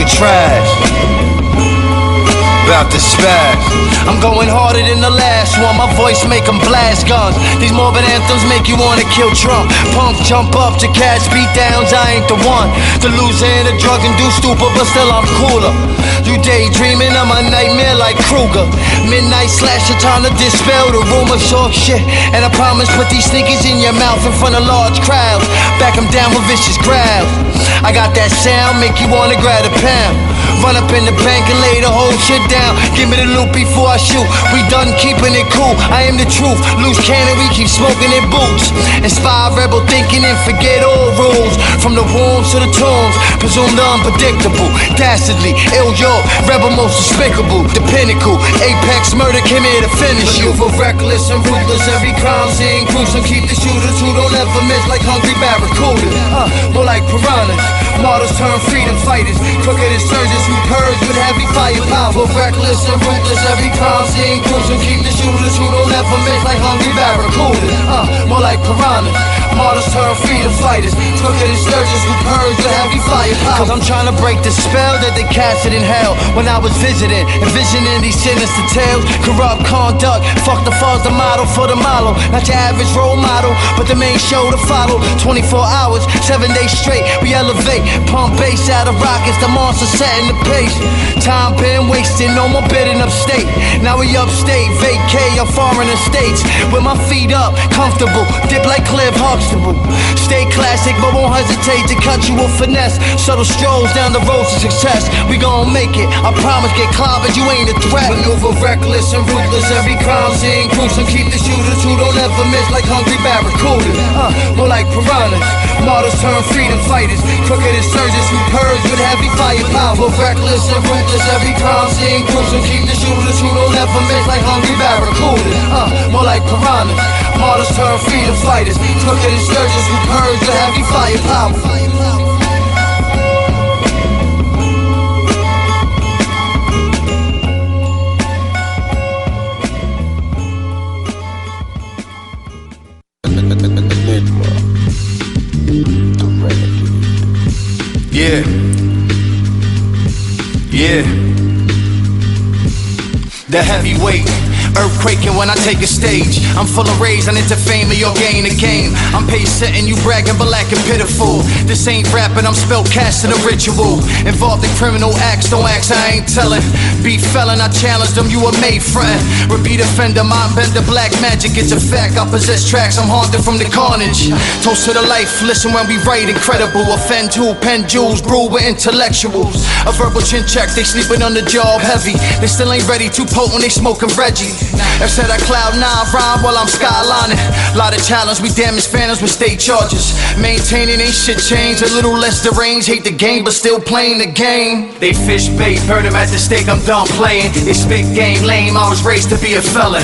talking trash about the spaz. I'm going harder than the last one. My voice make them blast guns. These morbid anthems make you wanna kill Trump. Punk jump up to catch beat downs. I ain't the one. The loser in the drug and do stupid, but still I'm cooler. You daydreaming of my nightmare like Kruger. Midnight slasher time to dispel the rumors. Talk shit, and I promise put these sneakers in your mouth in front of large crowds. Back them down with vicious growls. I got that sound, make you wanna grab a pound. Run up in the bank and lay the whole shit down. Give me the loot before I shoot. We done keeping it cool. I am the truth. Loose cannon, we keep smoking in boots. Inspire rebel thinking and forget all rules. From the wombs to the tombs, presumed unpredictable. Dastardly, ill York, rebel most despicable. The pinnacle, apex murder came here to finish you. For reckless and ruthless, every crime scene gruesome. Keep the shooters who don't ever miss like hungry barracudas. More like piranhas. Martyrs turn freedom fighters. Crooked insurgents who purge with heavy firepower. Reckless and ruthless, every crime scene gruesome. Keep the shooters who don't ever miss like hungry barracudas. More like piranhas. Martyrs turn freedom fighters. Crooked insurgents who purge with heavy firepower. Cause I'm trying to break the spell that they casted in hell. When I was visiting, envisioning these sinister tales. Corrupt conduct, fuck the fuzz, the model for the model. Not your average role model, but the main show to follow. 24 hours, 7 days straight, we elevate. Pump bass out of rockets, the monster setting the pace. Time been wasted, no more bidding upstate. Now we upstate, vacay our foreign estates. With my feet up, comfortable, dip like Cliff Huxtable. Stay classic, but won't hesitate to cut you with finesse. Subtle strolls down the road to success. We gon' make it, I promise. Get clobbered, you ain't a threat. Maneuver reckless and ruthless, every crime scene gruesome. Keep the shooters who don't ever miss like hungry barracudas. More like piranhas. Martyrs turn freedom fighters. Crooked insurgents who purge with heavy firepower. Reckless and ruthless, every crime scene gruesome. Keep the shooters who don't ever miss like hungry barracudas. More like piranhas. Martyrs turn freedom fighters. Crooked insurgents who purge with heavy firepower. Yeah. Yeah. The heavyweight. Earthquaking when I take a stage. I'm full of rage, I need to fame or you'll gain a game. I'm pace setting, you bragging, black and pitiful. This ain't rapping, I'm spell casting a ritual. Involved in criminal acts, don't ask, I ain't telling. Be felon, I challenge them, you a made friend. Repeat offender, mind bender, black magic, it's a fact. I possess tracks, I'm haunted from the carnage. Toast to the life, listen when we write incredible. Offend who, pen jewels, brew with intellectuals. A verbal chin check, they sleeping on the job heavy. They still ain't ready, too potent, they smoking Reggie. F said I cloud 9 rhyme while I'm skylining. Lot of challenge, we damage phantoms with state charges. Maintaining ain't shit change, a little less deranged. Hate the game but still playing the game. They fish bait, burn them at the stake, I'm done playing. They spit game lame, I was raised to be a felon.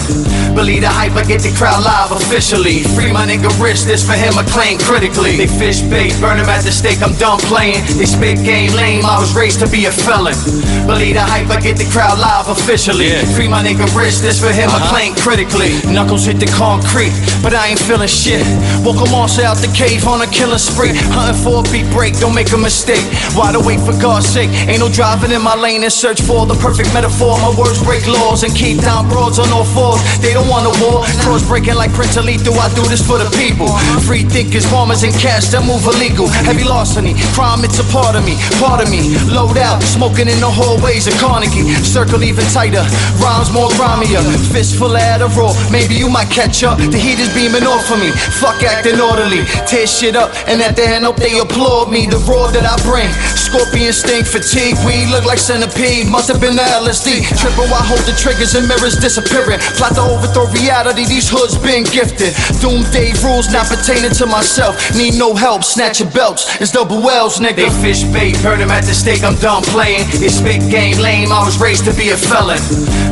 Believe the hype, I get the crowd live officially. Free my nigga Rich, this for him acclaimed critically. They fish bait, burn them at the stake, I'm done playing. They spit game lame, I was raised to be a felon. Believe the hype, I get the crowd live officially. Free my nigga Rich, this for him acclaimed critically. Knuckles hit the concrete, but I ain't feeling shit. Woke a monster out the cave on a killing spree. Hunting for a beat break, don't make a mistake. Wide awake for God's sake. Ain't no driving in my lane and search for the perfect metaphor. My words break laws and keep down broads on all fours. They don't want a war. Cross breaking like Prince of Lethal. I do this for the people. Free thinkers, bombers and cash that move illegal. Heavy larceny, crime it's a part of me. Part of me, load out, smoking in the hallways of Carnegie. Circle even tighter, rhymes more grimier. Fist full of Adderall, maybe you might catch up. The heat is beaming off of me. Fuck acting orderly, tear shit up, and at the end up they applaud me. The roar that I bring, scorpion sting, fatigue. We look like centipede, must have been the LSD. Triple, I hold the triggers and mirrors disappearing. Plot to overthrow reality, these hoods been gifted. Doomsday rules not pertaining to myself. Need no help, snatch your belts, it's double L's, nigga. They fish bait, burn them at the stake, I'm done playing. They spit game lame, I was raised to be a felon.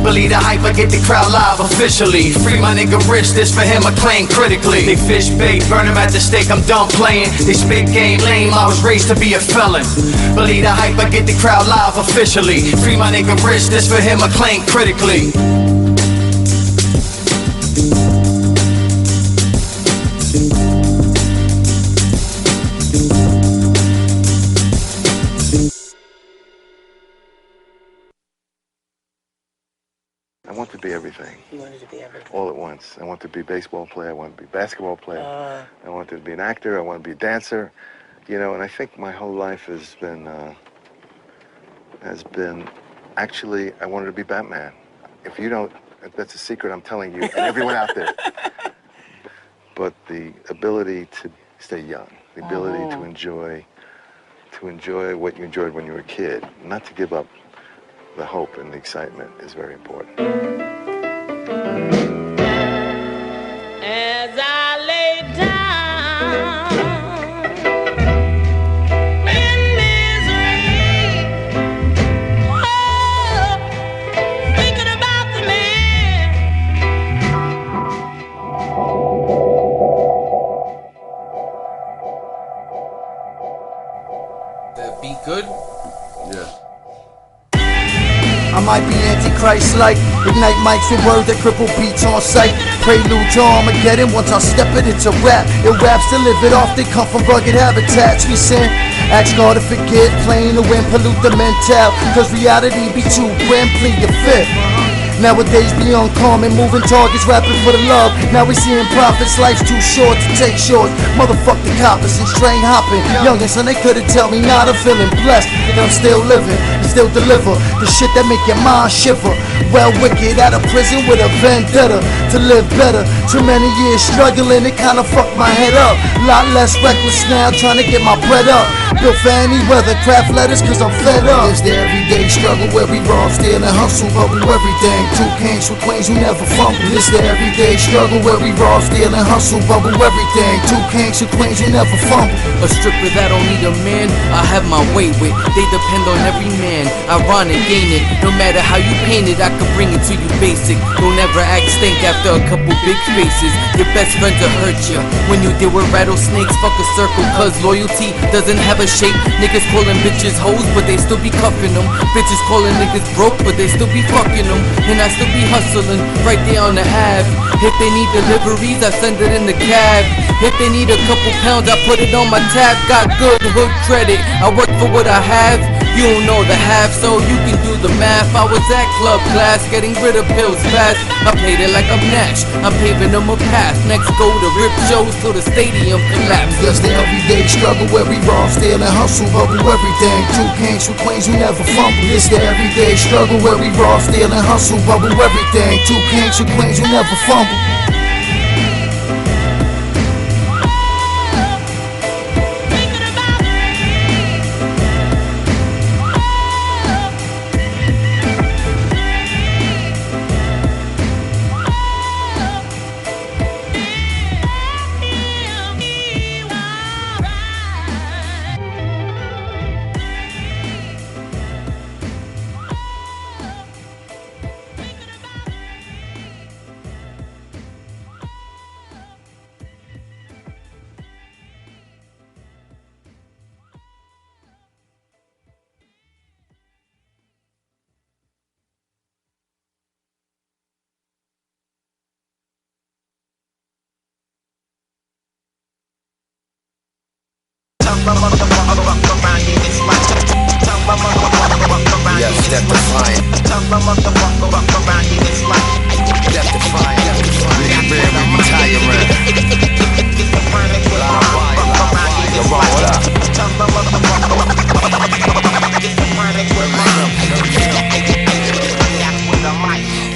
Believe the hype, I get the crowd live officially. Free my nigga Rich, this for him acclaimed critically. They fish bait, burn them at the stake, I'm done playing. They spit game lame, I was raised to be a felon. Believe the hype, I get the crowd live officially. Free my nigga Rich, this for him acclaimed critically. want to be everything. You wanted to be everything. All at once. I want to be a baseball player. I want to be a basketball player. I wanted to be an actor. I want to be a dancer. You know, and I think my whole life has been actually, I wanted to be Batman. If you don't, that's a secret I'm telling you and everyone out there. But the ability to stay young, the ability to enjoy what you enjoyed when you were a kid, not to give up the hope and the excitement is very important. As I lay down in misery, thinking about the man. That beat good? Yeah. I might be antichrist-like, ignite mics with words that cripple beats on sight. Prelude to Armageddon, once I step it, it's a rap. It raps to live it off, they come from rugged habitats. We sin, ask God to forget, playing the wind, pollute the mental. Cause reality be too grim, plead the fifth. Nowadays be uncommon, moving targets, rapping for the love. Now we seeing profits, life's too short to take short. Motherfuck the coppers and strain hopping. Youngest and they couldn't tell me not. I'm feeling blessed and I'm still living and still deliver the shit that make your mind shiver. Well, wicked out of prison with a vendetta to live better. Too many years struggling, it kinda fucked my head up. Lot less reckless now, trying to get my bread up. Built for any weather, craft letters cause I'm fed up. It's the everyday struggle where we rob, steal and hustle, bubble everything. Two kings with queens who never fumble. It's the everyday struggle where we rob, steal and hustle, bubble everything. Two kings with queens who never fumble. A stripper that don't need a man, I have my way with. They depend on every man, ironic, ain't it? No matter how you paint it, I can bring it to you basic. Don't ever act stink after a couple big faces. Your best friend to hurt you. When you deal with rattlesnakes, fuck a circle, cause loyalty doesn't have a shape. Niggas calling bitches hoes, but they still be cuffing them. Bitches calling niggas broke, but they still be fucking them. And I still be hustling, right there on the Ave. If they need deliveries, I send it in the cab. If they need a couple pounds, I put it on my tab. Got good hood credit, I work for what I have. You don't know the half, so you can do the math. I was at club class, getting rid of pills fast. I played it like I'm Nash, I'm paving them a path. Next go to rip shows till the stadium collapse. That's the everyday struggle where we rob, steal and hustle, bubble everything. Two kings with queens who never fumble. It's the everyday struggle where we rob, steal and hustle, bubble everything. Two kings with queens who never fumble. Yeah, step defiant. Step defiant. Rare retirement. Yo, bro, what up?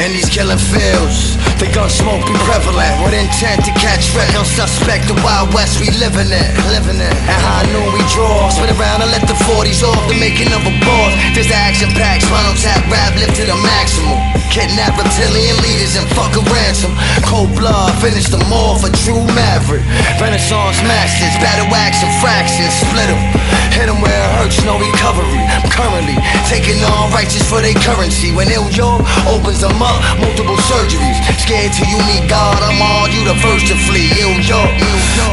In these killing fields, the gun smoke be prevalent with intent to catch red. No suspect, the Wild West we living in. At high noon we draw, spin around and let the 40s off, the making of a boss. There's the action packed, spinal tap, rap lift to the maximum. Kidnap reptilian leaders and fuck a ransom. Cold blood, finish them all for true maverick. Renaissance masters, battle axe and fractions, split them. Hit them where it hurts, no recovery. I'm currently taking on righteous for their currency. When Ill York opens them up, multiple surgeries. Scared till you meet God, I'm all you the first to flee. Ill York,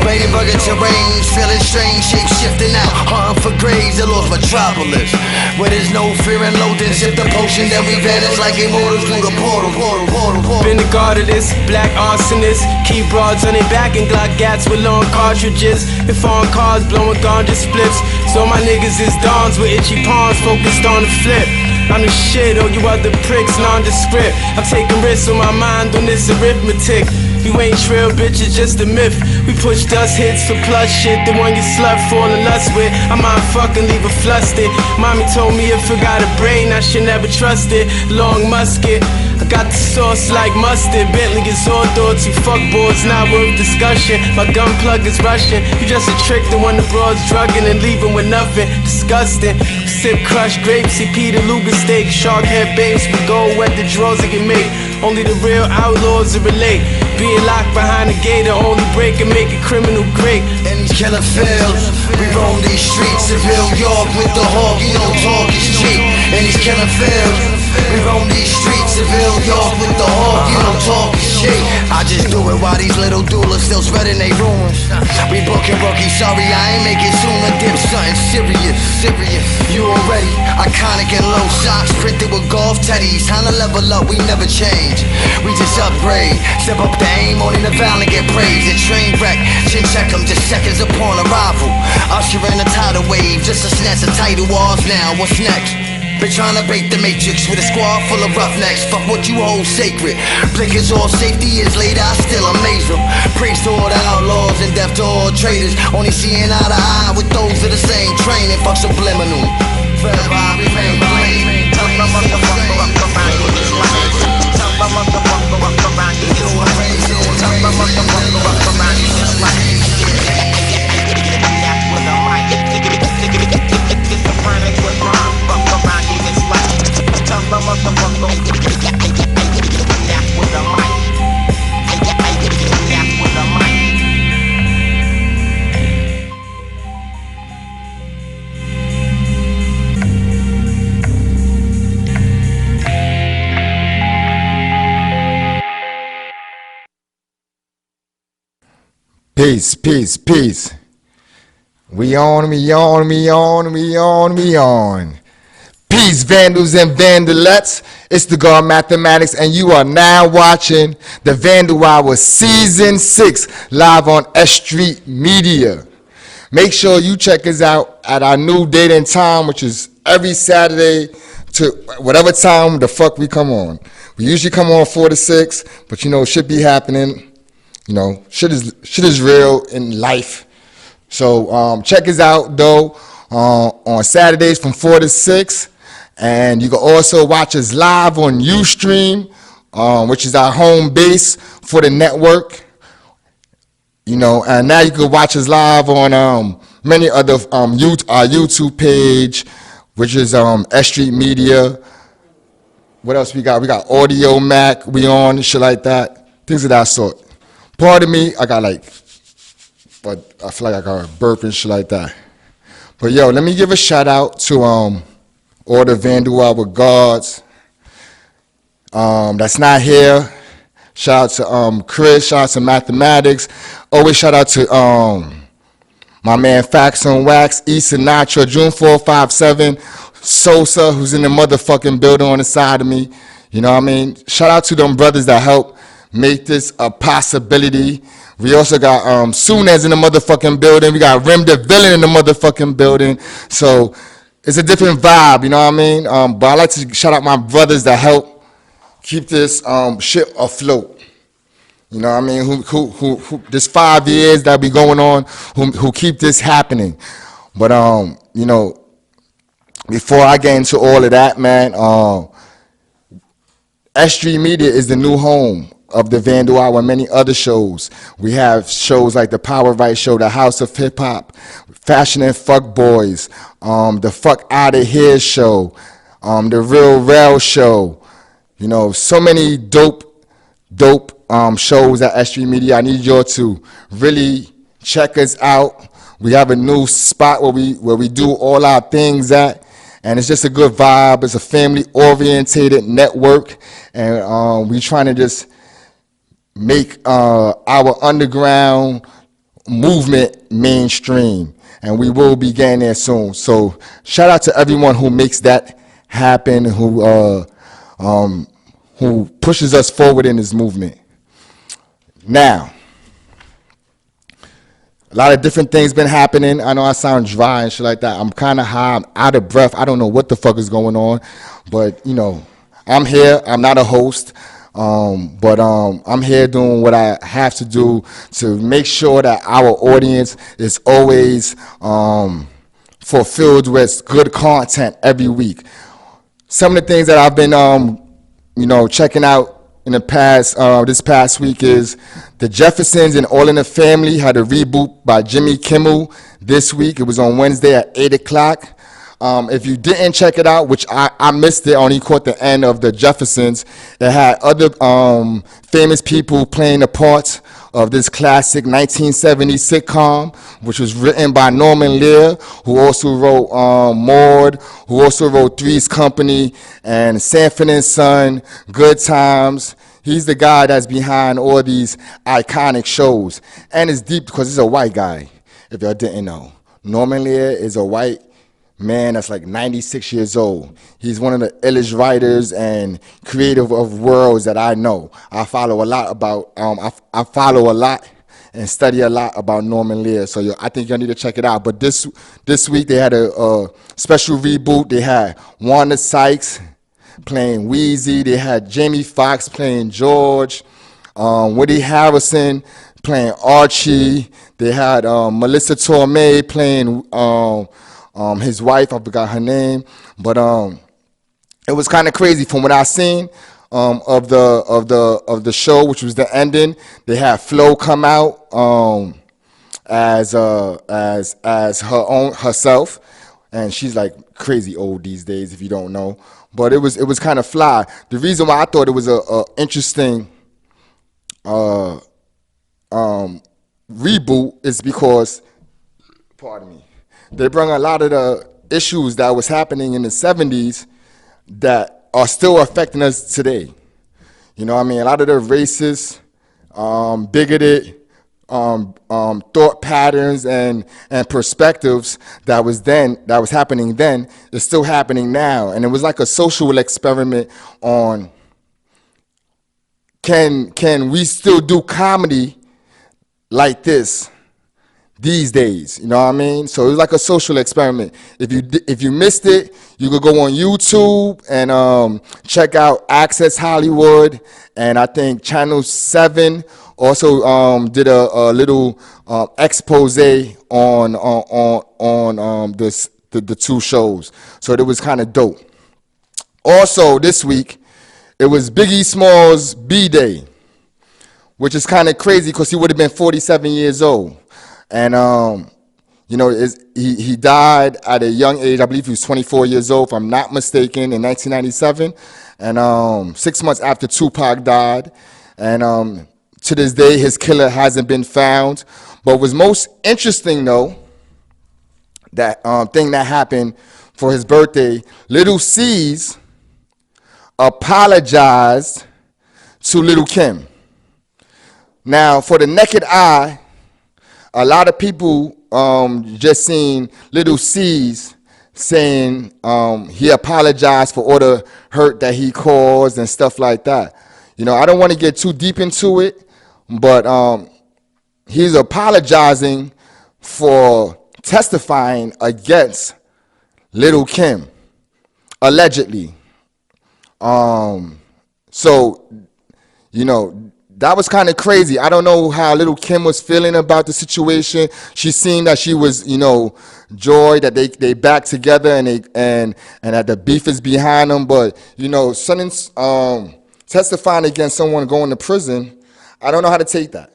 Rainburger terrains, feeling strange, shape shifting out. Hunting for graves, the lost metropolis. Where there's no fear and loathing, sip the potion, then we vanish like immortals through the portal. Been the guard of this, black arsonist. Keep broads on their back and Glock gats with long cartridges. And foreign cars blowing ganja spliffs. So my niggas is dons with itchy palms focused on the flip. I'm the shit, all you other pricks nondescript. I'm taking risks with my mind on this arithmetic. You ain't real, bitch, it's just a myth. We push dust hits for plus shit, the one you slut fall in lust with. I might fucking leave her flustered. Mommy told me if I got a brain, I should never trust it. Long musket, I got the sauce like mustard. Bentley is all thoughts, you fuckboys, not worth discussion. My gun plug is Russian. You just a trick, the one the broads drugging and leaving with nothing. Disgusting. Sip crushed grapes, see Peter Luger steak. Shark head babes, we go wet the drawers that can make. Only the real outlaws that relate. Being locked behind the gate, the only break and make a criminal great. In these killer fields, we roam these streets of New York with the hawk, you know talk is cheap. In these killer fields, we roam these streets of New York with the hawk, you know talk is cheap. I just do it while these little doulas still spreading they rumors. We booking rookies, sorry I ain't make it sooner. Dip something serious. You already iconic and low socks, printed with golf teddies. Time to level up, we never change. We just upgrade, step up the aim, only the valiant get praised. A train wreck, chin check 'em just seconds upon arrival. Usher in a tidal wave, just to snatch the title walls now. What's next? Been trying to bait the matrix with a squad full of roughnecks. Fuck what you hold sacred. Blinkers all safety years later, I still amaze them. Praise to all the outlaws and death to all traitors. Only seeing eye to eye with those of the same training. Fuck subliminal. Forever I remain plain. Tell my motherfucker up around you this life. Tell my motherfucker up around you this life. Tell my motherfucker up around you this life. That's with the mic. Schizophrenic with rhyme. Fuck around you this life. Tell my motherfucker that's with the mic. That's with the mic. Peace. We on. Peace, Vandals and Vandalettes. It's the God Mathematics, and you are now watching the Vandal Hour Season 6 live on S.STREET Media. Make sure you check us out at our new date and time, which is every Saturday to whatever time the fuck we come on. We usually come on 4 to 6, but you know, shit be happening. You know, shit is real in life. So check us out though on Saturdays from 4 to 6, and you can also watch us live on Ustream, which is our home base for the network. You know, and now you can watch us live on many other our YouTube page, which is S.STREET Media. What else we got? We got Audio Mac. We on shit like that. Things of that sort. Pardon me, I got but I feel like I got a burp and shit like that. But yo, let me give a shout out to all the Vandal Hour guards that's not here. Shout out to Chris, shout out to Mathematics. Always shout out to my man Facts on Wax, E Sinatra, June 457, Sosa, who's in the motherfucking building on the side of me. You know what I mean? Shout out to them brothers that helped make this a possibility. We also got Sunez in the motherfucking building. We got Rim the Villain in the motherfucking building. So it's a different vibe, you know what I mean? But I like to shout out my brothers that help keep this shit afloat. You know what I mean? Who this 5 years that be going on, who keep this happening. But you know, before I get into all of that, man, S.STREET Media is the new home of the Vandal Hour and many other shows. We have shows like the Power Right Show, the House of Hip Hop, Fashion and Fuck Boys, the Fuck Outta Here Show, the Real Rail Show. You know, so many dope shows at S.STREET Media. I need y'all to really check us out. We have a new spot where we do all our things at. And it's just a good vibe. It's a family-orientated network. And we trying to just make our underground movement mainstream. And we will be getting there soon. So shout out to everyone who makes that happen, who pushes us forward in this movement. Now, A lot of different things been happening. I know I sound dry and shit like that. I'm kind of high. I'm out of breath. I don't know what the fuck is going on. But, you know, I'm here. I'm not a host. But I'm here doing what I have to do to make sure that our audience is always fulfilled with good content every week. Some of the things that I've been, you know, checking out in the past, this past week is The Jeffersons and All in the Family had a reboot by Jimmy Kimmel this week. It was on Wednesday at 8 o'clock. If you didn't check it out, which I missed it, only caught the end of The Jeffersons, it had other famous people playing the parts of this classic 1970s sitcom, which was written by Norman Lear, who also wrote Maud, who also wrote Three's Company, and Sanford and Son, Good Times. He's the guy that's behind all these iconic shows. And it's deep because he's a white guy, if y'all didn't know. Norman Lear is a white man that's like 96 years old. He's one of the illest writers and creative of worlds that I know. I follow a lot about, I follow a lot and study a lot about Norman Lear, so I think y'all need to check it out. But this week they had a special reboot. They had Wanda Sykes playing Wheezy. They had Jamie Foxx playing George. Woody Harrelson playing Archie. They had Melissa Torme playing his wife. I forgot her name, but it was kind of crazy from what I seen of the show, which was the ending. They had Flo come out as herself, and she's like crazy old these days, if you don't know. But it was kind of fly. The reason why I thought it was a interesting reboot is because, pardon me, they brought a lot of the issues that was happening in the 70s that are still affecting us today. You know what I mean? A lot of the racist, bigoted thought patterns and perspectives that was happening then is still happening now. And it was like a social experiment on can we still do comedy like this these days, you know what I mean? So it was like a social experiment. If you missed it, you could go on YouTube and check out Access Hollywood, and I think Channel 7 also did a little expose on the two shows. So it was kind of dope. Also this week, it was Biggie Smalls' B-Day, which is kind of crazy because he would have been 47 years old. And, you know, he died at a young age. I believe he was 24 years old, if I'm not mistaken, in 1997. And 6 months after Tupac died. And to this day, his killer hasn't been found. But what was most interesting, though, that thing that happened for his birthday, Little C's apologized to Little Kim. Now, for the naked eye, a lot of people just seen Little C's saying he apologized for all the hurt that he caused and stuff like that. You know, I don't want to get too deep into it, but he's apologizing for testifying against Little Kim, allegedly. So, you know, that was kind of crazy. I don't know how Little Kim was feeling about the situation. She seemed that she was, you know, joy that they back together and that the beef is behind them. But, you know, Sunez testifying against someone going to prison, I don't know how to take that.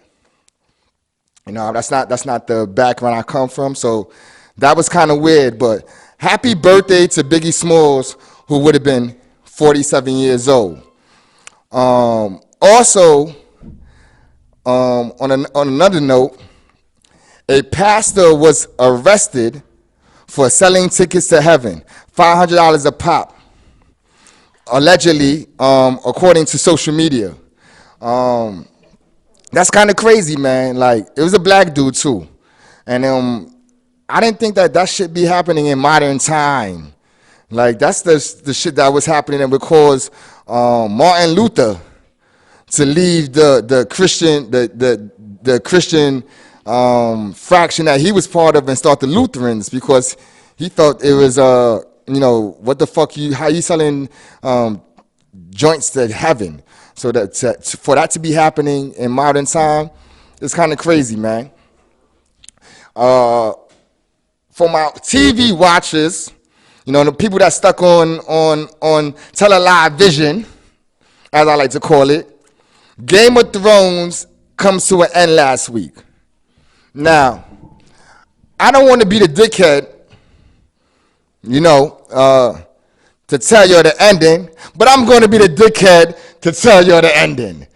You know, that's not the background I come from. So that was kind of weird. But happy birthday to Biggie Smalls, who would have been 47 years old. Also, on another note, a pastor was arrested for selling tickets to heaven, $500 a pop, allegedly, according to social media. That's kind of crazy, man. Like, it was a black dude too, and I didn't think that should be happening in modern time. Like, that's the shit that was happening that would cause Martin Luther to leave the Christian fraction that he was part of and start the Lutherans because he felt it was what the fuck how you selling joints to heaven. So that for that to be happening in modern time, it's kind of crazy, man. For my TV watchers, the people that stuck on television, as I like to call it, Game of Thrones comes to an end last week. Now, I don't want to be the dickhead, to tell you the ending, but I'm going to be the dickhead to tell you the ending.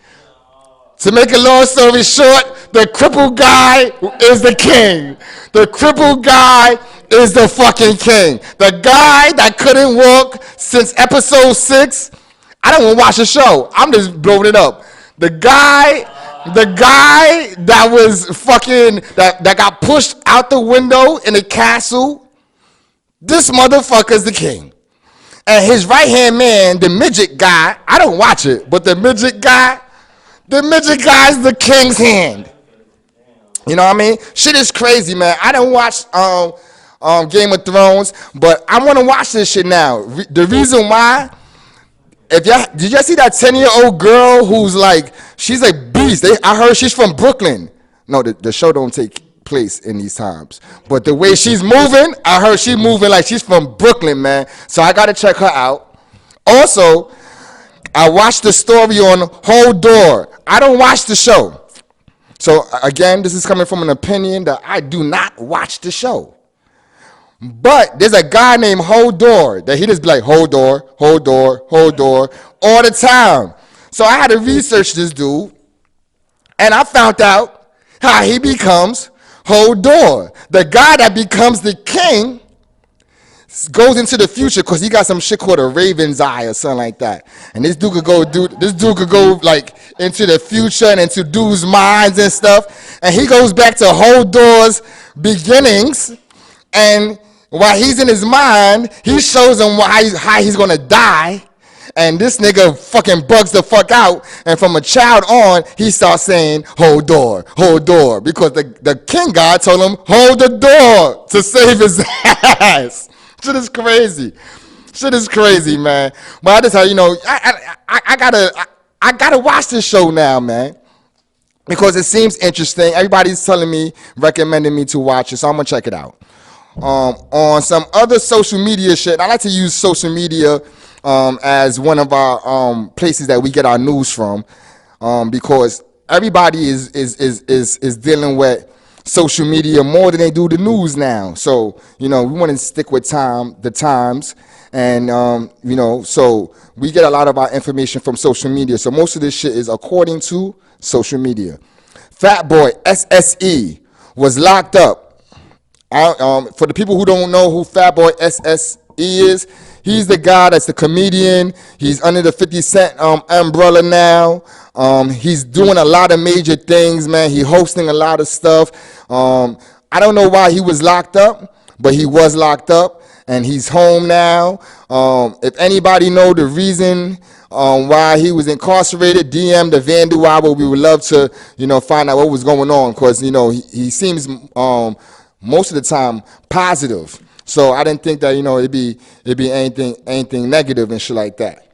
To make a long story short, the crippled guy is the king. The crippled guy is the fucking king. The guy that couldn't walk since episode 6, I don't want to watch the show. I'm just blowing it up. The guy that was fucking, that got pushed out the window in the castle, this motherfucker's the king. And his right-hand man, the midget guy, I don't watch it, but the midget guy's the king's hand. You know what I mean? Shit is crazy, man. I don't watch Game of Thrones, but I want to watch this shit now. The reason why, did y'all see that 10-year-old girl who's like, she's a beast. I heard she's from Brooklyn. No, the show don't take place in these times. But the way she's moving, I heard she's moving like she's from Brooklyn, man. So I got to check her out. Also, I watched the story on Hold Door. I don't watch the show. So again, this is coming from an opinion that I do not watch the show. But there's a guy named Hold Door that he just be like, hold door, hold door, hold door, all the time. So I had to research this dude, and I found out how he becomes Hold Door. The guy that becomes the king goes into the future because he got some shit called a Raven's Eye or something like that. And this dude could go like into the future and into dudes' minds and stuff. And he goes back to Hold Door's beginnings, and while he's in his mind, he shows him how he's gonna die. And this nigga fucking bugs the fuck out. And from a child on, he starts saying, hold door, because the king god told him, hold the door to save his ass. Shit is crazy, man. But I just tell I gotta watch this show now, man, because it seems interesting. Everybody's telling me, recommending me to watch it, so I'm gonna check it out. On some other social media shit, I like to use social media as one of our places that we get our news from, because everybody is dealing with social media more than they do the news now. So we want to stick with the times, and so we get a lot of our information from social media. So most of this shit is according to social media. Fat Boy SSE was locked up. For the people who don't know who Fat Boy SSE is, he's the guy that's the comedian. He's under the 50 Cent umbrella now. He's doing a lot of major things, man. He's hosting a lot of stuff. I don't know why he was locked up, but he was locked up, and he's home now. If anybody know the reason why he was incarcerated, DM the Vandal Hour. We would love to, find out what was going on, because he seems most of the time positive. So I didn't think that it'd be anything negative and shit like that.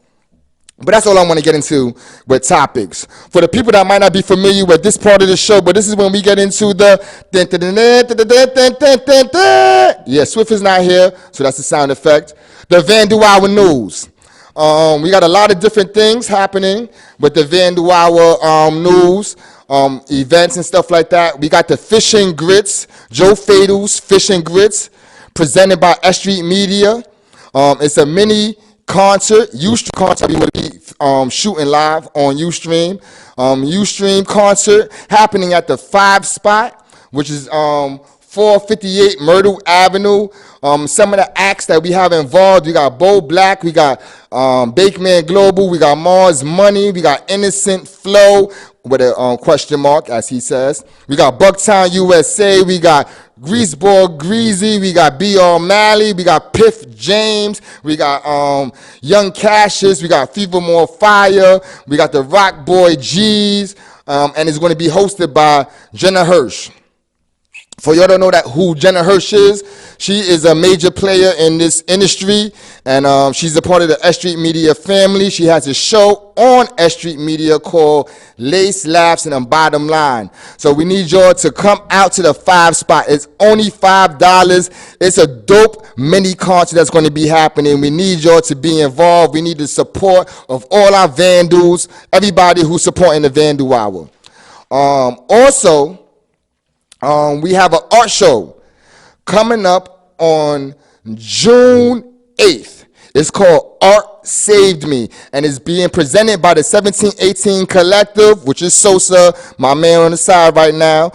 But that's all I want to get into with topics. For the people that might not be familiar with this part of the show, but this is when we get into the yeah, Swift is not here, so that's the sound effect. The Vandal Hour news. We got a lot of different things happening with the Vandal Hour news, events and stuff like that. We got the Fish and Grits, Joe Fatal's Fish and Grits, presented by S.STREET Media. It's a mini concert, Ustream concert. We will be shooting live on Ustream. Ustream concert happening at the 5 spot, which is 458 Myrtle Avenue. Some of the acts that we have involved, we got Bo Black, we got Bakeman Global, we got Mars Money, we got Innocent Flow with a question mark, as he says. We got Bucktown USA, we got Greaseball Greasy, we got B.R. Malley, we got Piff James, we got Young Cassius, we got Fever More Fire, we got the Rock Boy G's, and it's going to be hosted by Jenna Hirsch. For y'all don't know that who Jenna Hirsch is, she is a major player in this industry, and she's a part of the S.STREET Media family. She has a show on S.STREET Media called Lace, Laughs, and Bottom Line. So we need y'all to come out to the 5 spot. It's only $5. It's a dope mini concert that's going to be happening. We need y'all to be involved. We need the support of all our Vandals, everybody who's supporting the Vandal Hour. Also, we have an art show coming up on June 8th. It's called Art Saved Me, and it's being presented by the 1718 Collective, which is Sosa, my man on the side right now.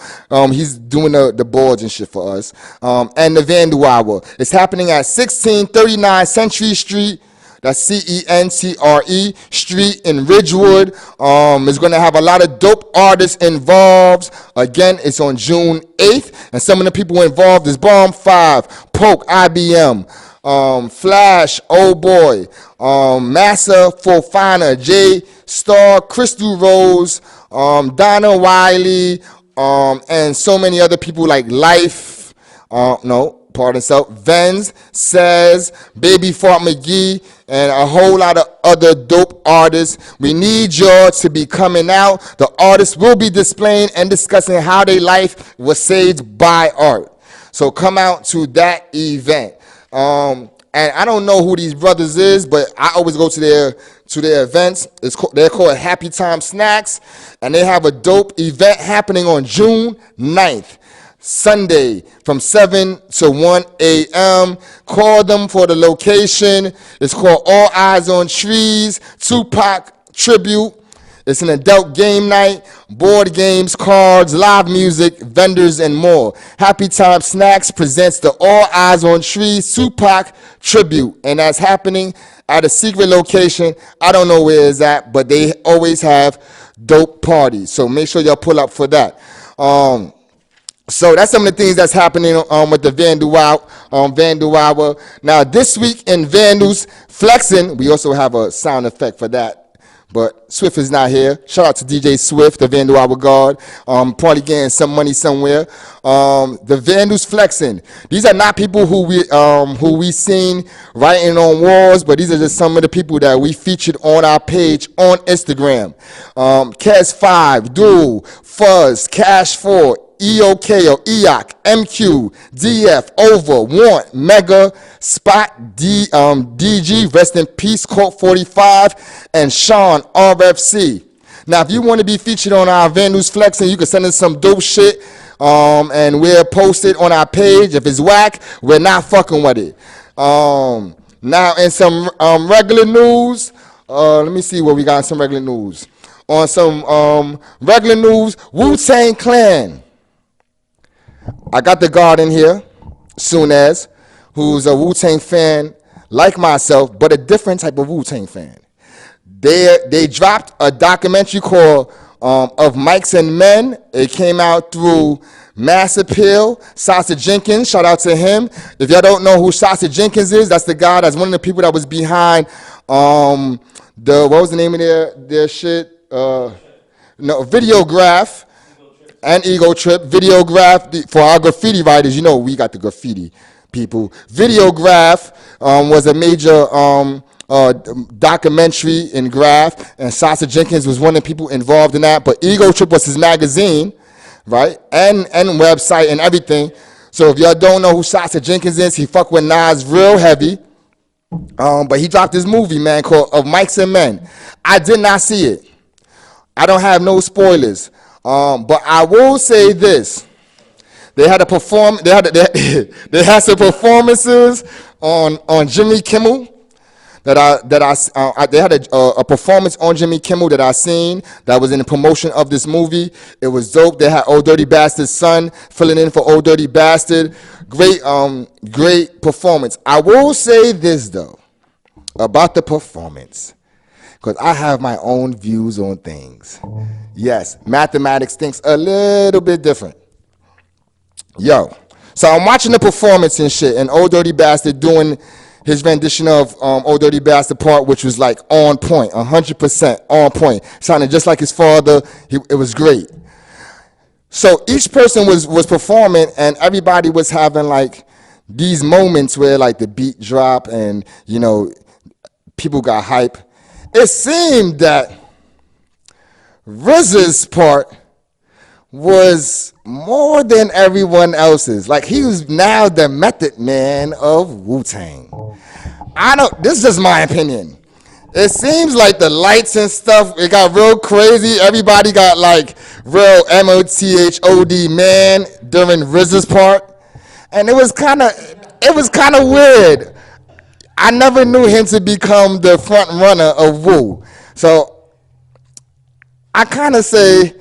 He's doing the boards and shit for us. And the Vandal Hour. It's happening at 1639 Century Street. That's C-E-N-T-R-E Street in Ridgewood. It's going to have a lot of dope artists involved. Again, it's on June 8th. And some of the people involved is Bomb 5, Poke, IBM, Flash, Old Boy, Massa, Fofana, J Star, Crystal Rose, Donna Wiley, and so many other people like Life, pardon self, Venz, Says, Baby Fart McGee, and a whole lot of other dope artists. We need y'all to be coming out. The artists will be displaying and discussing how their life was saved by art. So come out to that event. And I don't know who these brothers is, but I always go to their events. They're called Happy Time Snacks, and they have a dope event happening on June 9th. Sunday from 7 to 1 a.m. Call them for the location. It's called All Eyes on Trees, Tupac Tribute. It's an adult game night, board games, cards, live music, vendors, and more. Happy Time Snacks presents the All Eyes on Trees Tupac Tribute, and that's happening at a secret location. I don't know where it's at, but they always have dope parties, so make sure y'all pull up for that. So that's some of the things that's happening with the Vandal Hour. Now, this week in Vandals Flexing, we also have a sound effect for that. But Swift is not here. Shout out to DJ Swift, the Vandal Hour guard. Probably getting some money somewhere. The Vandals Flexing. These are not people who we seen writing on walls, but these are just some of the people that we featured on our page on Instagram. Kes5, Duel, Fuzz, Cash 4, EOK or EOC, MQ, DF, Over, Want, Mega, Spot, DG, Rest in Peace, Colt 45, and Sean, RFC. Now, if you want to be featured on our Vandals Flexing, you can send us some dope shit, and we'll post it on our page. If it's whack, we're not fucking with it. Now, in some regular news, let me see what we got in some regular news. On some regular news, Wu-Tang Clan. I got the guard in here, Sunez, who's a Wu-Tang fan like myself, but a different type of Wu-Tang fan. They dropped a documentary called Of Mics and Men. It came out through Mass Appeal. Sasa Jenkins, shout out to him. If y'all don't know who Sasa Jenkins is, that's the guy that's one of the people that was behind what was the name of their shit? Videograph. And Ego Trip, Videograph, for our graffiti writers, you know we got the graffiti people. Videograph was a major documentary in graph, and Sasa Jenkins was one of the people involved in that, but Ego Trip was his magazine, right, and website and everything. So if y'all don't know who Sasa Jenkins is, he fuck with Nas real heavy, but he dropped this movie, man, called Of Mics and Men. I did not see it. I don't have no spoilers. But I will say this: they had they had some performances on Jimmy Kimmel they had a performance on Jimmy Kimmel that I seen that was in the promotion of this movie. It was dope. They had Old Dirty Bastard's son filling in for Old Dirty Bastard. Great performance. I will say this though about the performance, because I have my own views on things. Yes, mathematics thinks a little bit different. Yo, so I'm watching the performance and shit, and Old Dirty Bastard doing his rendition of Old Dirty Bastard part, which was like on point, 100% on point. Sounded just like his father. It was great. So each person was performing, and everybody was having like these moments where like the beat drop, and you know, people got hype. It seemed that RZA's part was more than everyone else's. Like he was now the Method Man of Wu-Tang. This is just my opinion. It seems like the lights and stuff, it got real crazy. Everybody got like real MOTHOD man during RZA's part. And it was kind of weird. I never knew him to become the front runner of Wu. So I kind of say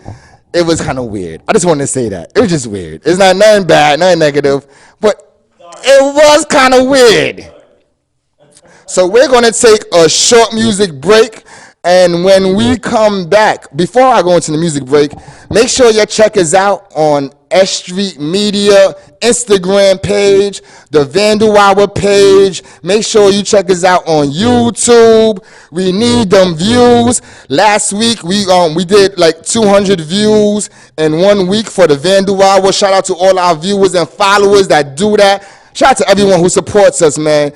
it was kind of weird. I just wanted to say that. It was just weird. It's not nothing bad, nothing negative, but it was kind of weird. So we're going to take a short music break, and when we come back, before I go into the music break, make sure you check us out on S.STREET Media Instagram page, the Vandal Hour page. Make sure you check us out on YouTube. We need them views. Last week we did like 200 views in 1 week for the Vandal Hour. Shout out to all our viewers and followers that do that. Shout out to everyone who supports us, man.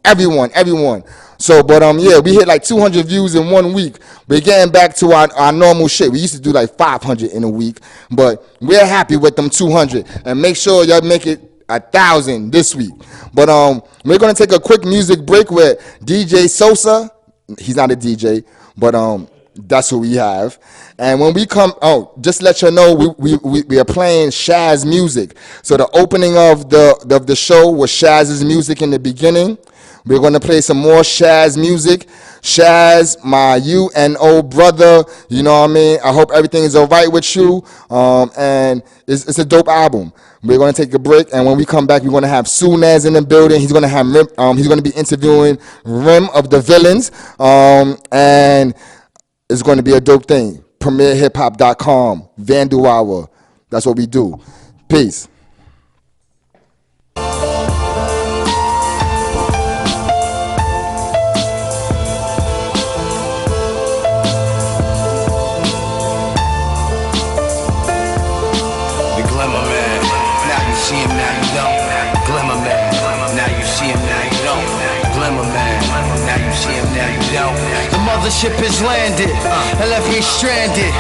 Everyone. So, but yeah, we hit like 200 views in 1 week. We're getting back to our normal shit. We used to do like 500 in a week, but we're happy with them 200. And make sure y'all make it 1,000 this week. But we're gonna take a quick music break with DJ Sosa. He's not a DJ, but that's who we have. And when we come, just let you know, we are playing Shaz music. So the opening of the show was Shaz's music in the beginning. We're going to play some more Shaz music. Shaz, my UNO brother, you know what I mean? I hope everything is all right with you. And it's a dope album. We're going to take a break, and when we come back, we're going to have Sunez in the building. He's going to have he's going to be interviewing Rim of the Villains, and it's going to be a dope thing. PremierHipHop.com, Vandal Hour. That's what we do. Peace. Ship has landed and left me stranded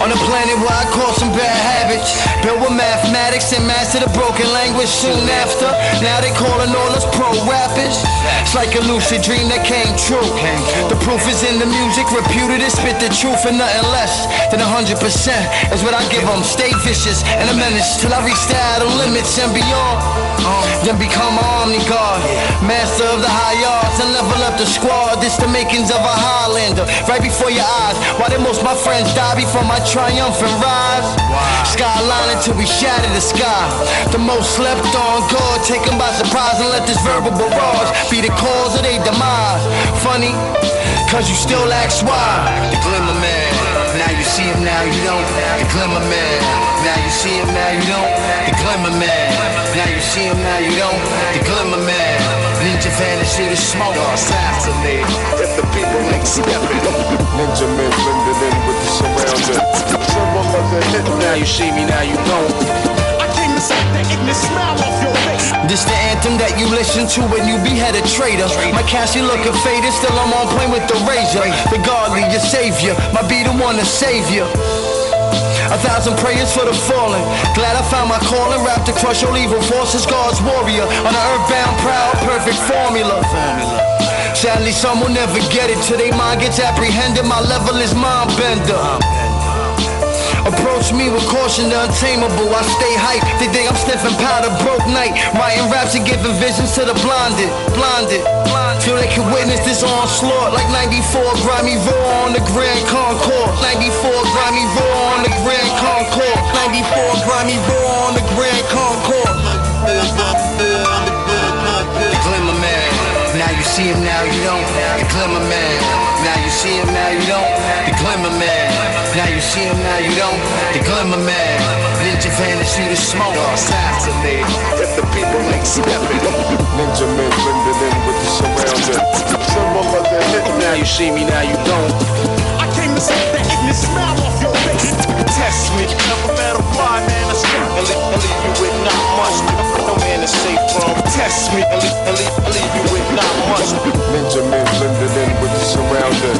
on a planet where I caught some bad habits. Built with mathematics and mastered a broken language soon after. Now they calling all us pro rappers. It's like a lucid dream that came true. The proof is in the music, reputed it, spit the truth, and nothing less than 100% is what I give them. Stay vicious and a menace till I reach the outer limits and beyond. Then become an Omni God, master of the high arts, and level up the squad. This the makings of a Highlander, right before your eyes. Why did most my friends die before my triumphant rise? Skyline until we shatter the sky. The most slept on God, taken by surprise, and let this verbal barrage be the cause of their demise. Funny, cause you still ask why. The glimmer man, now you see him, now you don't. The glimmer man, now you see him, now you don't. The glimmer man, now you see him, now you don't. The glimmer man, ninja fantasy, the smoke. Assassinate if the people ain't stepping. Ninja men blended in with the surrounding. Symbol of the hit, now you see me, now you don't. I came to set the ignorant smile off your face. This the anthem that you listen to when you behead a traitor. My Cassie looking faded, still I'm on point with the razor. The godly, your savior, might be the one to save you. 1,000 prayers for the fallen. Glad I found my calling. Rap to crush all evil forces. God's warrior on an earthbound, proud, perfect formula. Sadly, some will never get it till their mind gets apprehended. My level is mind bender. Approach me with caution, the untamable. I stay hype. They think I'm sniffing powder, broke night. Writing raps and giving visions to the blinded. Till they can witness this onslaught. Like 94 grimy raw on the Grand Concourse. 94 grimy raw on the Grand Concourse. 94 grimy raw on the Grand Concourse. The glimmer man, now you see him, now you don't. The glimmer man, now you see him, now you don't. The glimmer man, now you see him, now you don't. The glimmer man, ninja fantasy, the smoke. Assassinate if the people ain't stepping. Ninja men blended in with the surrounding. Symbol of the hit, now you see me, now you don't. I came to set the ignorant smile off your face. Test me, test me and leave you with not much. Ninja men blended in with the surrounding.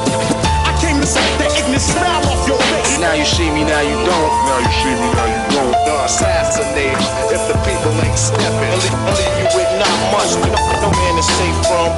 I came to set the ignorant smile off your face. Now you see me, now you don't. Now you see me, now you don't. Assassinate if the people ain't stepping. And leave you with not much. No man is safe from.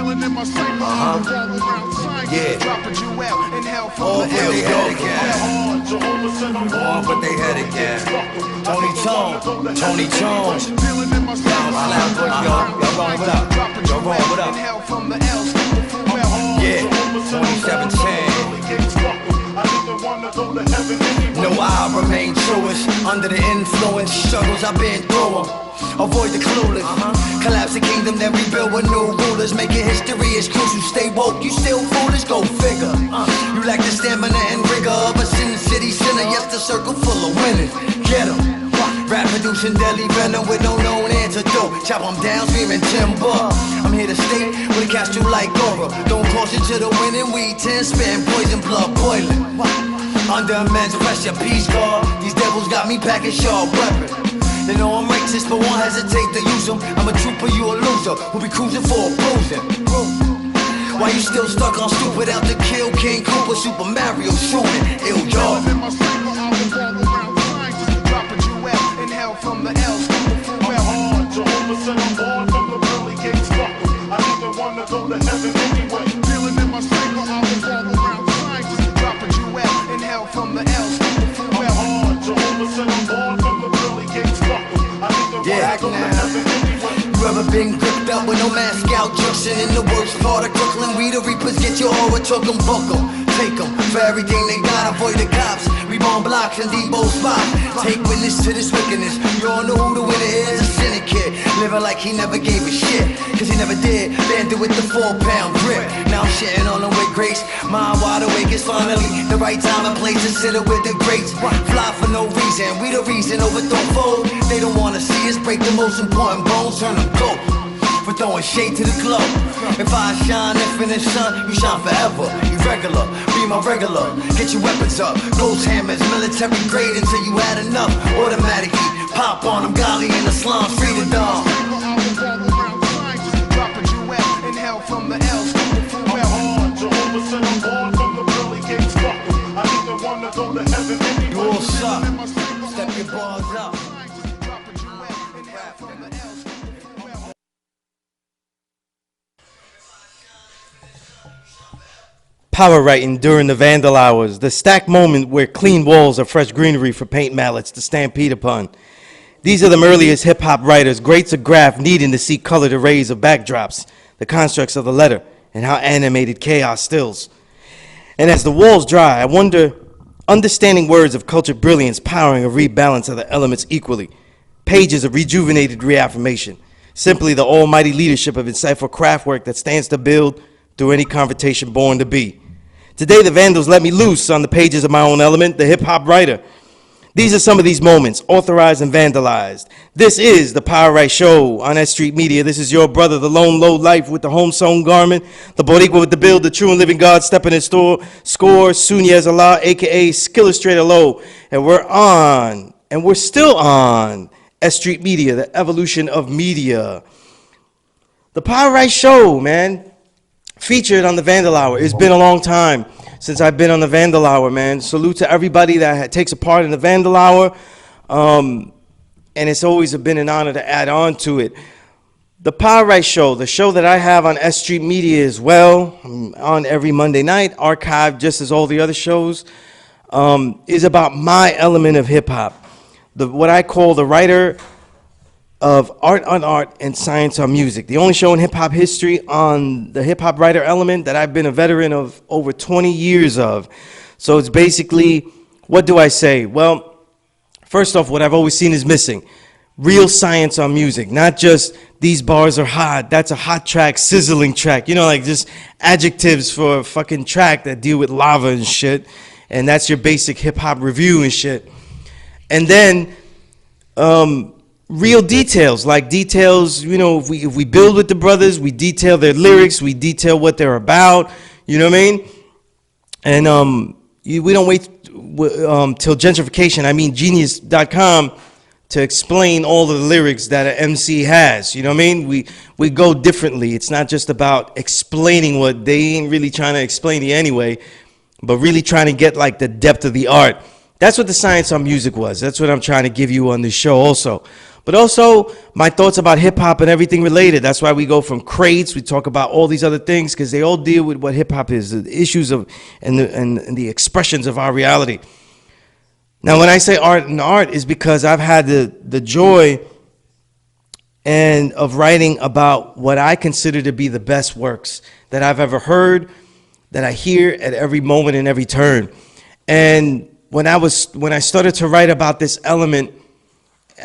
In my sight, yeah. Dropping you out in hell for the they had it, gas. Oh, but they had it, gas. Tony Jones. Y'all wrong, what up? Y'all wrong, what up? Yeah, 2017. No, I remain truest under the influence. Struggles I've been through 'em. Avoid the clueless. Collapse the kingdom, then rebuild with new rulers. Making history is crucial. Stay woke, you still foolish. Go figure. You lack the stamina and rigor of a sin city sinner. Yes, the circle full of winners. Get 'em. Rap producing deadly venom with no known antidote. Chop 'em down, screaming timber. I'm here to stay with a cast you like aura. Don't caution to the wind and weed 10, spitting poison, blood boiling. Under immense pressure, peace guard. These devils got me packing sharp weapons. They know I'm righteous, but won't hesitate to use them. I'm a trooper, you a loser, who be cruising for a bruising. Why you still stuck on stupid out to kill King Cooper, Super Mario shooting, ill dog. Dropping you out in hell from the L. Jehovah said I'm born from the pearly gates. I even wanna go to heaven anyway. Feeling in my cycle, I was all around signs. Dropping you out in hell from the L. Jehovah said I'm born from the pearly gates. Yeah, you ever been gripped up with no mask out, junction in the worst part of Brooklyn? We the reapers, get your aura, took 'em, book 'em, take 'em for everything they got. Avoid the cops, we bomb blocks and depot spots. Take witness to this wickedness. You all know who the winner is, a syndicate. Living like he never gave a shit, cause he never did. Banded with the 4-pound grip. Now I'm shitting on him with grace. Mind wide awake, it's finally the right time and place to sit with the greats. Fly for no reason, we the reason, overthrow fold. They don't wanna see us break the most important bones, turn them gold. For throwing shade to the glow. If I shine infinite sun, you shine forever. Irregular, be my regular. Get your weapons up. Ghost hammers, military grade until you had enough. Automatically pop on them, golly in the slums, free the dog. Dropping you out in hell from the L's. Jehovah said I'm born from the pearly gates. I either wanna go to heaven anyway. You all suck. Step your bars up. Power writing during the Vandal hours, the stacked moment where clean walls are fresh greenery for paint mallets to stampede upon. These are the earliest hip-hop writers, greats of graph needing to see colored arrays of backdrops, the constructs of the letter, and how animated chaos stills. And as the walls dry, I wonder, understanding words of cultured brilliance powering a rebalance of the elements equally, pages of rejuvenated reaffirmation, simply the almighty leadership of insightful craftwork that stands to build through any confrontation born to be. Today, the Vandals let me loose on the pages of my own element, the hip-hop writer. These are some of these moments, authorized and vandalized. This is the Power Right Show on S.STREET Media. This is your brother, the lone low life with the home sewn garment, the Boricua with the build, the true and living God, stepping in store, score, Sunez Allah, a.k.a. Skillustrator Low. And we're on, and we're still on S.STREET Media, the evolution of media. The Power Right Show, man, featured on the Vandal Hour. It's been a long time since I've been on the Vandal Hour, man. Salute to everybody that takes a part in the Vandal Hour. And it's always been an honor to add on to it. The Power Right Show, the show that I have on S.STREET Media as well, on every Monday night, archived just as all the other shows, is about my element of hip-hop. What I call the writer of art on art and science on music. The only show in hip-hop history on the hip-hop writer element that I've been a veteran of over 20 years of. So it's basically, what do I say? Well, first off, what I've always seen is missing. Real science on music, not just these bars are hot, that's a hot track, sizzling track. You know, like just adjectives for a fucking track that deal with lava and shit. And that's your basic hip-hop review and shit. And then, real details, like details, you know, if we build with the brothers, we detail their lyrics, we detail what they're about, you know what I mean? And we don't wait till gentrification, I mean genius.com, to explain all of the lyrics that an MC has, you know what I mean? We go differently. It's not just about explaining what they ain't really trying to explain to you anyway, but really trying to get like the depth of the art. That's what the science on music was. That's what I'm trying to give you on this show also. But also, my thoughts about hip-hop and everything related. That's why we go from crates, we talk about all these other things, because they all deal with what hip-hop is, the issues of and the expressions of our reality. Now, when I say art and art, is because I've had the joy and of writing about what I consider to be the best works that I've ever heard, that I hear at every moment and every turn. And when I started to write about this element,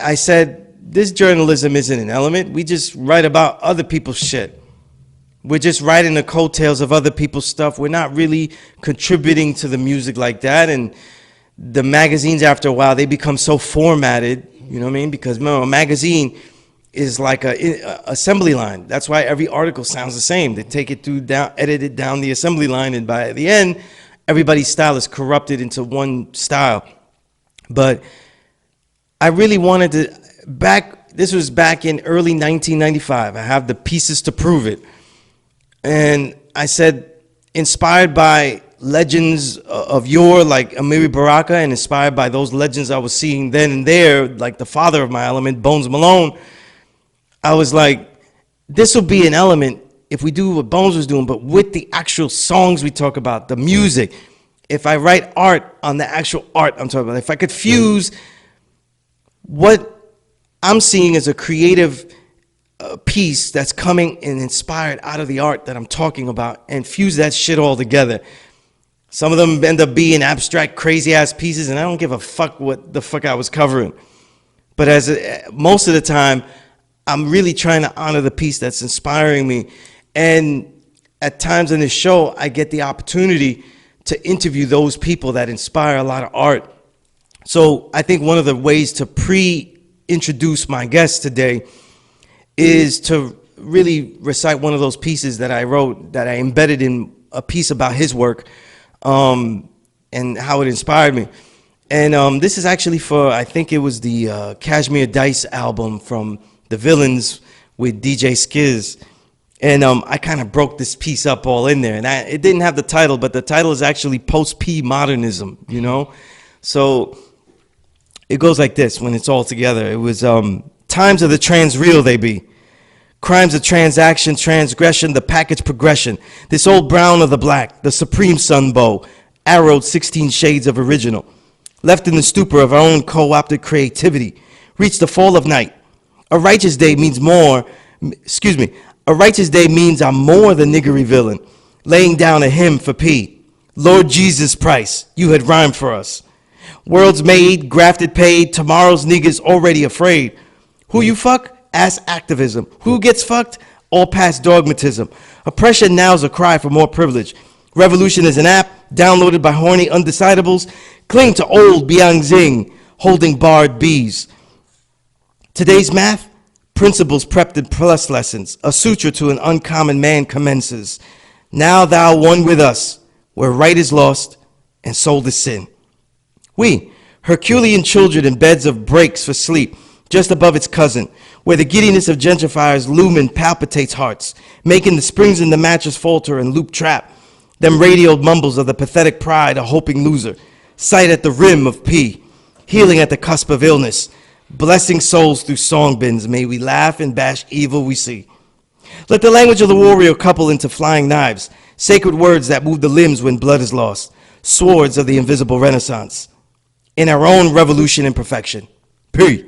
I said, this journalism isn't an element. We just write about other people's shit. We're just writing the coattails of other people's stuff. We're not really contributing to the music like that. And the magazines, after a while, they become so formatted, you know what I mean? Because remember, a magazine is like a assembly line. That's why every article sounds the same. They take it through, edit it down the assembly line, and by the end, everybody's style is corrupted into one style. But I really wanted to, this was back in early 1995. I have the pieces to prove it. And I said, inspired by legends of yore, like Amiri Baraka, and inspired by those legends I was seeing then and there, like the father of my element, Bones Malone, I was like, this will be an element if we do what Bones was doing, but with the actual songs we talk about, the music. If I write art on the actual art I'm talking about, if I could fuse what I'm seeing as a creative piece that's coming and inspired out of the art that I'm talking about, and fuse that shit all together. Some of them end up being abstract, crazy-ass pieces, and I don't give a fuck what the fuck I was covering. But most of the time, I'm really trying to honor the piece that's inspiring me. And at times in this show, I get the opportunity to interview those people that inspire a lot of art. So I think one of the ways to pre-introduce my guest today is to really recite one of those pieces that I wrote, that I embedded in a piece about his work, and how it inspired me. And this is actually for, I think it was the Kashmir Dice album from The Villains with DJ Skiz. And I kind of broke this piece up all in there. And it didn't have the title, but the title is actually Post-P Modernism, you know? So it goes like this when it's all together. It was times of the trans-real they be. Crimes of transaction, transgression, the package progression. This old brown of the black, the supreme sunbow, arrowed 16 shades of original. Left in the stupor of our own co-opted creativity. Reached the fall of night. A righteous day means more, a righteous day means I'm more the niggery villain. Laying down a hymn for P. Lord Jesus Price, you had rhymed for us. Worlds made, grafted paid, tomorrow's niggas already afraid. Who you fuck? Ass activism. Who gets fucked? All past dogmatism. Oppression now's a cry for more privilege. Revolution is an app downloaded by horny undecidables. Cling to old Biang Zing. holding barred bees. Today's math, principles prepped in plus lessons, a sutra to an uncommon man commences. Now thou one with us, where right is lost and soul is sin. We, Herculean children in beds of breaks for sleep, just above its cousin, where the giddiness of gentrifiers lumen palpitates hearts, making the springs in the mattress falter and loop trap. Them radioed mumbles of the pathetic pride a hoping loser, sight at the rim of P, healing at the cusp of illness, blessing souls through song bins, may we laugh and bash evil we see. Let the language of the warrior couple into flying knives, sacred words that move the limbs when blood is lost, swords of the invisible renaissance, in our own revolution and perfection. P.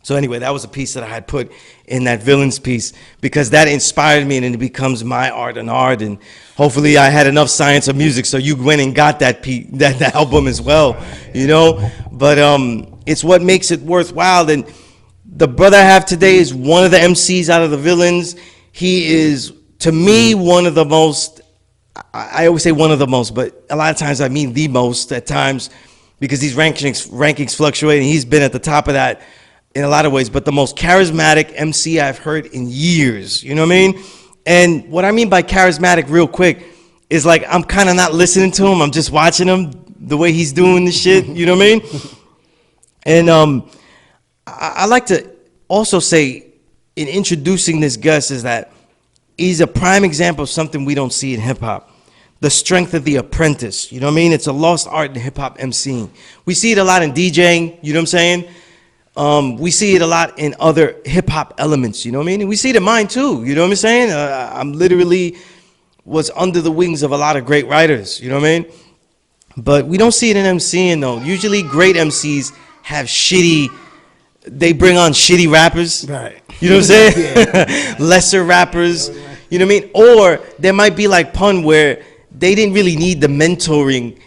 So anyway, that was a piece that I had put in that villains piece because that inspired me, and it becomes my art and art. And hopefully I had enough science of music so you went and got that album as well, you know. But it's what makes it worthwhile. And the brother I have today is one of the MCs out of the villains. He is, to me, one of the most, I always say one of the most, but a lot of times I mean the most at times because these rankings fluctuate, and he's been at the top of that in a lot of ways, but the most charismatic MC I've heard in years, you know what I mean? And what I mean by charismatic real quick is like, I'm kind of not listening to him, I'm just watching him, the way he's doing the shit, you know what I mean? And I like to also say, in introducing this guest, is that he's a prime example of something we don't see in hip hop. The strength of the apprentice, you know what I mean? It's a lost art in hip hop MCing. We see it a lot in DJing, you know what I'm saying? We see it a lot in other hip-hop elements, you know what I mean? And we see it in mine too, you know what I'm saying? I'm literally was under the wings of a lot of great writers, you know what I mean? But we don't see it in MCing though. Usually great MCs have they bring on shitty rappers. Right. You know what I'm saying? Lesser rappers, you know what I mean? Or there might be like Pun where they didn't really need the mentoring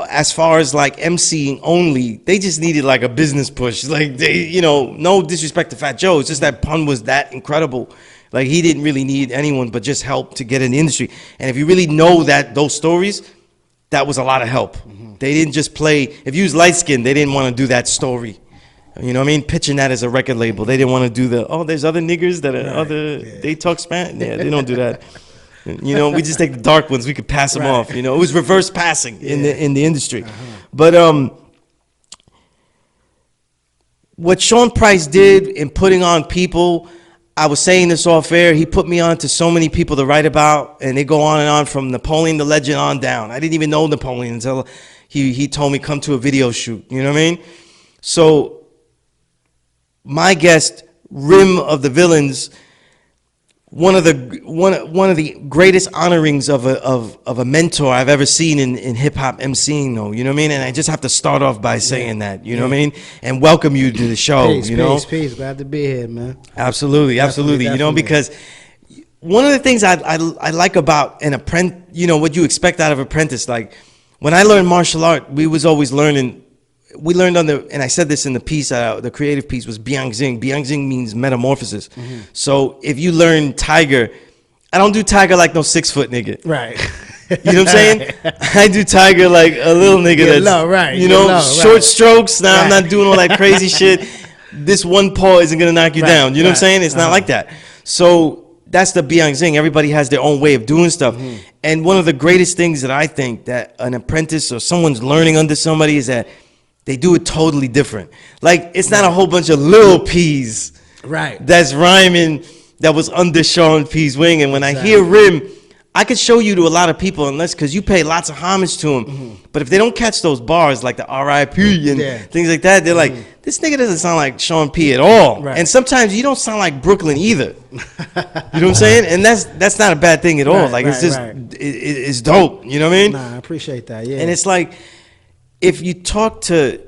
as far as like MCing only. They just needed like a business push. Like they, you know, no disrespect to Fat Joe, it's just that Pun was that incredible. Like he didn't really need anyone but just help to get in the industry. And if you really know those stories, that was a lot of help. They didn't just play, if you was light skinned, they didn't want to do that story. You know what I mean? Pitching that as a record label. They didn't want to do there's other niggers that are they talk Spanish. Yeah, they don't do that. You know, we just take the dark ones. We could pass them off. You know, it was reverse passing in the industry. But what Sean Price did in putting on people, I was saying this off air. He put me on to so many people to write about, and they go on and on from Napoleon the Legend on down. I didn't even know Napoleon until he told me come to a video shoot. You know what I mean? So my guest, Rim of the Villains. One of the greatest honorings of a mentor I've ever seen in hip hop MCing, though. You know what I mean? And I just have to start off by saying that. You know what I mean? And welcome you to the show. Peace, you know? Peace. Glad to be here, man. Absolutely. You know, because one of the things I like about an apprentice, you know, what you expect out of apprentice. Like when I learned martial art, we was always learning. We learned and I said this in the piece, the creative piece was Biangxing. Biangxing means metamorphosis. So if you learn Tiger, I don't do Tiger like no 6 foot nigga. Right. You know what I'm saying? I do Tiger like a little nigga that's, low, right. You know, Low, short right. strokes. Now I'm not doing all that crazy shit. This one paw isn't going to knock you down. You know what I'm saying? It's not like that. So that's the Biangxing. Everybody has their own way of doing stuff. And one of the greatest things that I think that an apprentice or someone's learning under somebody is that they do it totally different. Like, it's not a whole bunch of Lil P's that's rhyming that was under Sean P's wing. And when I hear Rim, I could show you to a lot of people, because you pay lots of homage to him. But if they don't catch those bars, like the R.I.P. and things like that, they're like, this nigga doesn't sound like Sean P at all. And sometimes you don't sound like Brooklyn either. You know what I'm saying? And that's not a bad thing at all. Like, it's just, it's dope. You know what I mean? Nah, I appreciate that, And it's like, if you talk to,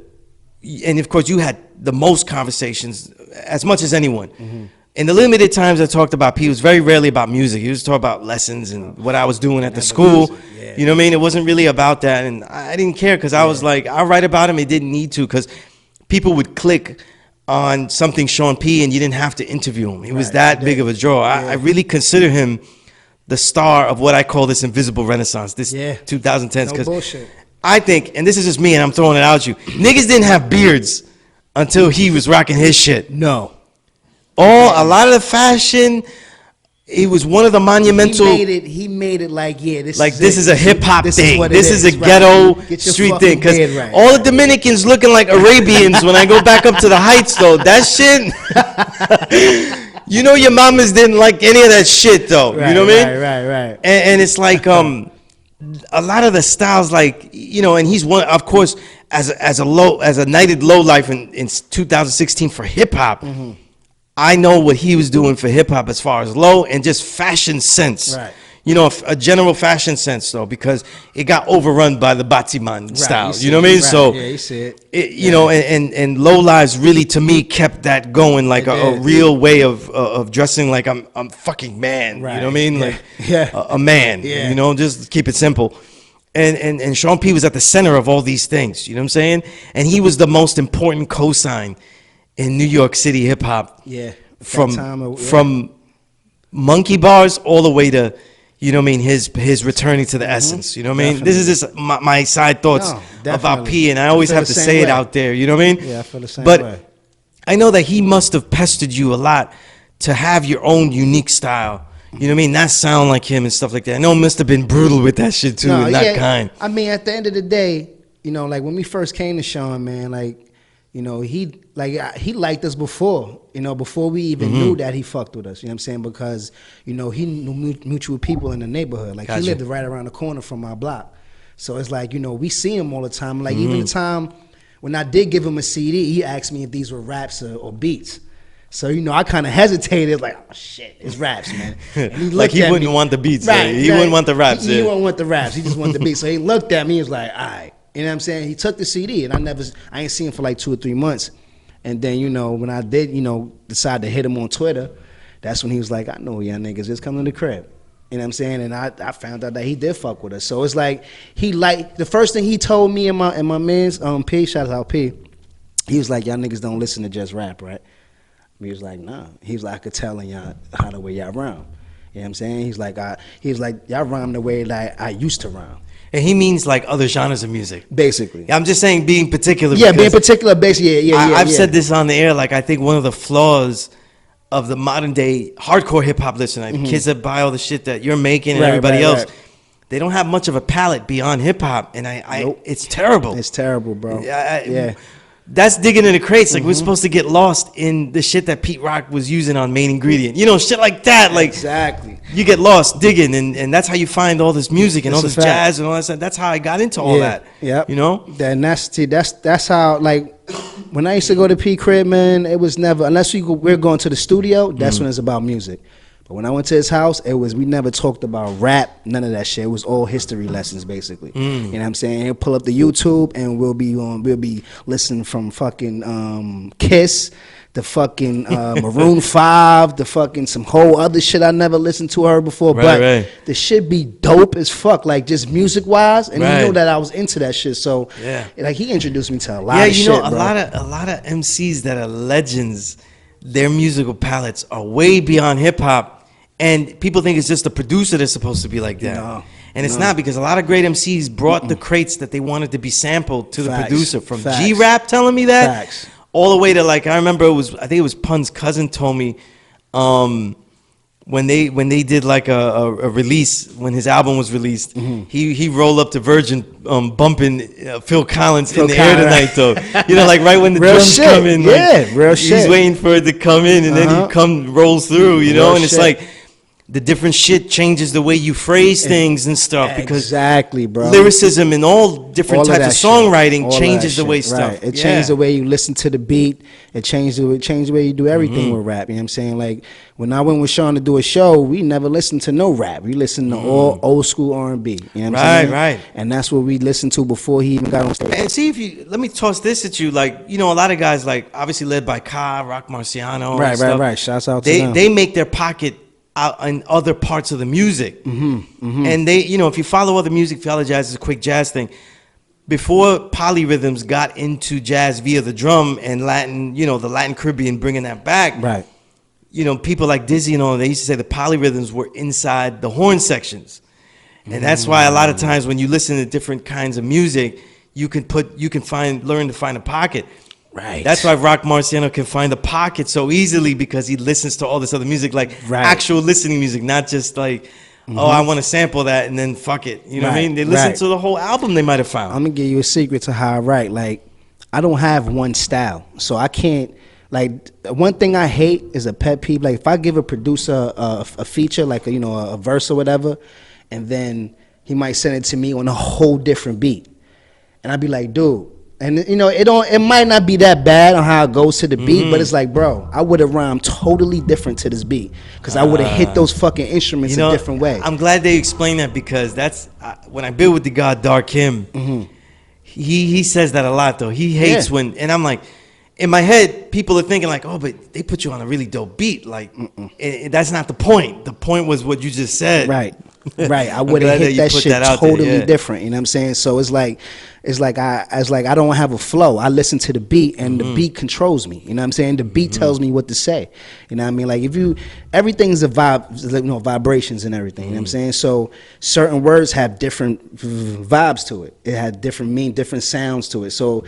and of course you had the most conversations, as much as anyone. In the limited times I talked about P, it was very rarely about music. He was talking about lessons and what I was doing at the school. You know what I mean? It wasn't really about that, and I didn't care because I was like, I'll write about him. It didn't need to, because people would click on something Sean P and you didn't have to interview him. He was that big of a draw. I really consider him the star of what I call this invisible renaissance, this 2010s. No bullshit. I think, and this is just me, and I'm throwing it out at you. Niggas didn't have beards until he was rocking his shit. No. A lot of the fashion. He was one of the monumental. He made it like, yeah, this is a hip hop thing. This is a right. ghetto Get your street fucking thing. Because right. all the Dominicans looking like Arabians when I go back up to the heights, though. That shit. You know, your mamas didn't like any of that shit, though. Right, you know what I mean? Right. And it's like a lot of the styles, like, you know, and he's one, of course, as a knighted low life in 2016 for hip hop. Mm-hmm. I know what he was doing for hip hop as far as low and just fashion sense. Right. You know, a general fashion sense, though, because it got overrun by the Batiman style. You know what I mean? Right. So, yeah, you see it. You know, and Low Lives really, to me, kept that going, like a real way of dressing like I'm fucking man. Right. You know what I mean? Like a man. Yeah. You know, just keep it simple. And Sean P was at the center of all these things. You know what I'm saying? And he was the most important cosign in New York City hip hop. Yeah. From monkey bars all the way to, you know what I mean, his returning to the essence. You know what I mean? This is just my side thoughts about P, and I always have to say it out there. You know what I mean? Yeah, I feel the same but way. I know that he must have pestered you a lot to have your own unique style. You know what I mean? Not sound like him and stuff like that. I know he must have been brutal with that shit too, and not kind. I mean, at the end of the day, you know, like when we first came to Sean, man, like, you know, he liked us before, you know, before we even knew that he fucked with us. You know what I'm saying? Because, you know, he knew mutual people in the neighborhood. Like, he lived right around the corner from our block. So it's like, you know, we see him all the time. Like, even the time when I did give him a CD, he asked me if these were raps or beats. So, you know, I kind of hesitated, like, oh, shit, it's raps, man. And he like, he wouldn't want the beats. Right, he wouldn't want the raps. He wouldn't want the raps. He just wanted the beats. So he looked at me, he was like, all right. You know what I'm saying? He took the CD, and I ain't seen him for like 2 or 3 months. And then, you know, when I did, you know, decide to hit him on Twitter, that's when he was like, I know y'all niggas just come to the crib. You know what I'm saying? And I found out that he did fuck with us. So it's like, the first thing he told me and my man's, P, shout out P, he was like, y'all niggas don't listen to just rap, right? He was like, nah. He was like, I could tell in y'all how the way y'all rhyme. You know what I'm saying? He's like, y'all rhyme the way that I used to rhyme. And he means like other genres of music. Basically. I'm just saying being particular. Yeah, being particular, basically, I've said this on the air, like I think one of the flaws of the modern day hardcore hip hop listener, the kids that buy all the shit that you're making and everybody else, they don't have much of a palette beyond hip hop. And it's terrible. It's terrible, bro. That's digging in the crates. Like, we're supposed to get lost in the shit that Pete Rock was using on Main Ingredient. You know, shit like that. Like, exactly. You get lost digging, and that's how you find all this music and all this jazz and all that stuff. That's how I got into all that. Yeah. You know? And that's how, like, when I used to go to P Crib, man, it was never, unless we're going to the studio, that's when it's about music. But when I went to his house, we never talked about rap, none of that shit. It was all history lessons, basically. You know what I'm saying? He'll pull up the YouTube, and we'll be listening from fucking Kiss, the fucking Maroon 5, the fucking some whole other shit I never listened to her before. But the shit be dope as fuck, like just music wise, and he knew that I was into that shit. So like, he introduced me to a lot of shit. Yeah, you know, a lot of MCs that are legends, their musical palettes are way beyond hip hop. And people think it's just the producer that's supposed to be like that. No, and it's not, because a lot of great MCs brought the crates that they wanted to be sampled to the producer. From G-Rap telling me that, all the way to, like, I remember I think it was Pun's cousin told me, when they did like a release, when his album was released, he rolled up to Virgin bumping Phil Collins in the air tonight, though. You know, like right when the drums come in, like, real shit. He's waiting for it to come in, and then he rolls through, you know, and it's like, the different shit changes the way you phrase things and stuff, because bro, lyricism and all different types of songwriting changes the way stuff. It changes the way you listen to the beat. It changes the way you do everything with rap. You know what I'm saying? Like, when I went with Sean to do a show, we never listened to no rap. We listened to all old school R&B. You know what I'm saying? Right. And that's what we listened to before he even got on stage. And see, let me toss this at you. Like, you know, a lot of guys, like, obviously led by Ka, Rock Marciano. Right. Shouts out to them. They make their pocket out in other parts of the music. And they, you know, if you follow other music, follow jazz is a quick jazz thing. Before polyrhythms got into jazz via the drum and Latin, you know, the Latin Caribbean bringing that back, you know, people like Dizzy and all, they used to say the polyrhythms were inside the horn sections. And that's why a lot of times when you listen to different kinds of music, you can learn to find a pocket. Right. That's why Rock Marciano can find the pocket so easily, because he listens to all this other music, like actual listening music, not just like, oh, I want to sample that and then fuck it. You know what I mean? They listen to the whole album they might have found. I'm gonna give you a secret to how I write. Like, I don't have one style, so I can't. Like, one thing I hate is a pet peeve. Like, if I give a producer a feature, like a verse or whatever, and then he might send it to me on a whole different beat, and I'd be like, dude. And it might not be that bad on how it goes to the beat, but it's like, bro, I would have rhymed totally different to this beat, because I would have hit those fucking instruments a different way. I'm glad they explained that, because that's when I build with the god Dark Him. He says that a lot though. He hates when, and I'm like, in my head, people are thinking like, oh, but they put you on a really dope beat. Like, that's not the point. The point was what you just said. Right. I would have hit that shit totally different. You know what I'm saying? So it's like I don't have a flow. I listen to the beat, and the beat controls me. You know what I'm saying? The beat tells me what to say. You know what I mean? Like, everything's a vibe, vibrations and everything. You know what I'm saying? So certain words have different vibes to it. It had different sounds to it. So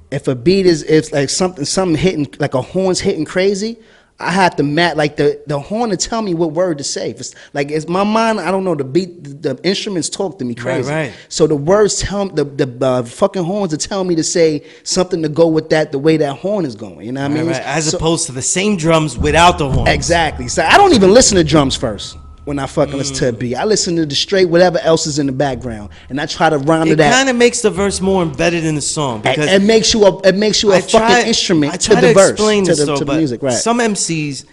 if a beat it's like something hitting, like a horn's hitting crazy, I have to like the horn to tell me what word to say. If it's my mind, I don't know, the beat, the instruments talk to me crazy. Right. So the words tell me, the fucking horns are telling me to say something to go with that, the way that horn is going. You know what I mean? Right. As opposed to the same drums without the horn. Exactly. So I don't even listen to drums first when I fucking listen to a beat. I listen to the straight whatever else is in the background, and I try to rhyme to that. It kind of makes the verse more embedded in the song, because it makes you a fucking instrument to the verse, to the music. Right. Some MCs,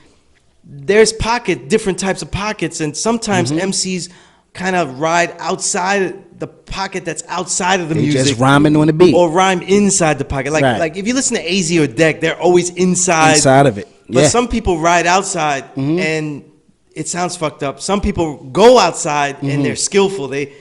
there's different types of pockets, and sometimes MCs kind of ride outside the pocket that's outside of the music, just rhyming on the beat, or rhyme inside the pocket. Like if you listen to AZ or Deck, they're always inside of it. But some people ride outside and it sounds fucked up. Some people go outside and they're skillful. They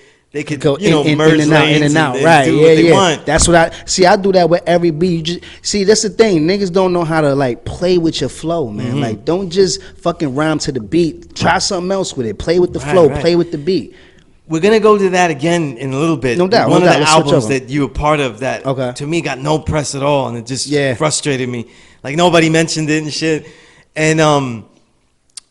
could go merge in and out. Right? Do what they want. That's what I do that with every beat. That's the thing. Niggas don't know how to like play with your flow, man. Like, don't just fucking rhyme to the beat. Try something else with it. Play with the flow. Right. Play with the beat. We're gonna go to that again in a little bit. No doubt. One of the albums that you were part of that to me got no press at all, and it just frustrated me. Like, nobody mentioned it and shit.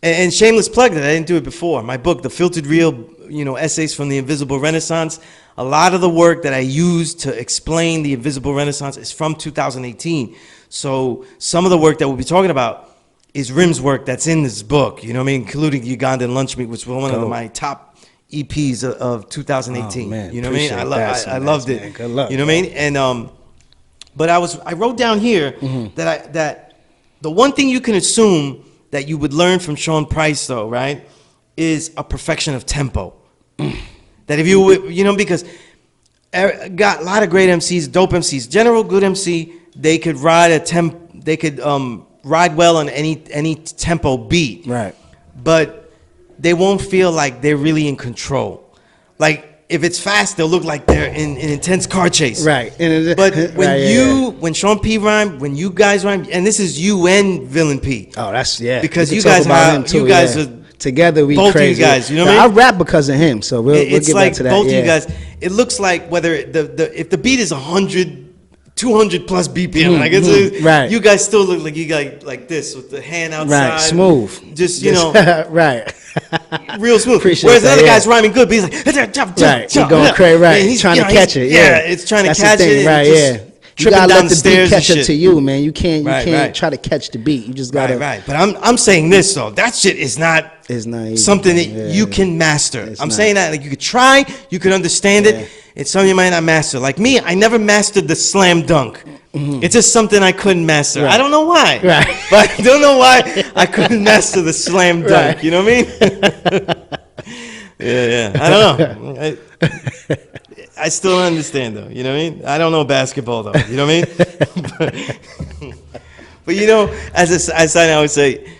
And shameless plug that I didn't do it before. My book, The Filtered Real, Essays from the Invisible Renaissance. A lot of the work that I used to explain the Invisible Renaissance is from 2018. So some of the work that we'll be talking about is Rim's work that's in this book. You know what I mean? Including Ugandan Lunch Meat, which was one of my top EPs of 2018. Oh, man, you know what I mean? I loved it. Man. Good luck. You know what I mean? And but I wrote down here that the one thing you can assume that you would learn from Sean Price, though, right, is a perfection of tempo. That if you because got a lot of great MCs, dope MCs, general good MC, they could ride ride well on any tempo beat. Right. But they won't feel like they're really in control. Like, if it's fast, they'll look like they're in an intense car chase. Right. But when Sean P rhyme, when you guys rhyme, and this is you and Villain P. Oh, that's because you guys are together. We both crazy. Of you guys, you know what I mean? I rap because of him, so we'll get back to that. Both of you guys. It looks like whether if the beat is 100, 200 plus BPM, like right. You guys still look like you got like this with the hand outside, right? Smooth, just right. Real smooth. Appreciate Whereas that, the other guy's rhyming good, but he's like, right, he's going crazy, right? He's trying to catch it, it's trying to catch it, right? Yeah. You gotta let the beat catch up to you, man. You can't try to catch the beat. You just gotta. Right. But I'm saying this though. That shit is not. It's not easy, something that you can master. I'm saying that like you could try, you could understand it. It's something you might not master. Like me, I never mastered the slam dunk. It's just something I couldn't master. I don't know why. Right. But I don't know why I couldn't master the slam dunk. Right. You know what I mean? yeah. I don't know. I still don't understand though. You know what I mean? I don't know basketball though. You know what I mean? But as I would say,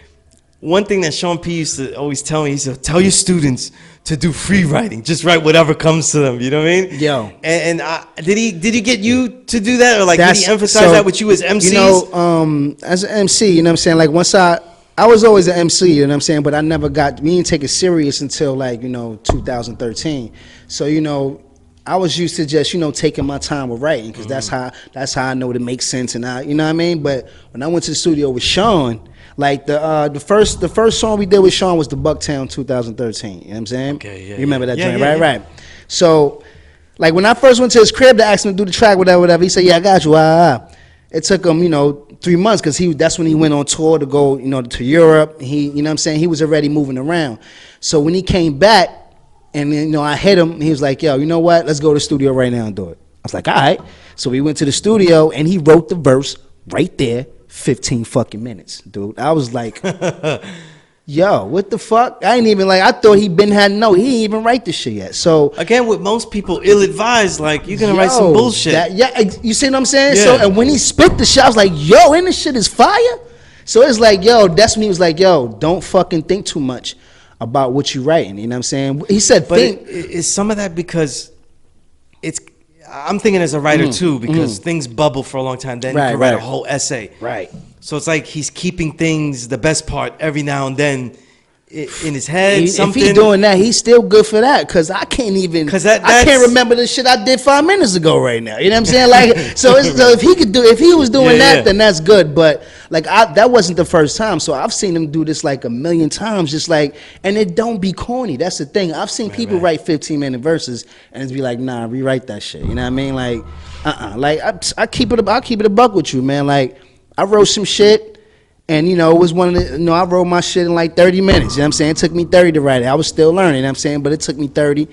one thing that Sean P used to always tell me, he said, tell your students to do free writing. Just write whatever comes to them. You know what I mean? Yo. And did he get you to do that? Or like did he emphasize that with you as MCs? As an MC, you know what I'm saying? Like once I I was always an MC, you know what I'm saying? But I never we didn't take it serious until like, 2013. So, I was used to just, taking my time with writing because that's how I know it makes sense and you know what I mean? But when I went to the studio with Sean, like the first song we did with Sean was the Bucktown 2013. You know what I'm saying? Okay, yeah. You remember that joint, yeah. right? So, like when I first went to his crib to ask him to do the track, whatever, he said, "Yeah, I got you." It took him, 3 months because that's when he went on tour to go, to Europe. He, you know what I'm saying? He was already moving around. So when he came back and then, I hit him, he was like, "Yo, you know what? Let's go to the studio right now and do it." I was like, "All right." So we went to the studio and he wrote the verse right there, 15 fucking minutes, dude. I was like, yo, what the fuck? I ain't even I thought he had he ain't even write this shit yet. So again, with most people ill-advised, like you're gonna write some bullshit. You see what I'm saying? Yeah. So and when he spit the shit, I was like, yo, and this shit is fire. So it's like, yo, that's when he was like, yo, don't fucking think too much about what you writing. You know what I'm saying? He said, but is some of that because I'm thinking as a writer too, because things bubble for a long time. Then you can write a whole essay. Right. So it's like he's keeping things, the best part, every now and then in his head. If he's doing that, he's still good for that. Cause I can't even. I can't remember the shit I did 5 minutes ago right now. You know what I'm saying? Like, so if he was doing that, then that's good. But like, that wasn't the first time. So I've seen him do this like a million times. Just like, and it don't be corny. That's the thing. I've seen people write 15-minute verses and it's be like, nah, rewrite that shit. You know what I mean? Like, Like I keep it a buck with you, man. Like. I wrote some shit, and it was one of the, I wrote my shit in like 30 minutes. You know what I'm saying? It took me 30 to write it. I was still learning, you know what I'm saying? But it took me 30,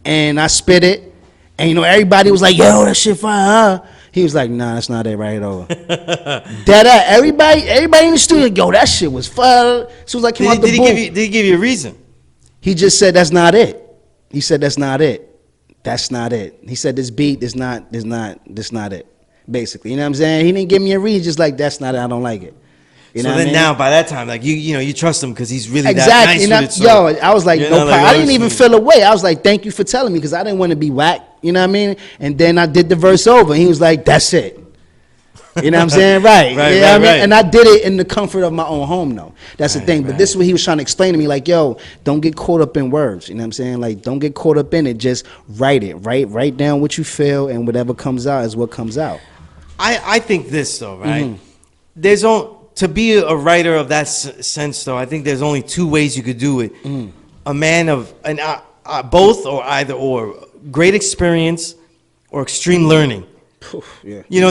and I spit it, and everybody was like, yo, that shit fire, huh? He was like, nah, that's not it, right over. Everybody in the studio, yo, that shit was fire. So it was like, came out the boom. Did he give you a reason? He just said, that's not it. He said, that's not it. That's not it. He said, this beat is not it. Basically, you know what I'm saying? He didn't give me a reason, just like that's not it, I don't like it. You know so then I mean? Now by that time, like you trust him because he's really exactly. that nice with it. So I was like, no, I didn't even feel away. I was like, thank you for telling me because I didn't want to be whack. You know what I mean? And then I did the verse over, and he was like, that's it. You know what I'm saying? Right. You know what I mean? And I did it in the comfort of my own home, though. That's the thing. But this is what he was trying to explain to me, like, yo, don't get caught up in words. You know what I'm saying? Like, don't get caught up in it. Just write it. Write down what you feel, and whatever comes out is what comes out. I think this though, right? There's to be a writer of that sense though. I think there's only two ways you could do it. A man of both or either or, great experience or extreme learning. To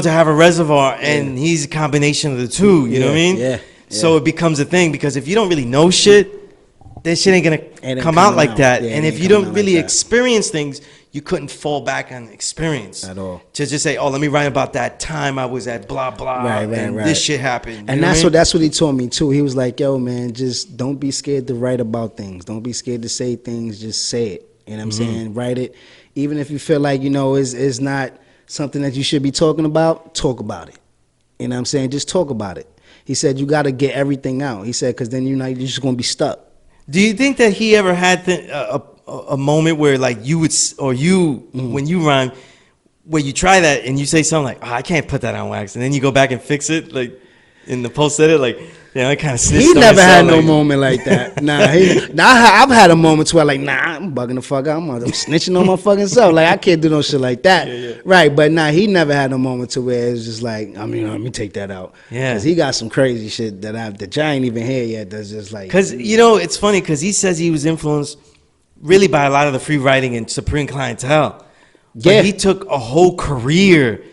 have a reservoir, and he's a combination of the two. You know what I mean? Yeah. So it becomes a thing because if you don't really know shit, that shit ain't gonna come out like that. And if you don't really experience things, you couldn't fall back on experience at all. To just say, "Oh, let me write about that time I was at blah blah, and this shit happened." And that's what he told me too. He was like, "Yo, man, just don't be scared to write about things. Don't be scared to say things. Just say it. You know what I'm saying? Write it, even if you feel like is not something that you should be talking about. Talk about it. You know what I'm saying? Just talk about it." He said, "You got to get everything out." He said, "Because then you're just gonna be stuck." Do you think that he ever had a moment where like you would when you rhyme, where you try that and you say something like, "Oh, I can't put that on wax," and then you go back and fix it like in the post edit, like I kind of snitched. He on never had myself, no moment like that. I've had a moment where like, I'm bugging the fuck out. I'm snitching on my fucking self. Like I can't do no shit like that. Right? But he never had no moment to where it's just like, let me take that out. Yeah, because he got some crazy shit that I ain't even hear yet. That's just like, because it's funny because he says he was influenced really by a lot of the free writing and Supreme Clientele. But he took a whole career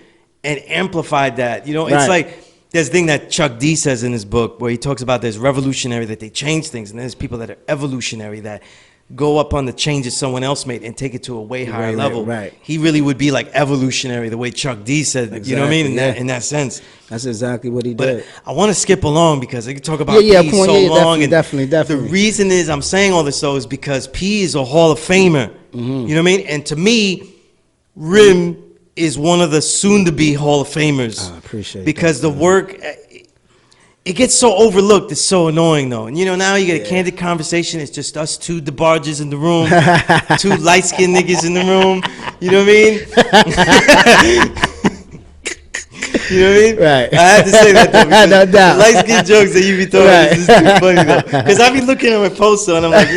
and amplified that. It's like there's a thing that Chuck D says in his book where he talks about there's revolutionary that they change things, and there's people that are evolutionary that go up on the changes someone else made and take it to a way higher level. Right. He really would be like evolutionary the way Chuck D said. Exactly, you know what I mean? In that sense. That's exactly what he did. I want to skip along because I could talk about P so long. Definitely. The reason is I'm saying all this though is because P is a Hall of Famer. You know what I mean? And to me, Rim is one of the soon-to-be Hall of Famers. I appreciate because the work, it gets so overlooked. It's so annoying, though. And now you get a candid conversation. It's just us two DeBarges in the room, two light-skinned niggas in the room. You know what I mean? You know what I mean? Right. I had to say that though, because No doubt. the light skin jokes that you be throwing Right. is just too funny though. Because I be looking at my poster and I'm like,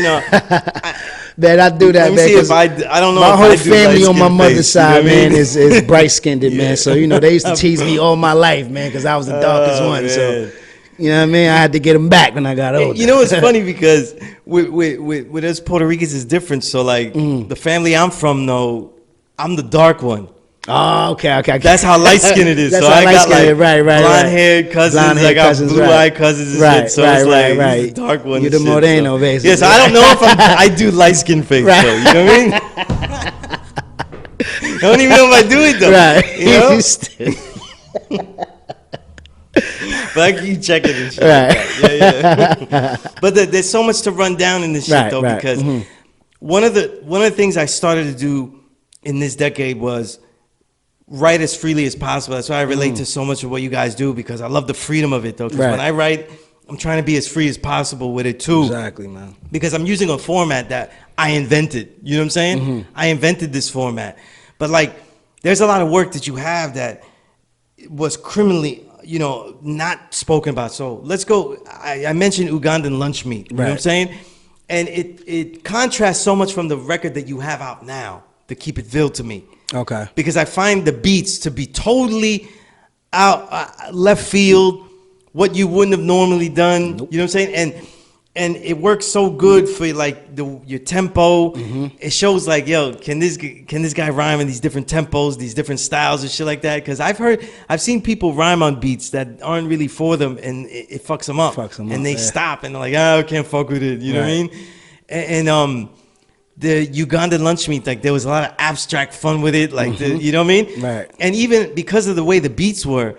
Man, I do that, let me man. see if 'cause I don't know my if whole I do family on my light-skinned mother's face, you know side, what I mean? man, is bright skinned, man. So they used to tease me all my life, man, because I was the darkest Oh, one. man. So you know what I mean? I had to get them back when I got older. You know what's funny, because with us Puerto Ricans is different. So like the family I'm from, though, I'm the dark one. Oh, okay. That's how light skinned it is. That's So how I got light-skinned like it, right. blonde haired cousins, I got cousins, blue eyed cousins and shit. So it's like he's the dark one. You and the shit, Moreno, so. basically. Yes, I don't know if I do light skin face Right. though. You know what I mean? I don't even know if I do it though. Right. You know? But I keep checking and shit. Right. Like that. Yeah. But there's so much to run down in this shit Right, though, right. because one of the things I started to do in this decade was write as freely as possible. That's why I relate to so much of what you guys do, because I love the freedom of it though. Because Right. when I write, I'm trying to be as free as possible with it too. Exactly, man. Because I'm using a format that I invented. You know what I'm saying? I invented this format. But like, there's a lot of work that you have that was criminally, not spoken about. So let's go. I mentioned Ugandan lunch meat. You know what I'm Right. saying? And it contrasts so much from the record that you have out now, to Keep It Vil, to me. Okay. Because I find the beats to be totally out left field, what you wouldn't have normally done. You know what I'm saying? And it works so good for like your tempo. It shows like, yo, can this guy rhyme in these different tempos, these different styles and shit like that? Because I've seen people rhyme on beats that aren't really for them, and it fucks them up. And they stop and they're like, I can't fuck with it. You know what I mean? And the Ugandan lunch meat, like there was a lot of abstract fun with it, like you know what I mean? Right. And even because of the way the beats were,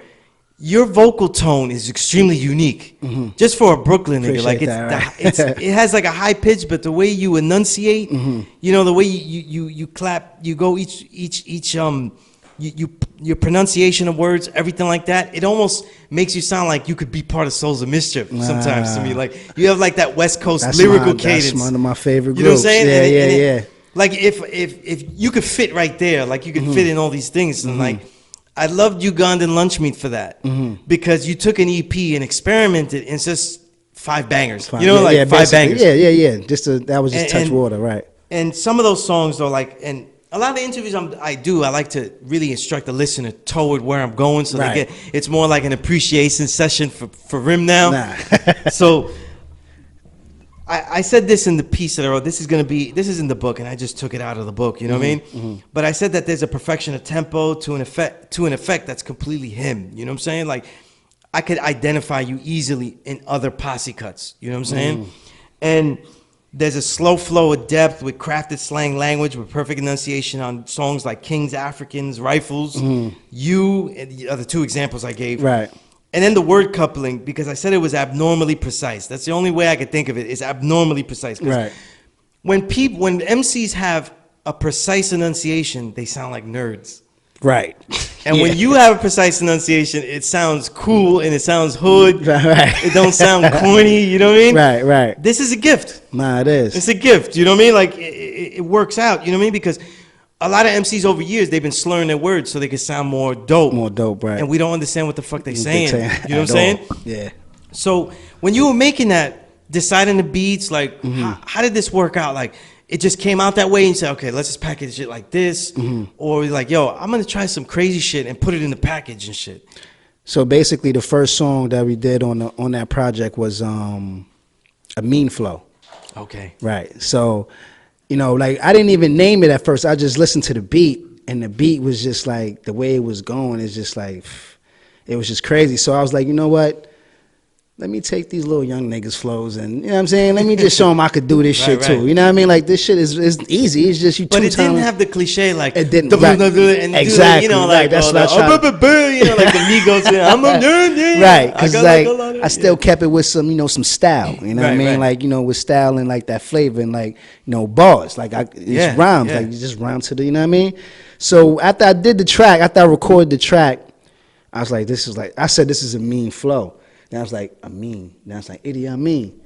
your vocal tone is extremely unique, just for a Brooklyn nigga. Like it has like a high pitch, but the way you enunciate, the way you clap, you go your pronunciation of words, everything like that, it almost makes you sound like you could be part of Souls of Mischief sometimes to me. Like you have like that West Coast lyrical cadence. That's one of my favorite groups. You know what I'm saying? Yeah. Like if you could fit right there, like you could fit in all these things, and like I loved Ugandan lunch meat for that, because you took an EP and experimented, and it's just 5 bangers. You know, like 5 bangers. Yeah. That was just touch water, right? And some of those songs though, like, and a lot of the interviews I like to really instruct the listener toward where I'm going, so they it's more like an appreciation session for Rim now. So I said this in the piece that I wrote. This is in the book, and I just took it out of the book. You know what I mean? But I said that there's a perfection of tempo to an effect that's completely him. You know what I'm saying? Like I could identify you easily in other posse cuts. You know what I'm saying? And there's a slow flow of depth with crafted slang language with perfect enunciation on songs like Kings, Africans, Rifles, You, and the other 2 examples I gave. Right. And then the word coupling, because I said it was abnormally precise. That's the only way I could think of it, is abnormally precise. Right. When MCs have a precise enunciation, they sound like nerds. Right. And when you have a precise enunciation, it sounds cool and it sounds hood. Right. It don't sound corny, you know what I mean? Right. This is a gift. Nah, it is. It's a gift, you know what I mean? Like, it works out, you know what I mean? Because a lot of MCs over years, they've been slurring their words so they can sound more dope. More dope, right. And we don't understand what the fuck they're saying. You know what I'm At saying? all. Yeah. So when you were making that, deciding the beats, like, how did this work out? Like, it just came out that way and you said, okay, let's just package it like this. Or like, yo, I'm going to try some crazy shit and put it in the package and shit. So basically the first song that we did on that project was A Mean Flow. Okay. Right. So, like I didn't even name it at first. I just listened to the beat, and the beat was just like, the way it was going is just like, it was just crazy. So I was like, you know what? Let me take these little young niggas flows and, you know what I'm saying? Let me just show them I could do this shit too. You know what I mean? Like this shit is easy. It's just you But it didn't have the cliche like, it didn't. Right. And Exactly. like, that's like the Migos, I'm a nerd. Right. Because like, I still kept it with some, some style. You know what I mean? Like, with style and like that flavor and like, bars. Like it's rhymes. Like you just rhyme to the, you know what I mean? So after I did the track, after I recorded the track, I was like, I said, this is a mean flow. Then I was like, I mean. Then I was like, Idi, I mean.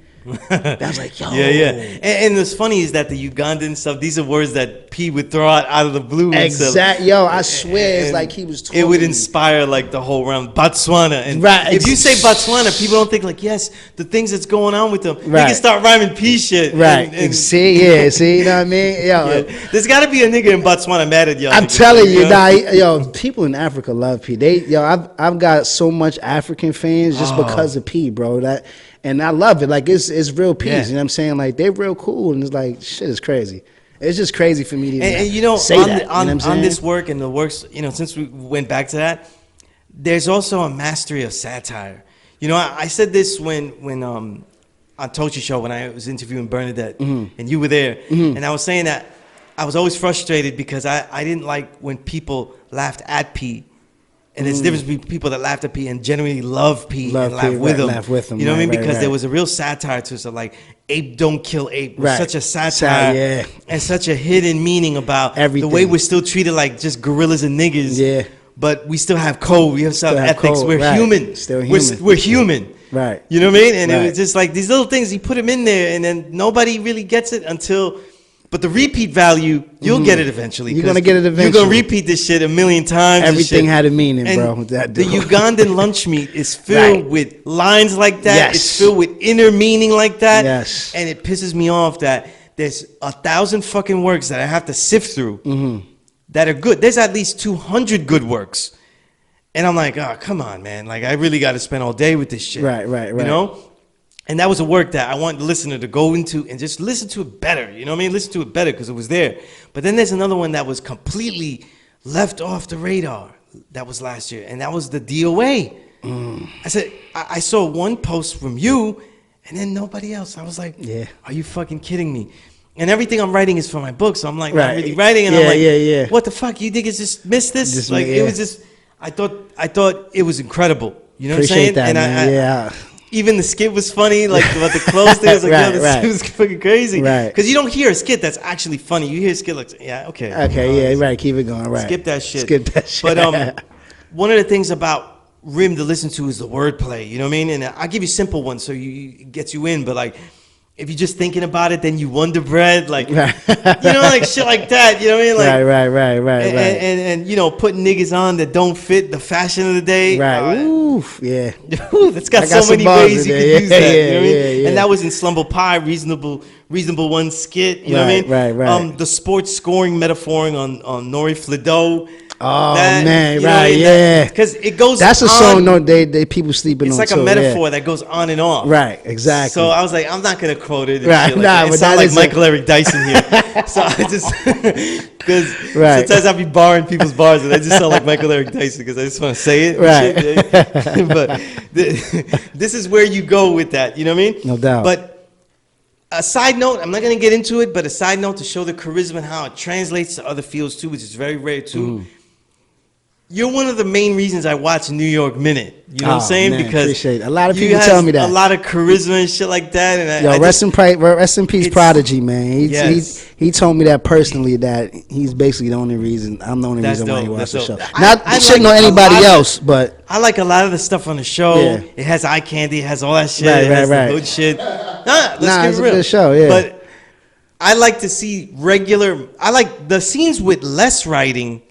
I was like, yo. Yeah. And what's funny is that the Ugandan stuff, these are words that P would throw out of the blue. Exactly. Yo, I swear it's like he was talking. It would inspire like the whole round. Botswana. And Right. if you say Botswana, people don't think like, yes, the things that's going on with them. Right. You can start rhyming P shit. Right. See, you know what I mean? Yo, Yeah. There's got to be a nigga in Botswana mad at y'all. I'm niggas, telling you, know? yo, people in Africa love P. I've got so much African fans just because of P, bro. And I love it. Like it's real peace. Yeah. You know what I'm saying? Like they're real cool, and it's like shit is crazy. It's just crazy for me to And you know, say on, that. on, you know what I'm on saying? this work and the works, you know, since we went back to that, there's also a mastery of satire. You know, I said this when on Tochi Show when I was interviewing Bernadette and you were there, and I was saying that I was always frustrated because I didn't like when people laughed at P. And there's a difference between people that laughed at P and genuinely love P and laugh with him. Laugh with him. You know what I mean? Right, Because there right. was a real satire to it. So like, ape don't kill ape was Right. such a satire Yeah. and such a hidden meaning about Everything. the way we're still treated like just gorillas and niggas. Yeah. But we still have code. We still have ethics. code, We're right. human. Still We're human. human. Right. You know what I mean? And it Right. was just like these little things. You put them in there, and then nobody really gets it until. But the repeat value, you'll get it eventually. You're 'cause gonna get it You're eventually. gonna repeat this shit a million times. and Everything shit. had a meaning, And bro. That the dude. Ugandan lunch meat is filled Right. with lines like that. Yes. It's filled with inner meaning like that. Yes. And it pisses me off that there's 1,000 fucking works that I have to sift through that are good. There's at least 200 good works. And I'm like, oh, come on, man. Like, I really got to spend all day with this shit. Right. You know? And that was a work that I want the listener to go into and just listen to it better. You know what I mean? Listen to it better because it was there. But then there's another one that was completely left off the radar. That was last year. And that was the DOA. I said, I saw one post from you and then nobody else. I was like, Yeah. are you fucking kidding me? And everything I'm writing is for my book. So I'm like, Right. not really writing. And Yeah, I'm like, yeah. what the fuck? You niggas just missed this? Just like, yeah. it was just, I thought it was incredible. You know Appreciate what I'm saying? that, man. Yeah. Even the skit was funny, like about the clothes thing. I was like, Right, yo, this right. shit was fucking crazy. Right. Because you don't hear a skit that's actually funny. You hear a skit like, yeah, okay. Okay, yeah, right. Keep it going. Right. Skip that shit. Skip that shit. But one of the things about Rim to listen to is the wordplay. You know what I mean? And I'll give you simple ones so it gets you in. But like, if you're just thinking about it, then you wonder bread, like, Right. you know, like shit like that. You know what I mean? Like, right. And you know, putting niggas on that don't fit the fashion of the day. Right. Oof. Yeah. That's got I got so some many bars ways in you there. could use that. Yeah, You know what I mean? yeah. And that was in Slumber Pie, reasonable one skit. You know what I mean? Right. The sports scoring metaphoring on Nori Flido. Oh That, man, you know what I right, mean? yeah. Because it goes. That's a on, song. No, they people sleeping It's on. like too, a yeah. metaphor that goes on and off. Right, exactly. So I was like, I'm not gonna quote it. And Right, shit like nah, that. It but sounds that like is Michael Eric Dyson here. So I just because Right. sometimes I be borrowing people's bars and I just sound like Michael Eric Dyson because I just want to say it. and Right. shit. But this is where you go with that. You know what I mean? No doubt. But a side note, I'm not gonna get into it, but a side note to show the charisma and how it translates to other fields too, which is very rare too. You're one of the main reasons I watch New York Minute. You know what I'm Oh, saying? man, Because appreciate it. A lot of you people has tell me that. a lot of charisma and shit like that. And Yo, I rest just, in peace, it's- Prodigy, man. Yes. He told me that personally, that he's basically the only reason. I'm the only That's reason why he dope, watched that's the show. dope. Not I shitting like on a anybody lot of- else, but I like a lot of the stuff on the show. Yeah. It has eye candy, it has all that shit. Right, it has right, the right. hood shit. Let's Nah, get it's a real. good show, yeah. But I like to see I like the scenes with less writing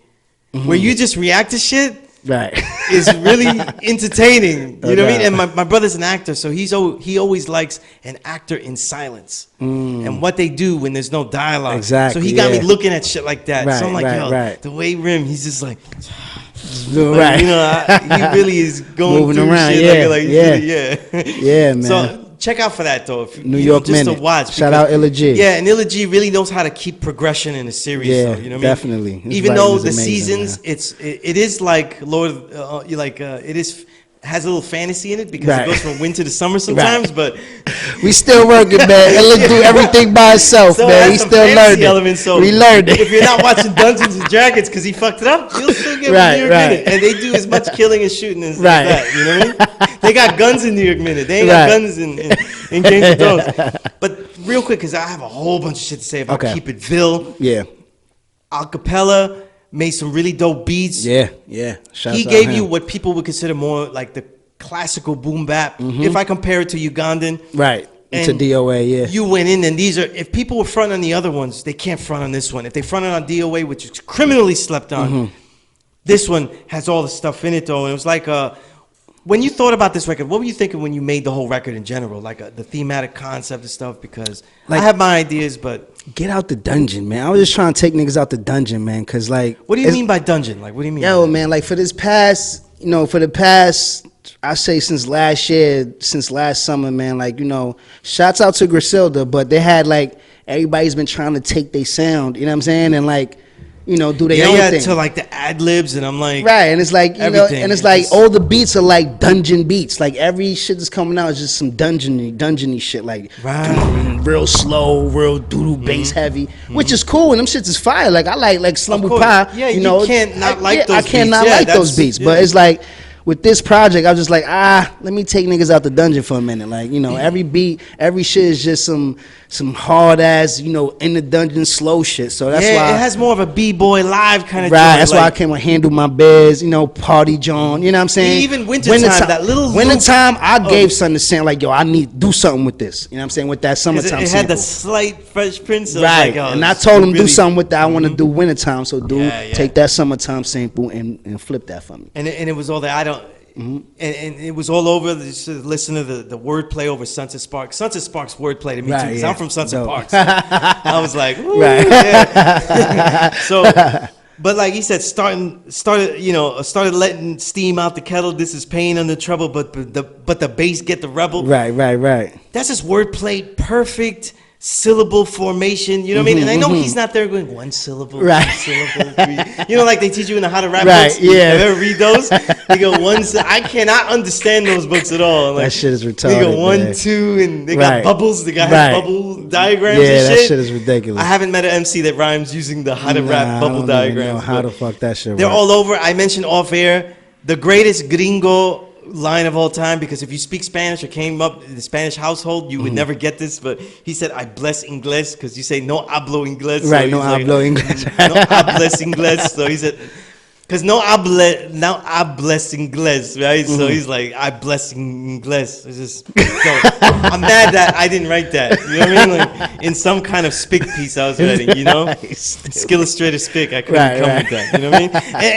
where you just react to shit. right. Is really entertaining. You know what I mean? doubt. And my brother's an actor, so he always likes an actor in silence and what they do when there's no dialogue. Exactly, So he got yeah. me looking at shit like that. So I'm like, Right, yo, right. the way Rim, he's just like, Right. you know, he really is going Moving through around, shit. yeah, Like, yeah. yeah. Yeah, man. So check out for that though. If, New you know, York just Minute. to watch. Shout because- out Illa G. Yeah, and Illa G really knows how to keep progression in a series. Yeah, though, you know what definitely. I mean? His Even writing though is the amazing, seasons, it is like Lord, it is has a little fantasy in it because Right. it goes from winter to summer sometimes. But We still working, man. Illa do everything by himself, so it man. has He some still fantasy learning. elements, so We learned If it. you're not watching Dungeons and Dragons because he fucked it up, you'll still get Right, New York right. Minute, and they do as much killing and shooting as Right. that. You know what I mean? They got guns in New York Minute. They ain't Right. got guns in Games of Thrones. But real quick, because I have a whole bunch of shit to say about Okay. Keep It Vil. Yeah, Acapella made some really dope beats. yeah. Shouts He out gave him. you what people would consider more like the classical boom bap. If I compare it to Ugandan, Right. Into DOA, yeah. You went in, and these are, if people were front on the other ones, they can't front on this one. If they fronted on DOA, which is criminally slept on, this one has all the stuff in it, though. And it was like, when you thought about this record, what were you thinking when you made the whole record in general? Like the thematic concept and stuff? Because Like- I have my ideas, but Get out the dungeon, man. I was just trying to take niggas out the dungeon, man. Cause like, what do you mean by dungeon? Like, what do you mean? yo, man, like for this past, for the past, I say since last year, since last summer, man, like, shouts out to Griselda, but they had like, everybody's been trying to take their sound, you know what I'm saying? And like, do their own thing. To like the ad libs, and I'm like, right, and it's like, everything. and it's like all the beats are like dungeon beats. Like every shit that's coming out is just some dungeony shit, like real slow, real doodle bass heavy, which is cool, and them shits is fire. Like I like Slumber Pie. Yeah, you can't not like those I can't beats. not Yeah, like those that's- beats, yeah. but it's like, with this project, I was just like, let me take niggas out the dungeon for a minute. Like, every beat, every shit is just some hard ass, in the dungeon slow shit. So that's why it has more of a b-boy live kind of. right. That's why I came with Handle My Biz, Party John. You know what I'm saying? Even Wintertime, that little Wintertime, I gave something to saying like, yo, I need to do something with this. You know what I'm saying? With that summertime it had sample. the slight Fresh Prince. So Right, like, and I told him do something with that. I want to do Wintertime, so take that summertime sample and flip that for me. And it was all that I don't. And it was all over. Just to listen to the wordplay over Sunset Sparks. Sunset Sparks wordplay to me too, because I'm from Sunset Park. So I was like, ooh, yeah. So, but like he said, started letting steam out the kettle. This is pain under trouble, but the bass get the rebel. Right. That's just wordplay, perfect syllable formation. You know what I mean? And I know he's not there going one syllable, Right. two syllable, three. Like they teach you in the How to Rap Right, books. yeah. You ever read those? They go I cannot understand those books at all. Like, That shit is retarded. they go 1, man. 2, and they Right. got bubbles. The guy Right. has bubble diagrams Yeah, and that shit. shit is ridiculous. I haven't met an MC that rhymes using the How to Rap I bubble don't even diagrams. know how but the fuck that shit they're works. all over. I mentioned off air the greatest gringo line of all time, because if you speak Spanish or came up in the Spanish household, you would never get this. But he said, "I bless inglés," because you say no hablo inglés. So Right, no he's like, hablo inglés. No hables inglés. So he said, because no hables inglés, right? So he's like, I bless inglés. It's just, so I'm mad that I didn't write that. You know what I mean? Like in some kind of spick piece I was writing, Skillustrator spick. I couldn't come with that. You know what I mean?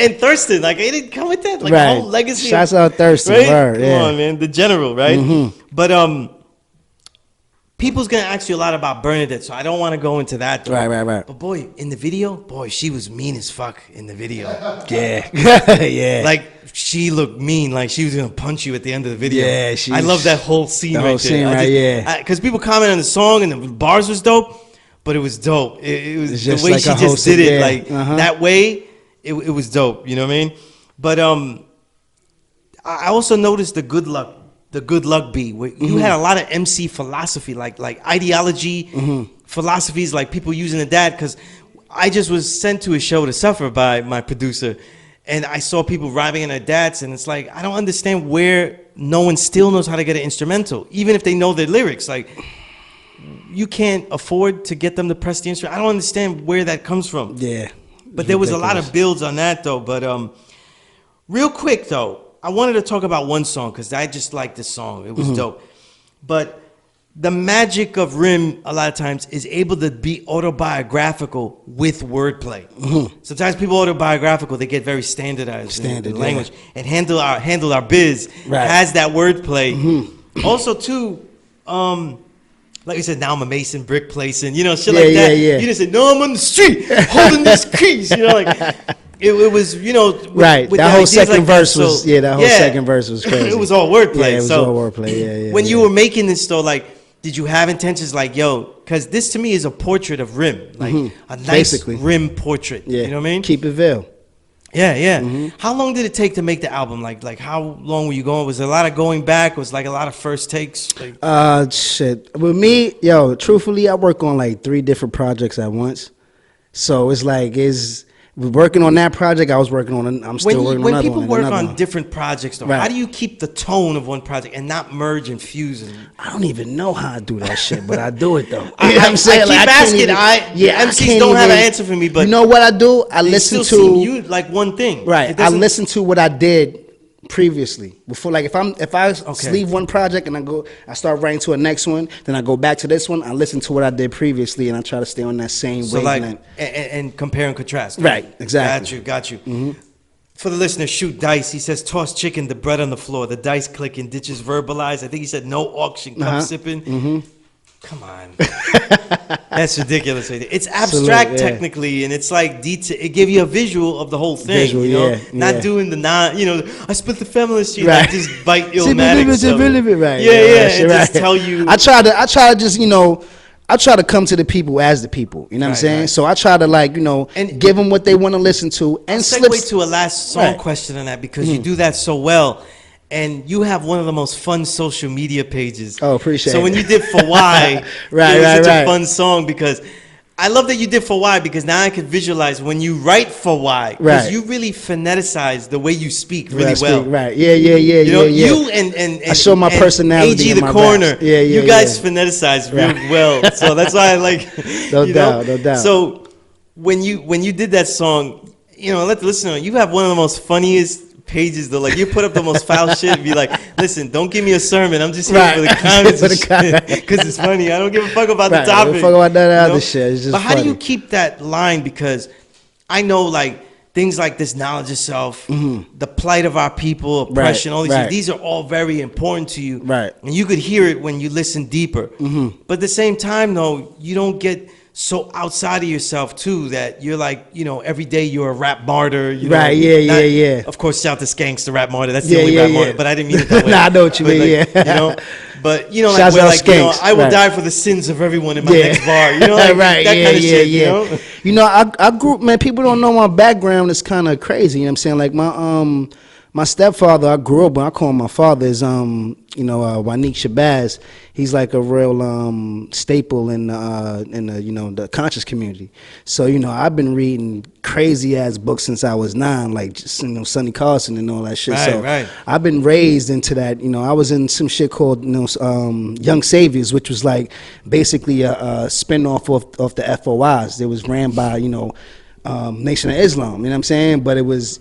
And Thurston, like, he didn't come with that. Like, the whole legacy. Shouts out Thurston. Right? Word, Come yeah. on, man. The general, right? But, people's gonna ask you a lot about Bernadette, so I don't want to go into that. Right. But boy, in the video, she was mean as fuck in the video. Yeah. Yeah. Like she looked mean, like she was gonna punch you at the end of the video. Yeah, I love that whole scene the right whole there. scene, yeah. Because people comment on the song and the bars was dope, but it was dope. It was It's the just way like she a just wholesome- did it, yeah. like Uh-huh. that way. It was dope. You know what I mean? But I also noticed the good luck beat. Where you had a lot of MC philosophy, like ideology, philosophies, like people using the dad. Because I just was sent to a show to suffer by my producer, and I saw people rhyming in their dads, and it's like I don't understand where no one still knows how to get an instrumental, even if they know their lyrics. Like you can't afford to get them to press the instrument. I don't understand where that comes from. Yeah. But there was a lot of builds on that though. But real quick though, I wanted to talk about one song because I just liked this song. It was dope. But the magic of Rim a lot of times is able to be autobiographical with wordplay. Sometimes people autobiographical, they get very standardized in the language. And Handle Our Biz has that wordplay. Also too, like I said, now I'm a mason, brick placing, shit like that. Yeah. You just said, no, I'm on the street holding these keys, like it was, Right. with That the whole ideas second like that. verse was, So, that whole second verse was crazy. It was all wordplay. Yeah, it was so all wordplay. Yeah. when you were making this though, like, did you have intentions like, because this to me is a portrait of Rim, like a nice Basically. Rim portrait. Yeah. You know what I mean? Keep it veil. Yeah. How long did it take to make the album? Like how long were you going? Was there a lot of going back? Was like a lot of first takes? Like, Shit. With me, truthfully, I work on like 3 different projects at once. So it's like, working on that project, I was working on, I'm still working on another one. When people work another on one. different projects, though, Right. how do you keep the tone of one project and not merge and fuse? I don't even know how I do that shit, but I do it though. I keep asking. I MCs can't don't have an even- answer for me, but you know what I do? I they listen still seem to you like one thing. right. It I doesn't- listen to what I did previously. Before, like if I leave one project and I start writing to a next one, then I go back to this one, I listen to what I did previously, and I try to stay on that same wavelength. And compare and contrast. Right, exactly. Got you. For the listener, shoot dice. He says, toss chicken, the bread on the floor, the dice clicking, ditches verbalized. I think he said no auction, cup sipping. Come on. That's ridiculous. It's abstract technically, and it's like detail. It give you a visual of the whole thing. Visual, you know? yeah, Not yeah. doing the I split the feminist shit. Right. Like just bite illmatic stuff. Right. And just tell you. I try to just, I try to come to the people as the people. You know what I'm saying? right. So I try to and give them what they want to listen to. And segue to a last song question on that, because you do that so well. And you have one of the most fun social media pages. Oh, appreciate it. So when you did For Why, it was such a fun song, because I love that you did For Why, because now I can visualize when you write For Why, because you really phoneticize the way you speak really well. Yeah. You and I show my personality AG in the my Corner. raps. You guys phoneticize really well. So that's why I like. No doubt. So when you did that song, let the listener know, you have one of the most funniest pages though. Like you put up the most foul shit and be like, listen, don't give me a sermon, I'm just here for the comments because it's funny. I don't give a fuck about the topic. I don't fuck about that other shit. It's just but how funny. do you keep that line? Because I know like things like this knowledge of self, the plight of our people, oppression, all these things, these are all very important to you. Right. And you could hear it when you listen deeper. But at the same time though, you don't get so outside of yourself too that you're like, every day you're a rap martyr. Yeah. Of course, shout to Skanks, the rap martyr. That's the only rap martyr. But I didn't mean it that way. I know what you mean. But Skanks, I will die for the sins of everyone in my next bar. That kind of shit. I grew, man. People don't know my background is kind of crazy. You know what I'm saying? Like my stepfather, I grew up, but I call him my father, is Wanique Shabazz. He's like a real staple in the conscious community. So I've been reading crazy ass books since I was 9, like Sonny Carson and all that shit. I've been raised into that. I was in some shit called Young Saviors, which was like basically a spinoff of the FOIs. It was ran by Nation of Islam, you know what I'm saying? But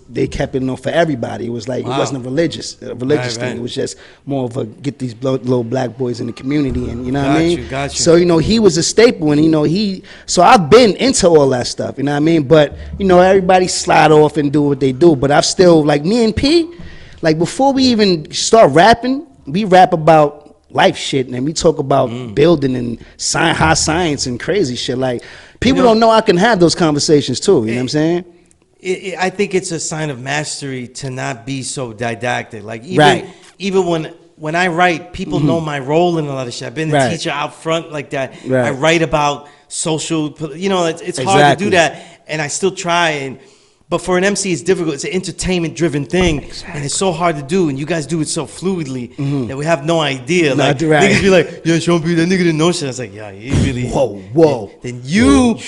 they kept it for everybody. It was like, it wasn't a religious thing. It was just more of a get these little black boys in the community, and what I mean? Got you. So, he was a staple, and so I've been into all that stuff, you know what I mean? But, everybody slide off and do what they do. But I've still, like me and P, like before we even start rapping, we rap about life shit, and we talk about building and high science and crazy shit. Like, people don't know I can have those conversations too. You know what I'm saying? I think it's a sign of mastery to not be so didactic. Like even when I write, people know my role in a lot of shit. I've been the teacher out front like that. I write about social. It's hard to do that, and I still try. But for an MC, it's difficult. It's an entertainment-driven thing, and it's so hard to do. And you guys do it so fluidly that we have no idea. Like niggas be like, "Yeah, Sean P, that nigga didn't know shit." I was like, "Yeah, he really." Whoa. Then you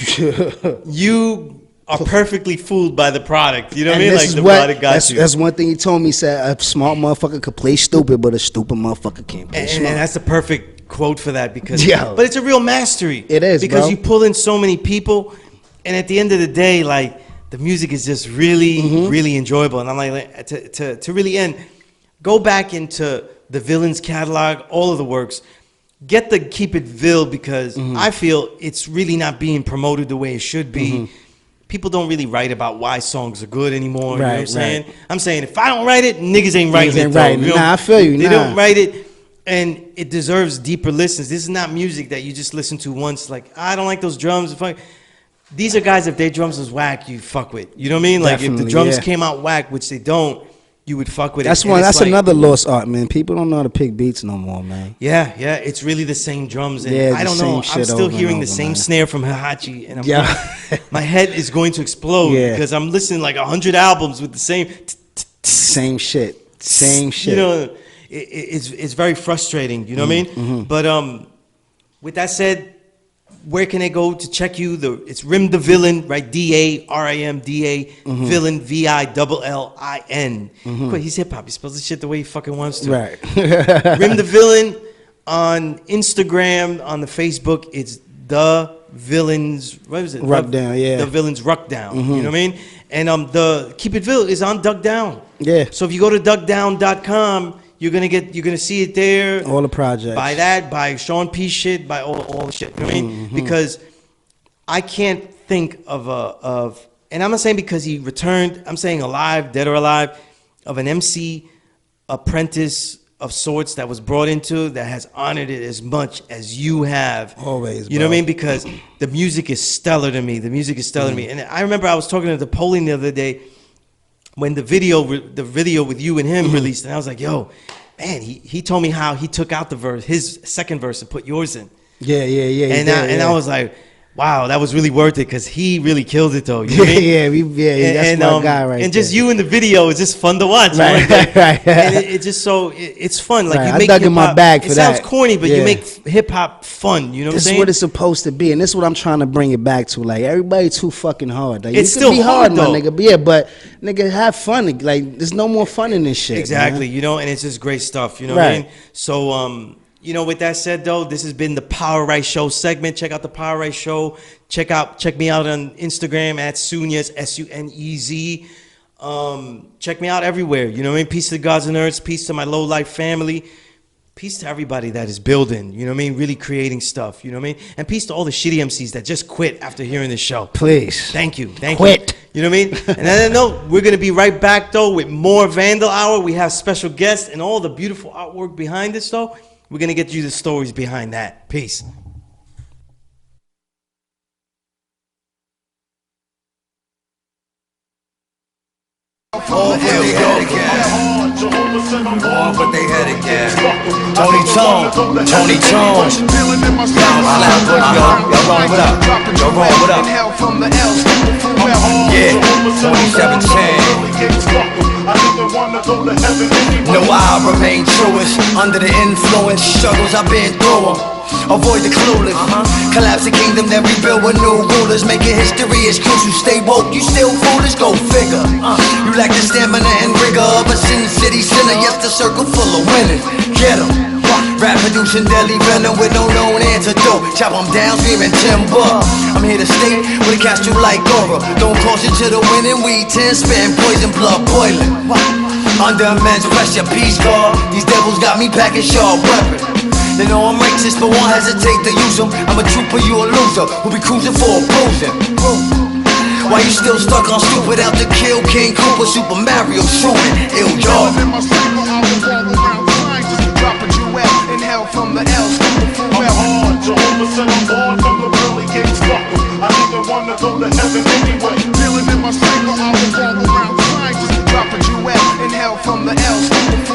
are perfectly fooled by the product. You know what I mean? Like the product got you. That's one thing he told me. He said, "A smart motherfucker could play stupid, but a stupid motherfucker can't play smart." And that's the perfect quote for that because. But it's a real mastery. It is, because you pull in so many people, and at the end of the day, like. The music is just really, really enjoyable. And I'm like, to really end, go back into the Villains catalog, all of the works. Get the Keep It Vil because I feel it's really not being promoted the way it should be. People don't really write about why songs are good anymore. You know what I'm saying? I'm saying if I don't write it, niggas ain't writing it. Nah, I feel you. They don't write it. And it deserves deeper listens. This is not music that you just listen to once. Like, I don't like those drums. These are guys, if their drums was whack, you fuck with. You know what I mean? Like, if the drums came out whack, which they don't, you would fuck with it. That's another lost art, man. People don't know how to pick beats no more, man. Yeah. It's really the same drums. And I don't know. I'm still hearing the same snare from Hihachi. And my head is going to explode because I'm listening like 100 albums with the same... Same shit. It's very frustrating. You know what I mean? But with that said... Where can they go to check you? It's Rim the Villain, right? DARIMDA, Villain, VILLIN. He's hip hop. He spells this shit the way he fucking wants to. Right. Rim the Villain on Instagram, on the Facebook. It's The Villains. What is it? Ruckdown, The Villains Ruckdown. You know what I mean? And the Keep It Real is on Dug Down. Yeah. So if you go to dugdown.com, you're gonna see it there. All the projects. Buy that, buy Sean P shit, buy all the shit. You know what I mean? Because I can't think of and I'm not saying because he returned, I'm saying alive, dead or alive, of an MC apprentice of sorts that was brought into that has honored it as much as you have. Always, you know bro. what I mean? Because the music is stellar to me. The music is stellar to me. And I remember I was talking to the Napoleon the other day when the video with you and him released, and I was like, yo, man, he told me how he took out the verse, his second verse, and put yours in. Yeah. And I was like, wow, that was really worth it because he really killed it though. You know what I mean? That's my guy right And just there. you in the video is just fun to watch. Right. And it just so it's fun. Like Right, you I make dug in my hip-hop- bag for It sounds that. corny, but Yeah. you make hip hop fun. You know what I'm This is saying? what it's supposed to be, and this is what I'm trying to bring it back to. Like everybody too fucking hard. Like, It's you still can be hard, my though. nigga. But yeah, but nigga, have fun. Like there's no more fun in this shit. Exactly, man. you know, and it's just great stuff, you know what I Right. mean? So, you know, with that said though, this has been the Power Right Show segment. Check out the Power Right Show. Check me out on Instagram at Sunez, SUNEZ. Check me out everywhere. You know what I mean? Peace to the gods and nerds. Peace to my low life family. Peace to everybody that is building. You know what I mean? Really creating stuff. You know what I mean? And peace to all the shitty MCs that just quit after hearing this show. Please. Thank you. Quit. You know what I mean? And on that note, we're going to be right back, though, with more Vandal Hour. We have special guests and all the beautiful artwork behind this, though. We're going to get you the stories behind that. Peace. All put they head again. All put they head again. Tony Tone. Y'all wrong, what up? Y'all wrong, what up? Yeah, 2017. No, I remain truest under the influence. Struggles I've been through 'em. Avoid the clueless. Collapse the kingdom, then rebuild with new rulers. Making history is crucial. Stay woke, you still foolish. Go figure. You lack the stamina and rigor of a Sin City sinner. Yes, the circle full of winners. Get 'em. Rap producing deadly venom with no known antidote. Chop 'em down, screaming timber. I'm here to stay with a cast you like aura. Don't caution to the wind and weed 10, spitting poison, blood boiling. Under immense pressure, peace guard. These devils got me packing sharp weapons. They know I'm righteous, but won't hesitate to use them. I'm a trooper, you a loser, who be cruising for a bruising. Why you still stuck on stupid out to kill King Cooper, Super Mario shooting? Ill y'all. Inhale from the L, I'm hard. Jehovah said I'm born from the pearly gates. I didn't want to go to heaven anyway. Feeling in my cycle, I was all around trying just to drop a duet. Inhale from the L,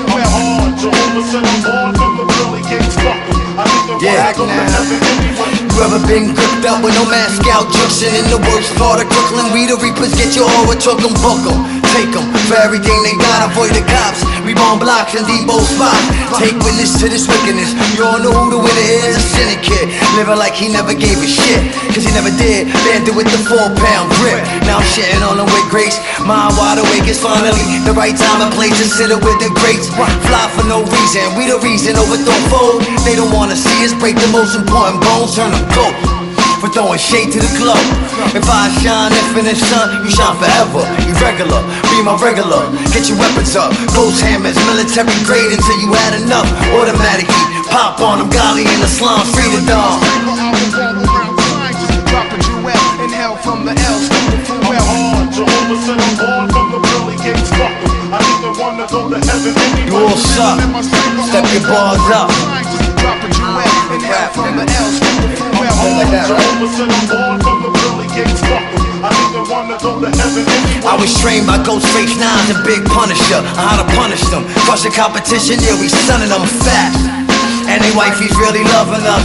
I'm hard. Jehovah said I'm born from the pearly gates. I didn't want to go to heaven anyway. You ever been gripped up with no mask out junction in the worst part of Brooklyn? We the reapers, get your horror, truck 'em, book 'em. Take 'em for everything they got, avoid the cops. We bomb blocks and depot spots. Take witness to this wickedness. You all know who the winner is, a cynic kid. Living like he never gave a shit, cause he never did. Banded with the 4-pound grip. Now I'm shitting on him with grace. Mind wide awake, it's finally the right time and place to sit up with the greats. Fly for no reason, we the reason, overthrow fold. They don't wanna see us break the most important bones, turn them gold. For throwing shade to the globe. If I shine infinite sun, you shine forever. Irregular, be my regular. Get your weapons up, close hammers, military grade until you had enough. Automatically pop on them, golly in the slum, free the dawn. Inhale from the L, I'm hard. Jehovah said I'm born from the pearly gates. I didn't want to go to heaven anyway. You all suck, step your bars up. Inhale from the L, like that, right? Jehovah said I'm born from the pearly gates. I didn't want to go to heaven anyway. I was trained by Ghostface 9 and Big Punisher on how to punish them. Crush the competition, yeah, we sunning them fast. And they wifey's really loving us.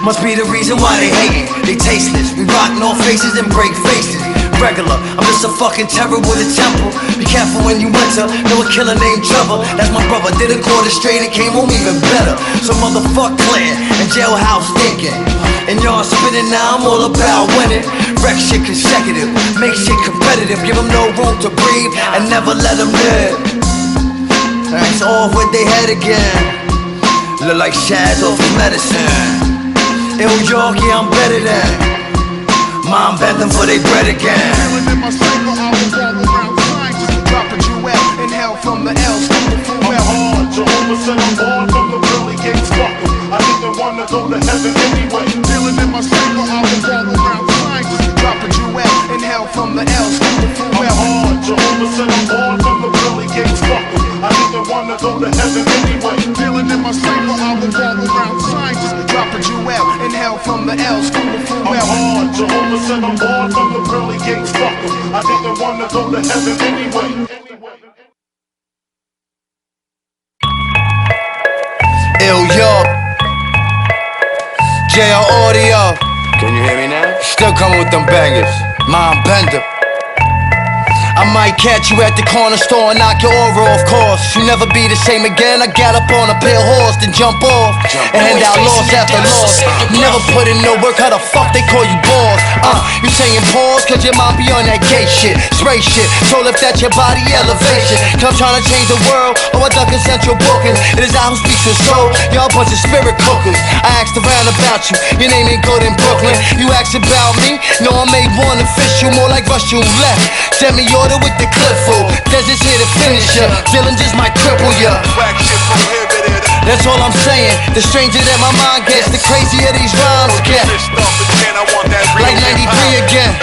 Must be the reason why they hating. They tasteless. We rock no faces and break faces. Regular, I'm just a fucking terror with a temple. Be careful when you enter. Know a killer named Trevor. That's my brother. Did a quarter straight and came home even better. So motherfuck clear and jailhouse thinking. And y'all spinning now, I'm all about winning. Wreck shit consecutive, make shit competitive. Give them no room to breathe and never let them live. It's off with their head again. Look like shads off of medicine. Ill Yorkie, I'm better than Mom bent them for they bread again. Feeling in my cycle, I will walk around flying, just dropping you out. Inhale from the L's, full well hard. Jehovah said I'm born from the pearly gates. Fuck 'em, I didn't wanna go to heaven anyway. Feeling in my cycle, I will walk around flying, just dropping you out. Inhale from the L's, full well hard. Jehovah said I'm born from the pearly gates. Fuck 'em, I didn't wanna go to heaven anyway. Feeling in my cycle, I will walk around flying, just dropping you out. Inhale from the L's, full well hard. Jehovah said I'm born from the pearly gates. Fuck 'em, I didn't wanna go to heaven anyway. Ill York, JR Audio. Can you hear me now? Still coming with them bangers. Mom Bender. I might catch you at the corner store and knock your aura off course. You never be the same again. I gallop on a pale horse, then jump off and hand out loss after loss. Never put in no work, how the fuck they call you boss? You saying pause, cause your mom be on that gay shit, spray shit. So lift that your body elevation. Come trying to change the world, or a duck in central booking. It is I who speaks your soul, y'all bunch of spirit cookers. I asked around about you, your name ain't good in Brooklyn. You asked about me, no I made one official, more like Russian left. Send me order with the clip full, desert's here to finish ya. Dylan just might cripple ya. That's all I'm saying. The stranger that my mind gets, the crazier these rhymes get. Like 93 again.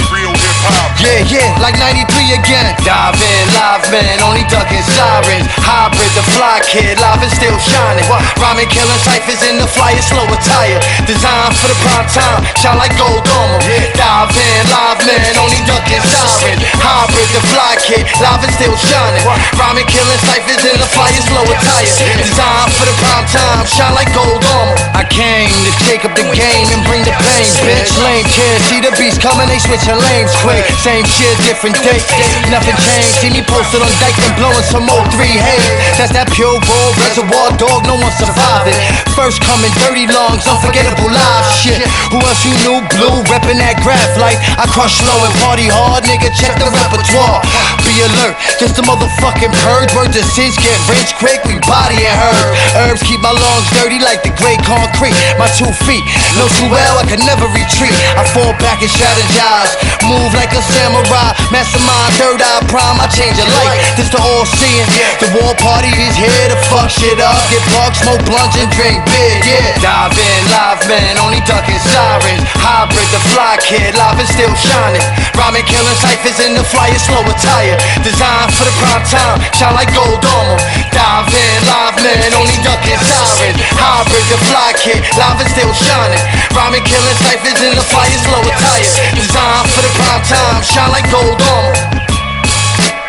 Yeah, like 93 again. Dive in, live man, only ducking sirens. Hybrid, the fly kid, live and still shining. Rhyming, killing ciphers in the flyer, slow attire. Designed for the prime time, shine like gold armor. Dive in, live man, only ducking sirens. Hybrid, the fly kid, live and still shining. Rhyming, killing ciphers in the flyer, slow attire. Designed for the prime time, shine like gold armor. I came to take up the game and bring the pain, bitch. Lame kids, see the beast coming, they switching lanes quick. Same shit, different dates, nothing changed. See me posted on Dyke and blowing some 03 haze. That's that pure raw reservoir dog, no one surviving. First coming, dirty lungs, unforgettable live shit. Who else you knew? Blue, reppin' that graph light. I crush low and party hard, nigga, check the repertoire. Be alert, just a motherfucking purge. Words of sins get rich quick, we body and herb. Herbs keep my lungs dirty like the gray concrete. My 2 feet, know too well I can never retreat. I fall back and strategize, move like a samurai, mastermind, third eye prime. I change a light, this the all seeing. The war party is here to fuck shit up. Get bugs, smoke blunts and drink beer, yeah. Dive in, live man, only ducking sirens. Hybrid, the fly kid, live and still shining. Rhyming, killing ciphers in the flyer, slow attire. Designed for the prime time, shine like gold armor. Dive in, live man, only ducking sirens. Hybrid, the fly kid, live and still shining. Rhyming, killing ciphers in the flyer, slow attire. Designed for the prime time, shine like gold armor.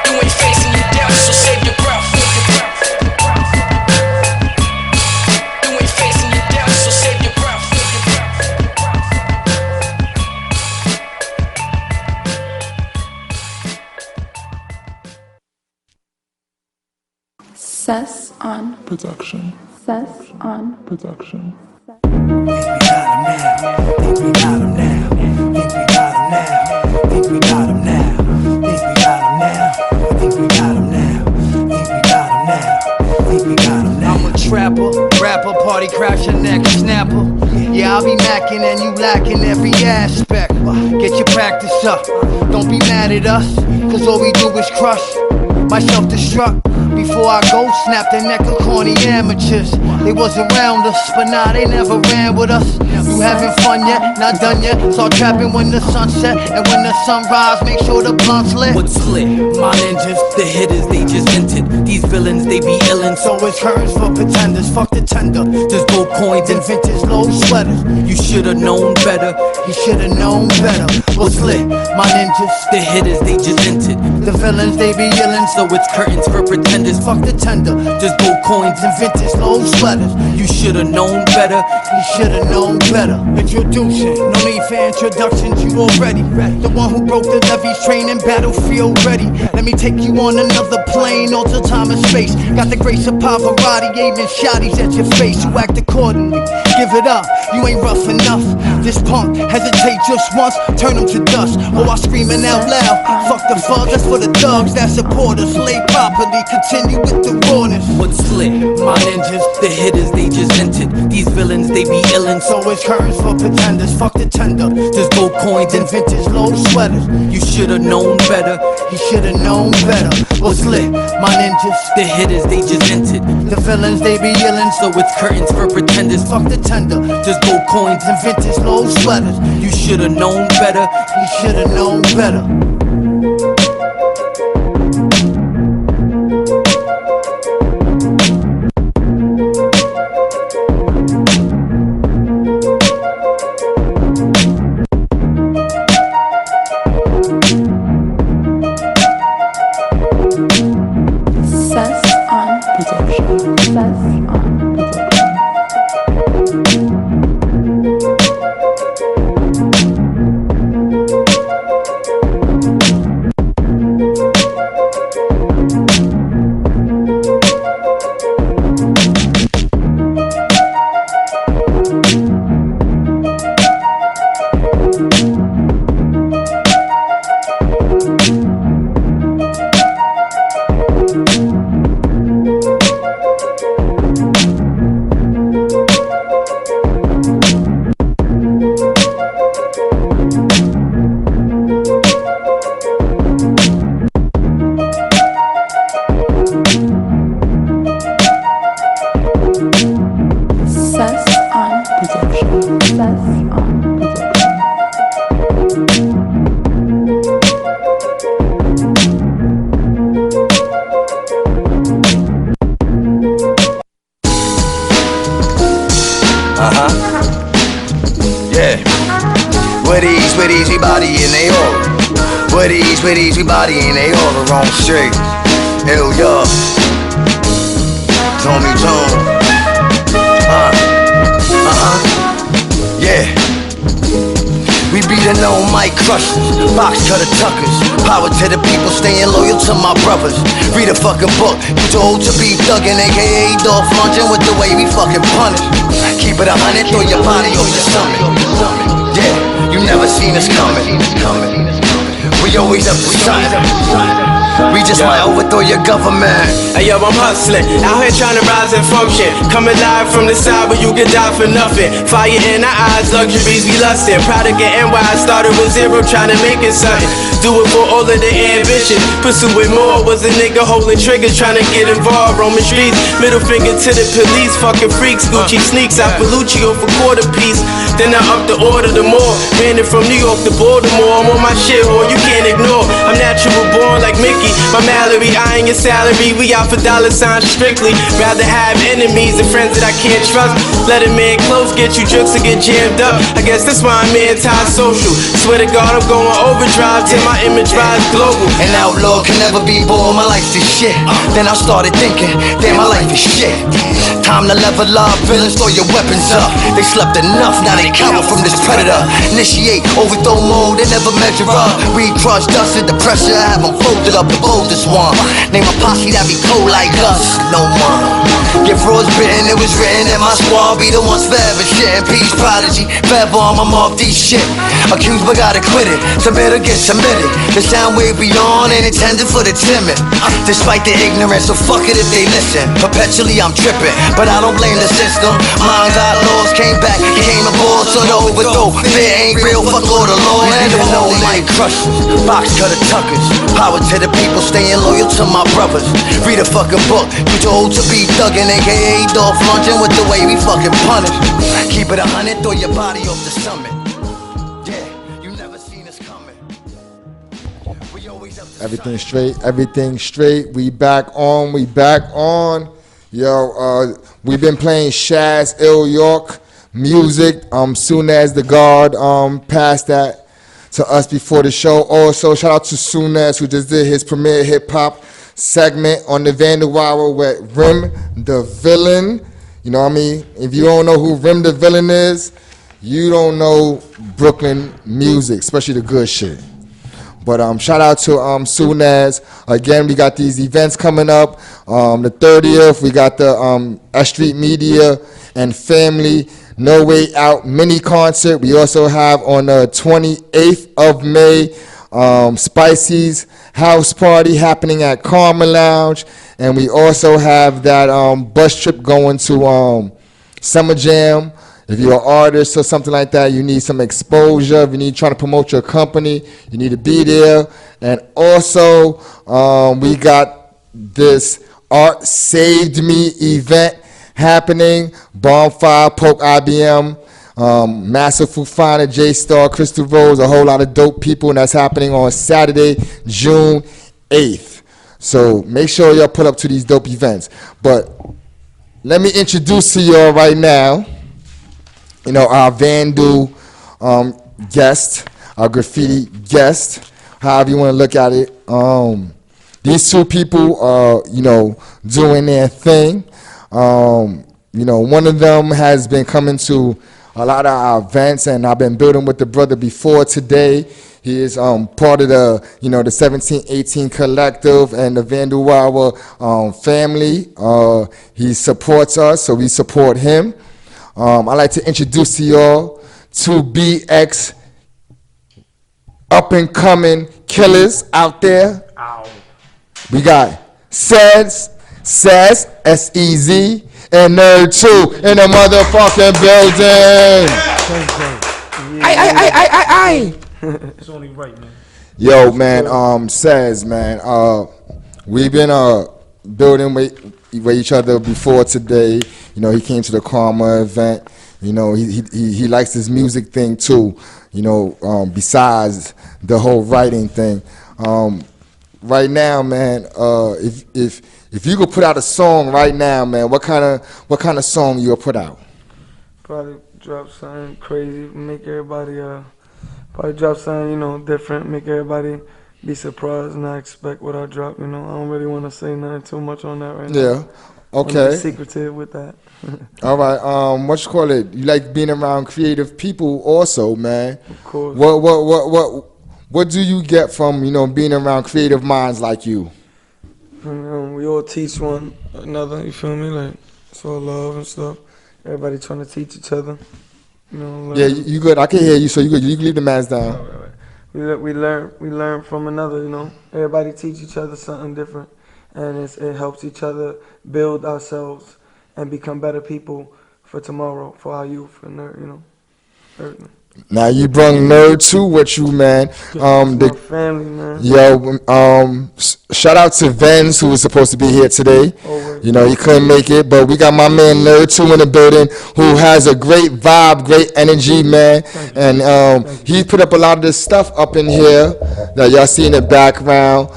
You ain't facing your death, so save your breath. You ain't facing your death, so save your breath. Sus on production. Sus on production. Think we got him now. Think we got him now. Think we got him now. Think we got him now. Think we got him now. Think we got him now. Think we got him now. Think we got him now. I'm a trapper, rapper, party crasher, neck snapper. Yeah, I'll be macking and you lacking every aspect. Get your practice up, don't be mad at us, cause all we do is crush. My self-destruct, before I go, snap the neck of corny amateurs. They wasn't around us, but nah, they never ran with us. You having fun yet? Not done yet. Start trapping when the sun set, and when the sun rise, make sure the blunt's lit. What's lit? My ninjas, the hitters, they just entered. These villains, they be illin'. So it's curtains for pretenders, fuck the tender. There's gold coins and vintage low sweaters. You should've known better. You should've known better. What's lit? My ninjas, the hitters, they just entered. The villains, they be illin'. So it's curtains for pretenders. Fuck the tender. There's gold coins and vintage low sweaters. You should've known better. You should've known better. Introducing, no need for introductions. You already the one who broke the levees, training battlefield ready. Let me take you on another plane, alter time and space. Got the grace of Pavarotti, aiming shotties at your face. You act accordingly. Give it up. You ain't rough enough. This punk hesitate just once, turn him to dust. Oh, I screaming out loud. Fuck the fuck, that's for the thugs that support us. Lay properly, continue with the rawness. What's lit? My ninjas, the hitters, they just entered. These villains, they be illin'. So it's curtains for pretenders, fuck the tender. There's gold coins and Vintage low sweaters. you should've known better. He should've known better. What's lit? My ninjas, The hitters, they just entered. the villains, they be yelling. So it's curtains for pretenders. Fuck the tender. There's gold coins And vintage low sweaters. you should've known better. He should've known better. Sus on production. Sus on production. Sus on production. Sus on production. Yeah. Witties, we body and they all. Witties, we body and they all the wrong street. Hell yeah. Tommy Tone. Yeah. We be the known mic crushers, box cutter tuckers. Power to the people, staying loyal to my brothers. Read a fucking book, you told to be thuggin', aka Dolph Lundgren with the way we fucking punish. Keep it 100, throw your body off your stomach. Yeah, you never seen us coming. We always up to something. We just might overthrow your government. Hey yo, I'm hustling, out here trying to rise and function. Coming live from the side where you can die for nothing. Fire in our eyes, luxuries we lustin'. Proud of getting why I started with zero, trying to make it something. Do it for all of the ambition. Pursuing more, was a nigga holding triggers, trying to get involved. Roaming streets, middle finger to the police. Fucking freaks, Gucci sneaks, I Feluccio for quarter piece. Then I up the order the more. Ran it from New York to Baltimore. I'm on my shit, or you can't ignore. I'm natural born like Mickey. My Mallory, I ain't your salary. We out for dollar signs strictly. Rather have enemies than friends that I can't trust. Let a man close, get you jokes and get jammed up. I guess that's why I'm anti-social. Swear to God, I'm going overdrive till my image rise global. An outlaw can never be bored, my life is shit. Then I started thinking, damn, my life is shit. Time to level up, villains, throw your weapons up. They slept enough, now they cower from this predator. Initiate, overthrow mode, they never measure up. We crush dust and the pressure, I have them folded up the boldest one. Name a posse that be cold like us, no one. Get froze bitten, it was written in my squad. Be the ones forever shitting, peace, prodigy. Forever I'm off these shit. Accused but gotta quit it, submit or get submitted. The sound wave we on ain't intended for the timid. Despite the ignorance, so fuck it if they listen. Perpetually I'm tripping, but I don't blame the system. Mine got lost, came back, came aboard, so the overthrow. Fear ain't real, fuck all the law. And the no mic crushers, box cutter tuckers. Power to the people, staying loyal to my brothers. Read a fucking book, you told to be thuggin', aka Dolph Lundgren with the way we fucking punish. Keep it 100, throw your body off the summit. Yeah, you never seen us coming. We always up to Everything straight, everything straight. We back on, we back on. Yo, we've been playing Shaz, Ill York music. Sunez the guard passed that to us before the show. Also, shout out to Sunez who just did his premiere hip hop segment on the Vandal Hour with Rim the Villain. You know what I mean? If you don't know who Rim the Villain is, you don't know Brooklyn music, especially the good shit. But shout out to Sunez. Again, we got these events coming up. The 30th, we got the S.STREET Media and Family No Way Out mini concert. We also have on the 28th of May, Spicy's house party happening at Karma Lounge. And we also have that bus trip going to Summer Jam. If you're an artist or something like that, you need some exposure. If you need trying to promote your company, you need to be there. And also, we got this Art Saved Me event happening. Bonfire, Poke IBM, Massive Fufana, J-Star, Crystal Rose, a whole lot of dope people, and that's happening on Saturday, June 8th. So make sure y'all pull up to these dope events. But let me introduce to y'all right now, our Vandal guest, our graffiti guest, however you want to look at it. These two people are, doing their thing. One of them has been coming to a lot of our events, and I've been building with the brother before today. He is part of the, the 1718 Collective and the Vandal Hour family. He supports us, so we support him. I'd like to introduce to y'all two BX up-and-coming killers out there. Ow. We got Sunez, S-E-Z, and NERD2 in the motherfucking building. Aye. It's only right, man. Yo, man, Sunez, man, we've been building with each other before today. He came to the Karma event. He likes this music thing too. Besides the whole writing thing. Right now, man, if you could put out a song right now, man, what kind of song you'll put out? Probably drop something crazy, make everybody probably drop something different, make everybody be surprised and not expect what I drop. I don't really want to say nothing too much on that right now. Yeah. Okay. Be secretive with that. All right. What you call it? You like being around creative people, also, man. Of course. What do you get from being around creative minds like you? We all teach one another. You feel me? Like it's all love and stuff. Everybody trying to teach each other. Yeah, you good. I can hear you. So you good. You can leave the mask down. Right. We learn from another. Everybody teach each other something different. And it helps each other build ourselves and become better people for tomorrow, for our youth and everything. Now you brung NERD2 with you, man. My family, man. Yo, shout out to Vens, who was supposed to be here today. He couldn't make it, but we got my man NERD2 in the building, who has a great vibe, great energy, man. And he put up a lot of this stuff up in here that y'all see in the background.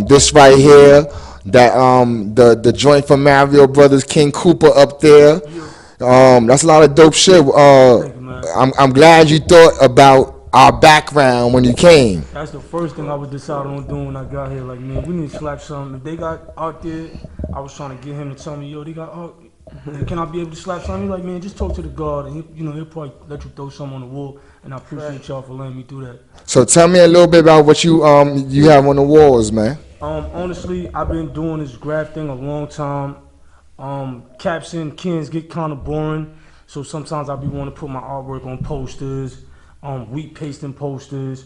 This right here, that the joint from Mario Brothers, King Cooper up there. That's a lot of dope shit. I'm glad you thought about our background when you came. That's the first thing I was deciding on doing when I got here. Like, man, we need to slap something. If they got out there, I was trying to get him to tell me, yo, they got art. Can I be able to slap something? He's like, man, just talk to the guard, and he'll probably let you throw something on the wall. And I appreciate y'all for letting me do that. So tell me a little bit about what you have on the walls, man. Honestly, I've been doing this graph thing a long time. Caps and cans get kind of boring. So sometimes I be wanting to put my artwork on posters, wheat pasting posters,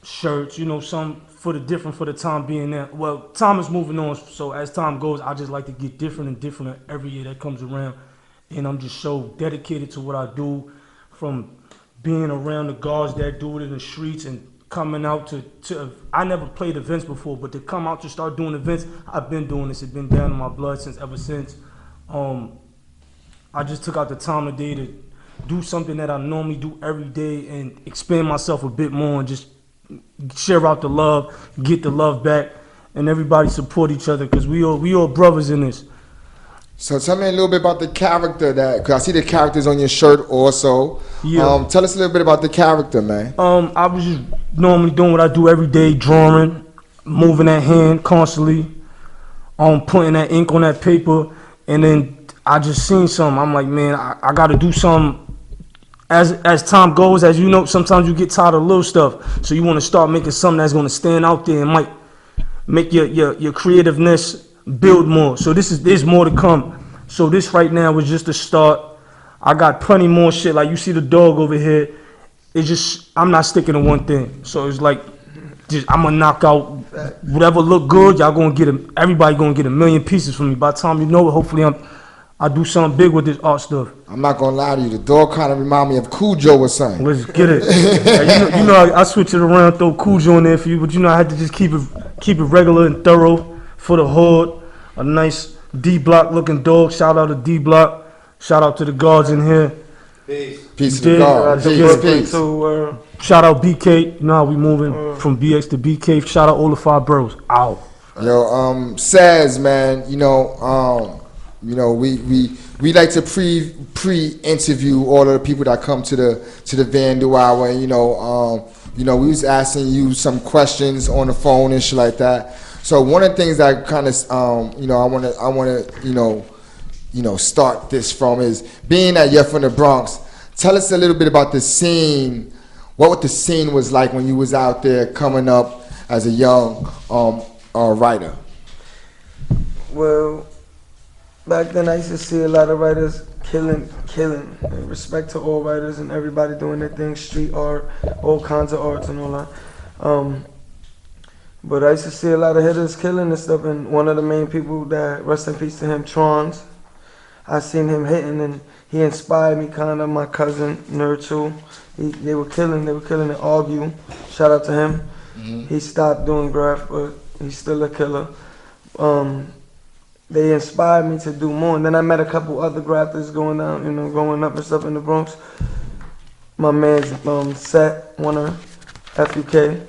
shirts, some for the time being there. Well, time is moving on, so as time goes, I just like to get different and different every year that comes around. And I'm just so dedicated to what I do, from being around the guards that do it in the streets and coming out to I never played events before, but to come out to start doing events, I've been doing this. It's been down in my blood ever since. I just took out the time today to do something that I normally do every day and expand myself a bit more and just share out the love, get the love back, and everybody support each other because we all brothers in this. So tell me a little bit about the character because I see the characters on your shirt also. Yeah. Tell us a little bit about the character, man. I was just normally doing what I do every day, drawing, moving that hand constantly, putting that ink on that paper, and then I just seen something. I'm like, man, I got to do something. As time goes, as you know, sometimes you get tired of little stuff. So you want to start making something that's going to stand out there and might make your creativeness build more. So there's more to come. So this right now was just a start. I got plenty more shit. Like you see the dog over here. It's just I'm not sticking to one thing. So it's like just I'm gonna knock out whatever look good. Y'all gonna get everybody gonna get 1,000,000 pieces from me. By the time you know it, hopefully I do something big with this art stuff. I'm not gonna lie to you. The dog kind of remind me of Cujo or something. Let's get it. Like, you know, I switch it around, throw Cujo in there for you, but you know I had to just keep it regular and thorough for the hood. A nice D Block looking dog. Shout out to D Block. Shout out to the guards in here. Peace to the guard. Peace. Shout out BK. You know how we moving from BX to BK. Shout out all the 5 boroughs. Ow. Yo, says man, you know, we like to pre-interview all of the people that come to the Vandal Hour, and you know, we was asking you some questions on the phone and shit like that. So one of the things that kind of, I want to, start this from is being that you're from the Bronx. Tell us a little bit about the scene. What the scene was like when you was out there coming up as a young writer. Well, back then I used to see a lot of writers killing. Respect to all writers and everybody doing their thing, street art, all kinds of arts and all that. But I used to see a lot of hitters killing and stuff, and one of the main people that, rest in peace to him, Trons, I seen him hitting and he inspired me, kind of, my cousin, NERD2. They were killing and argue. Shout out to him. Mm-hmm. He stopped doing graph, but he's still a killer. They inspired me to do more. And then I met a couple other grafters going up and stuff in the Bronx. My man's Set, Warner, FUK,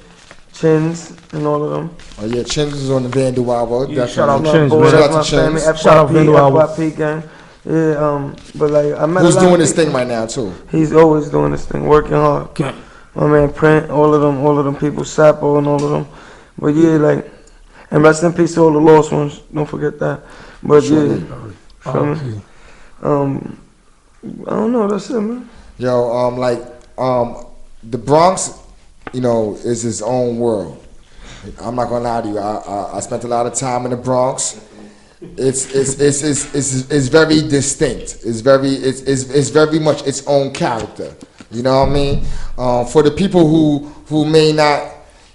Chins, and all of them. Oh yeah, Chins is on the Vandal Hour. Yeah, shout out Chins, man. Shout out to Chins. Shout out Vandal Hour. FYP gang. Yeah, but like I met. Who's doing this thing right now too? He's always doing this thing, working hard. Okay. My man Print, all of them people, Sapo and all of them. But yeah, like, and rest in peace to all the lost ones. Don't forget that. But yeah, I don't know. That's it, man. Yo, the Bronx, is its own world. I'm not gonna lie to you. I spent a lot of time in the Bronx. It's very distinct. It's very much its own character. You know what I mean? For the people who may not,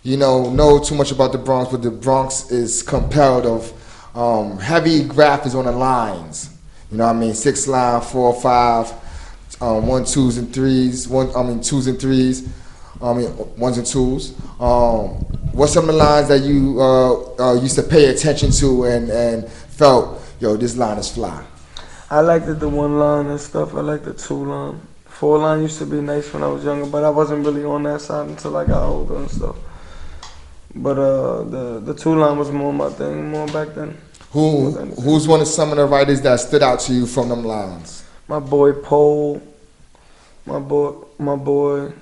know too much about the Bronx, but the Bronx is compelled of heavy graphics on the lines. You know what I mean? 6 line, 4, 5, 1, 2s and 3s. 2s and 3s. 1s and 2s. What's some of the lines that you used to pay attention to and felt, yo, this line is fly? I liked the 1 line and stuff. I liked the 2 line. 4 line used to be nice when I was younger, but I wasn't really on that side until I got older and stuff. But the 2 line was more my thing, more back then. Who's some of the writers that stood out to you from them lines? My boy Pole. My boy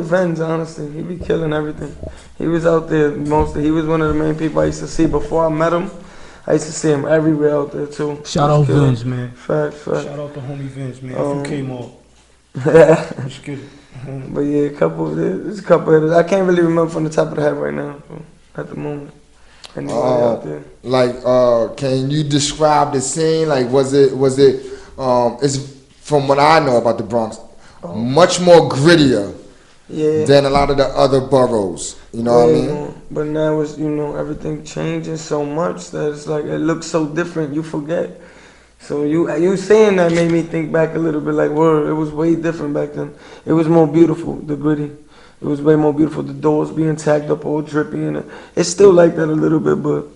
Vens, honestly, he be killing everything. He was out there mostly. He was one of the main people I used to see before I met him. I used to see him everywhere out there too. Shout out Vens, man. Fact. Shout out to homie Vens, man. FUK Mall. Yeah. Let's get it. But yeah, there's a couple of it. I can't really remember from the top of the head right now, at the moment. Anybody out there? Like, can you describe the scene? Like, was it? It's from what I know about the Bronx, much more grittier than a lot of the other boroughs. You know what I mean? But now it's everything changing so much that it's like it looks so different. You forget. So you saying that made me think back a little bit. Like, word, it was way different back then. It was more beautiful, the gritty. It was way more beautiful. The doors being tagged up, all drippy, and it's still like that a little bit, but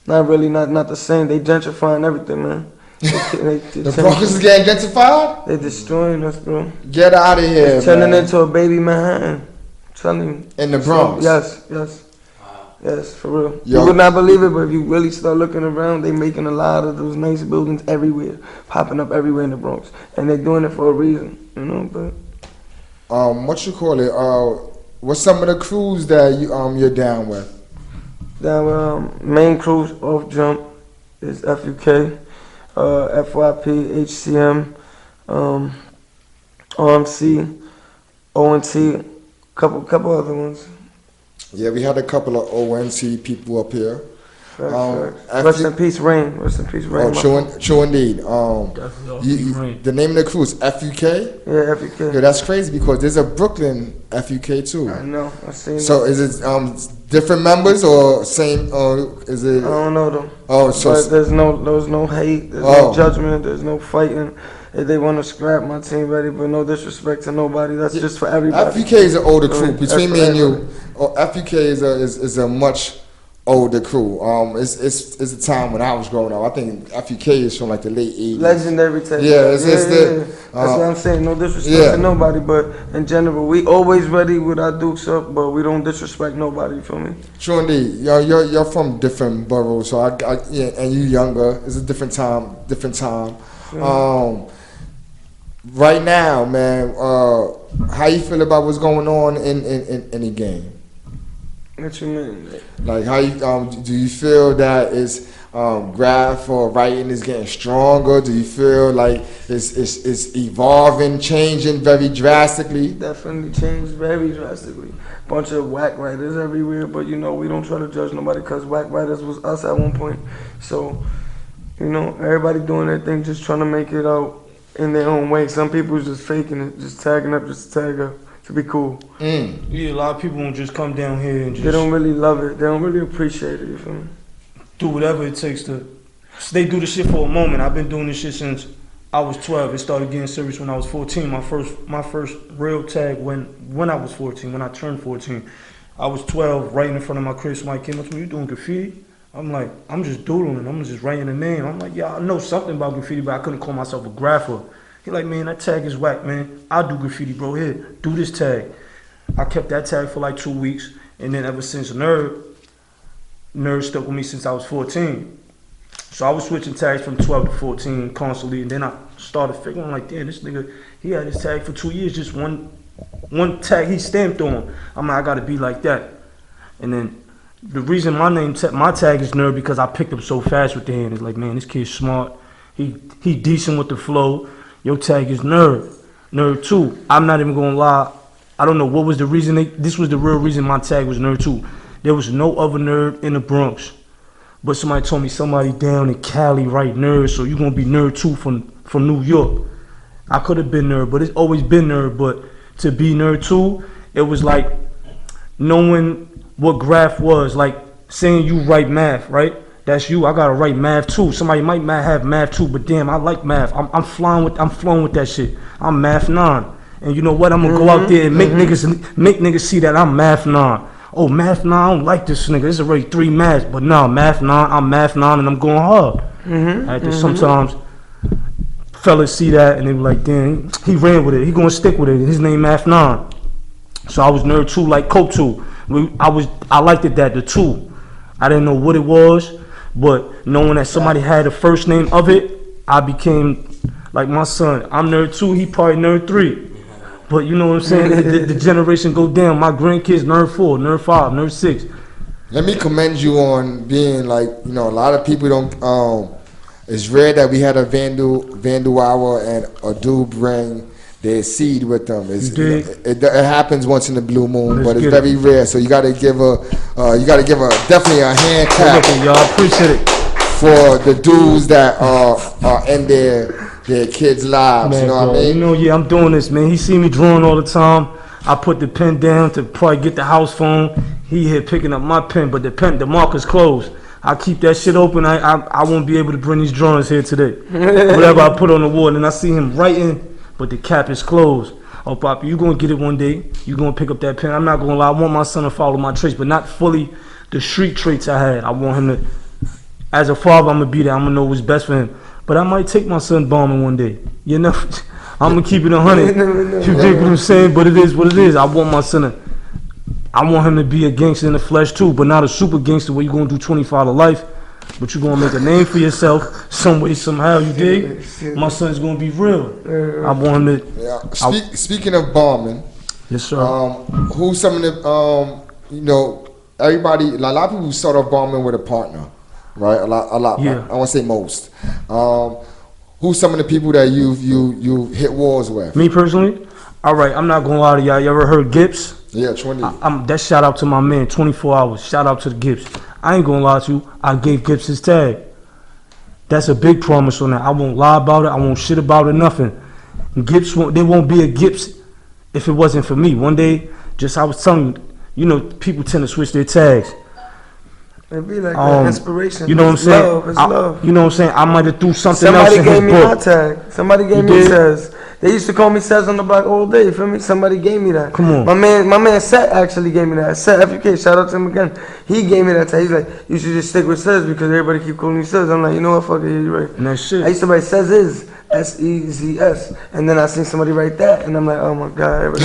not really, not the same. They gentrifying everything, man. The Bronx is getting gentrified? They're destroying us, bro. Get out of here, it's turning into a baby Manhattan. I'm telling you. In the Bronx? Yes, for real. You would not believe it, but if you really start looking around, they making a lot of those nice buildings everywhere, popping up everywhere in the Bronx, and they're doing it for a reason, But what you call it? What's some of the crews that you're down with? Main crews off jump is FUK, FYP, HCM, RMC, ONT, couple other ones. Yeah, we had a couple of ONT people up here. Rest in peace, Rain. Rest in peace, Rain. True indeed. The name of the crew is FUK? Yeah, FUK. Yo, that's crazy because there's a Brooklyn FUK too. I know. I seen So that. is it different members or same? Or is it? I don't know them. Oh, so but there's no hate. There's no judgment. There's no fighting. If they want to scrap, my team ready, but no disrespect to nobody. That's just for everybody. FUK is an older crew. That's Between for me and everybody. you, FUK is a much older crew. It's a time when I was growing up. I think FUK is from like the late 80s. Legendary tape. Yeah, it's That's what I'm saying. No disrespect to nobody, but in general, we always ready with our dukes up, but we don't disrespect nobody. You feel me? True indeed. You're from different boroughs, so and you younger. It's a different time. Right now, man, how you feel about what's going on in the game? What you mean? Like, how you do you feel that it's graph or writing is getting stronger? Do you feel like it's evolving, changing very drastically? Definitely changed very drastically. Bunch of whack writers everywhere, but we don't try to judge nobody because whack writers was us at one point. So, everybody doing their thing, just trying to make it out in their own way. Some people just faking it, just tagging up, just to tag up to be cool. Yeah, a lot of people won't just come down here and just. They don't really love it. They don't really appreciate it. You feel me? Do whatever it takes to. They do the shit for a moment. I've been doing this shit since I was 12. It started getting serious when I was 14. My first real tag when I was 14. When I turned 14, I was 12. Right in front of my crib, somebody came up to me. You doing graffiti? I'm like, I'm just doodling. I'm just writing a name. I'm like, yeah, I know something about graffiti, but I couldn't call myself a grapher. He like, man, that tag is whack, man. I'll do graffiti, bro. Here, do this tag. I kept that tag for like 2 weeks, and then ever since NERD stuck with me since I was 14. So I was switching tags from 12 to 14 constantly, and then I started figuring like, damn, this nigga, he had his tag for 2 years, just one tag he stamped on. I'm like, I gotta be like that. And then the reason my tag is NERD because I picked up so fast with the hand. It's like, man, this kid's smart. He decent with the flow. Your tag is NERD2. I'm not even gonna lie. I don't know what was the reason. This was the real reason my tag was NERD2. There was no other nerd in the Bronx. But somebody told me somebody down in Cali write NERD, so you're gonna be NERD2 from New York. I could have been NERD, but it's always been NERD. But to be NERD2, it was like knowing what graph was, like saying you write math, right? That's you. I gotta write math too. Somebody might have math too, but damn, I like math. I'm flowing with that shit. I'm math 9, and you know what? I'm gonna go out there and make niggas see that I'm math 9. Oh, math 9, I don't like this nigga. This is already 3 maths, but no, math 9. I'm math 9, and I'm going hard. Sometimes fellas see that and they be like, damn, he ran with it. He gonna stick with it. His name math 9. So I was NERD2 like Coke 2. I liked it that the 2. I didn't know what it was, but knowing that somebody had the first name of it, I became like my son. I'm NERD2, he probably NERD3. But you know what I'm saying? the generation go down. My grandkids NERD4, NERD5, NERD6. Let me commend you on being like, a lot of people don't. It's rare that we had a Vandal hour and a dude bring their seed with them. It happens once in the blue moon, but it's very rare. So you got to give definitely a hand clap. Y'all appreciate it for the dudes that are in their kids' lives. Man, you know what I mean? I'm doing this, man. He see me drawing all the time. I put the pen down to probably get the house phone. He here picking up my pen, but the marker's closed. I keep that shit open. I won't be able to bring these drawings here today. Whatever I put on the wall, and I see him writing, but the cap is closed. Oh, Poppy, you gonna get it one day. You gonna pick up that pen. I'm not gonna lie. I want my son to follow my traits, but not fully the street traits I had. I want him to, as a father, I'm gonna be there. I'm gonna know what's best for him. But I might take my son bombing one day. I'm gonna keep it 100. You dig what I'm saying? But it is what it is. I want my son I want him to be a gangster in the flesh too, but not a super gangster where you're gonna do 25 to life. But you're gonna make a name for yourself some way, somehow, you dig? My son's gonna be real. I want him to. Yeah. Speaking of bombing, yes, sir. Who's some of the, everybody, a lot of people start off bombing with a partner, right? A lot. Yeah. I want to say most. Who's some of the people that you hit wars with? Me personally, All right, I'm not gonna lie to y'all. You ever heard Gibbs? Yeah, 20. That shout out to my man, 24 hours. Shout out to the Gibbs. I ain't gonna lie to you. I gave Gibbs his tag. That's a big promise on that. I won't lie about it. I won't shit about it. Nothing. Gibbs there won't be a Gibbs if it wasn't for me. One day, just I was telling you, people tend to switch their tags. It be like that. Inspiration. You know what I'm saying? Love. It's love. You know what I'm saying? I might have threw something Somebody else in his gave me my book. tag. Somebody gave me Sez. They used to call me Sez on the block all day. You feel me? Somebody gave me that. Come on. My man Seth actually gave me that. Seth FUK, shout out to him again. He gave me that tag. He's like, you should just stick with Sez because everybody keep calling me Sez. I'm like, you know what? Fuck it, you're right. And that shit. I used to write Sez is SEZS, and then I seen somebody write that, and I'm like, oh my god.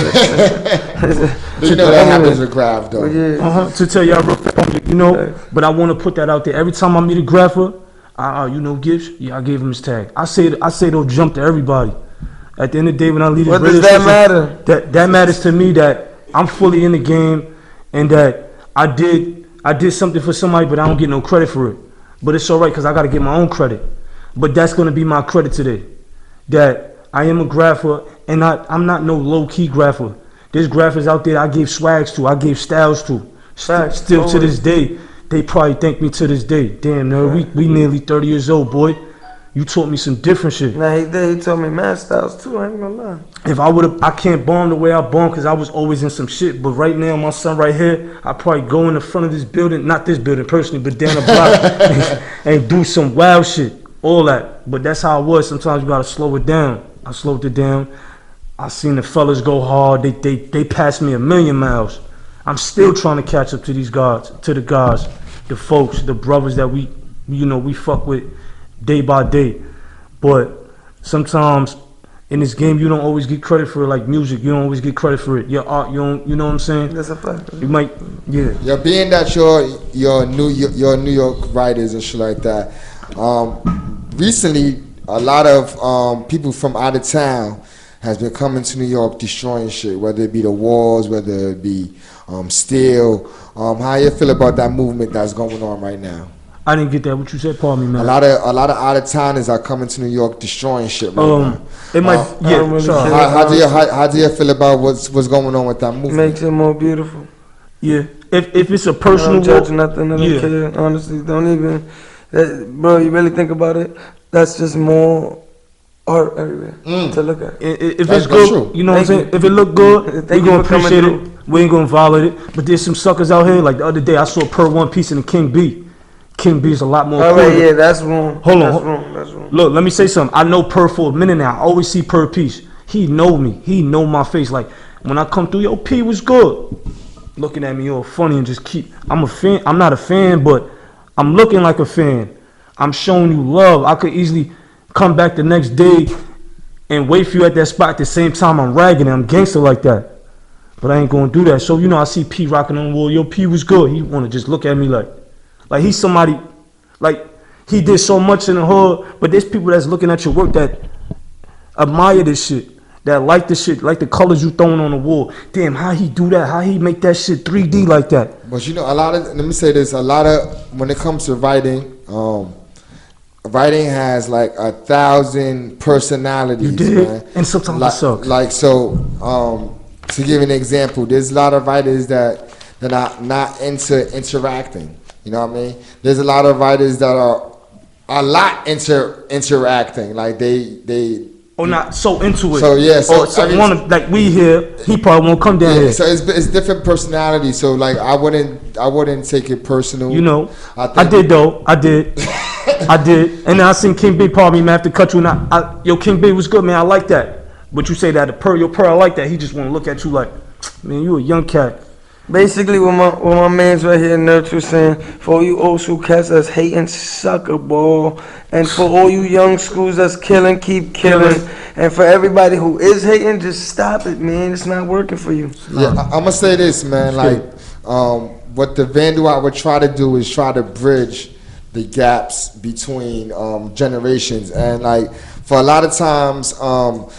You know that happens with Graph though. Yeah. To tell y'all real quick, but I want to put that out there. Every time I meet a grapher, Gibbs, I gave him his tag. I say they'll jump to everybody. At the end of the day, when I leave what does that matter? That matters to me, that I'm fully in the game, and that I did something for somebody, but I don't get no credit for it. But it's all right because I got to get my own credit. But that's gonna be my credit today. That I am a grapher, and I'm not no low-key grapher. There's graphers out there I gave swags to, I gave styles to. Still to this day, they probably thank me to this day. Damn, nerd, we nearly 30 years old, boy. You taught me some different shit. Nah, he did. He taught me mad styles too. I ain't gonna lie. If I can't bomb the way I bomb because I was always in some shit. But right now, my son right here, I probably go in the front of this building, not this building personally, but down the block and do some wild shit. All that. But that's how I was. Sometimes you gotta slow it down. I slowed it down. I seen the fellas go hard. They passed me a million miles. I'm still trying to catch up to these guys, the folks, the brothers that we fuck with day by day. But sometimes in this game you don't always get credit for it, like music. You don't always get credit for it. Your art, you know what I'm saying? That's a fact. You might, yeah. Yeah, being that you're New York writers and shit like that. Recently, a lot of people from out of town has been coming to New York destroying shit, whether it be the walls, whether it be steel. How you feel about that movement that's going on right now? I didn't get that. What you said, pardon me, man. A lot of out of towners are coming to New York destroying shit right now. It might, yeah. Sorry. How do you feel about what's going on with that movement? Makes it more beautiful. Yeah. If it's a personal, I don't judge nothing. I don't care. Honestly, don't even. Bro, you really think about it? That's just more art everywhere to look at. If it's good, true. You know what I'm saying? If it look good, we gonna appreciate it. We ain't gonna violate it. But there's some suckers out here. Like the other day, I saw Per One Piece in the King B. King B is a lot more. Oh right, yeah, that's wrong. Hold on, that's wrong. Look, let me say something. I know Per for a minute now. I always see Per Piece. He know me. He know my face. Like when I come through, yo, P was good. Looking at me all funny and just keep. I'm a fan. I'm not a fan, but I'm looking like a fan. I'm showing you love. I could easily come back the next day and wait for you at that spot at the same time I'm ragging. I'm gangster like that. But I ain't gonna do that. So, I see P rocking on the wall. Yo, P was good. He wanna just look at me like he's somebody, like he did so much in the hood, but there's people that's looking at your work that admire this shit, that like the shit, like the colors you throwing on the wall. Damn, how he do that? How he make that shit 3D like that? But let me say this, when it comes to writing, writing has like 1,000 personalities, man. And sometimes it sucks. To give an example, there's a lot of writers that are not into interacting. You know what I mean? There's a lot of writers that are a lot interacting. Like they not so into it. So yeah, like we here, he probably won't come down here. So it's different personalities. So like I wouldn't take it personal. I did though. I did. And then I seen King B probably may have to cut you. And yo, King B was good, man. I like that. But you say that your Per, I like that. He just want to look at you like, man, you a young cat. Basically, what my man's right here, NERD2, saying, for all you old school cats that's hating, suck a ball. And for all you young schools that's killing, keep killing. And for everybody who is hating, just stop it, man. It's not working for you. Yeah, I'm going to say this, man. Like, what the Vandal I would try to do is try to bridge the gaps between generations. And, like, for a lot of times, and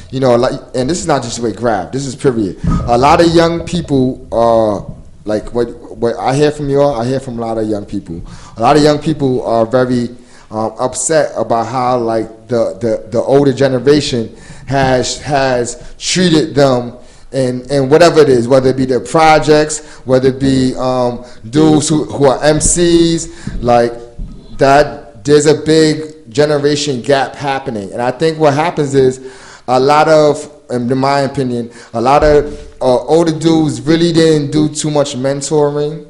this is not just with Grab, this is period. A lot of young people like what I hear from you all, I hear from a lot of young people. A lot of young people are very upset about how like the older generation has treated them, and whatever it is, whether it be the projects, whether it be dudes who are MCs, like that. There's a big generation gap happening, and I think what happens is a lot of, in my opinion, a lot of older dudes really didn't do too much mentoring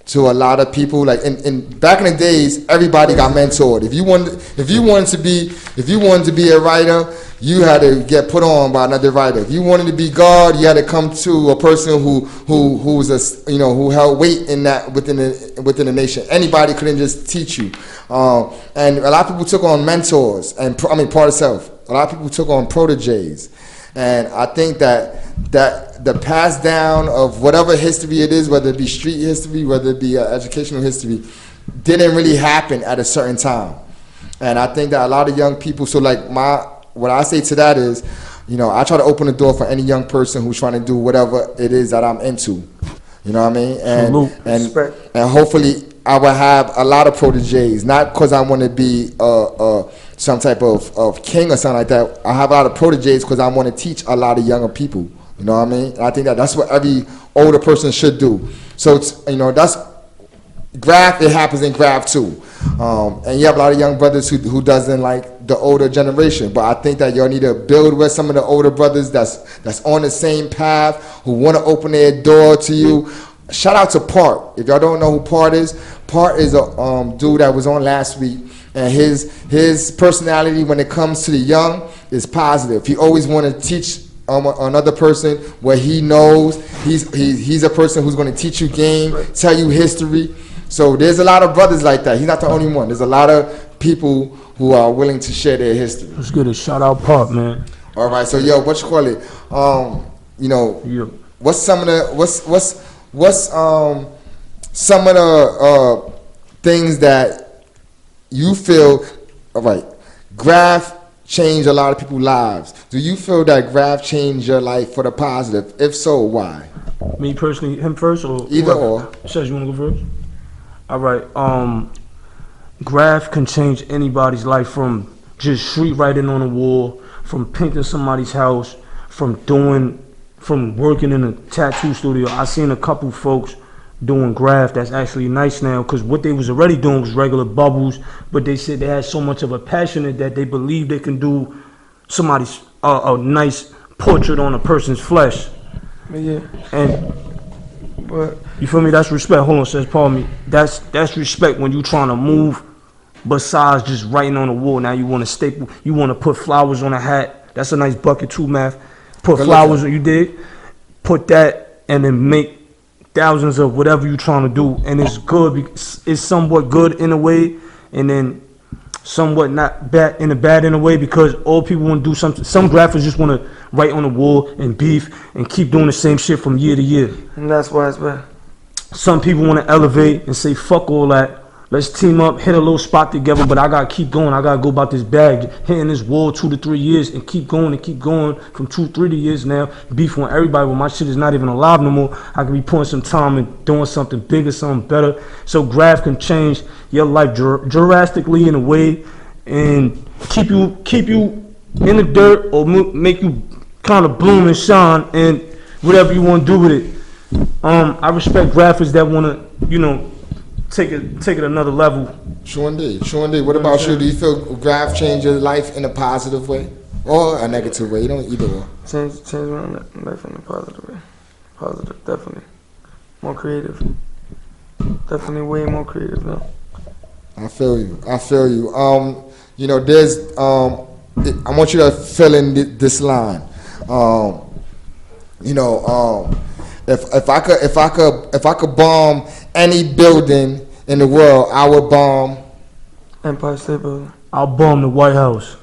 to a lot of people. Like in back in the days, everybody got mentored. If you wanted to be a writer, you had to get put on by another writer. If you wanted to be God, you had to come to a person who was who held weight in that within the nation. Anybody couldn't just teach you. And a lot of people took on mentors, and part of self. A lot of people took on proteges, and I think that the pass down of whatever history it is, whether it be street history, whether it be educational history, didn't really happen at a certain time. And I think that a lot of young people, so like what I say to that is, I try to open the door for any young person who's trying to do whatever it is that I'm into. You know what I mean? And hopefully I will have a lot of proteges, not because I want to be some type of king or something like that. I have a lot of proteges because I want to teach a lot of younger people. You know what I mean? And I think that's what every older person should do. So that's graph. It happens in graph too. And you have a lot of young brothers who doesn't like the older generation. But I think that y'all need to build with some of the older brothers that's on the same path, who want to open their door to you. Shout out to Part. If y'all don't know who Part is a dude that was on last week, and his personality when it comes to the young is positive. He always want to teach another person what he knows. He's a person who's going to teach you game, tell you history. So there's a lot of brothers like that. He's not the only one. There's a lot of people who are willing to share their history. Let's get a shout out Pop, man. All right, so what you call it? What's some of the things that you feel? All right, graph changed a lot of people's lives. Do you feel that graph changed your life for the positive? If so, why? Me personally, him first, or either or? Says you want to go first? All right. Graph can change anybody's life, from just street writing on a wall, from painting somebody's house, from working in a tattoo studio. I seen a couple folks doing graph that's actually nice now, because what they was already doing was regular bubbles, but they said they had so much of a passion in that they believe they can do somebody's a nice portrait on a person's flesh. Yeah. And you feel me? That's respect. Hold on, says pardon me. That's respect when you trying to move besides just writing on the wall. Now you want to staple, you want to put flowers on a hat. That's a nice bucket too, math. Put flowers, you dig? Put that and then make thousands of whatever you trying to do, and it's good. It's somewhat good in a way, and then somewhat not bad in a way, because all people want to do something. Some graphics just want to write on the wall and beef and keep doing the same shit from year to year. And that's why it's bad. Some people want to elevate and say fuck all that. Let's team up, hit a little spot together, but I gotta keep going. I gotta go about this bag, hitting this wall 2 to 3 years and keep going from 2 to 3 years now. Beef on everybody, but my shit is not even alive no more. I can be putting some time and doing something bigger, something better. So graph can change your life drastically in a way, and keep you in the dirt, or make you kind of bloom and shine, and whatever you want to do with it. I respect graphics that want to, take it another level. True indeed. What about you? Do you feel graph change your life in a positive way or a negative way? You don't either or. Change my life in a positive way. Positive, definitely. More creative. Definitely way more creative now. I feel you. There's I want you to fill in this line. If I could bomb any building in the world, I would bomb Empire State Building. I'll bomb the White House.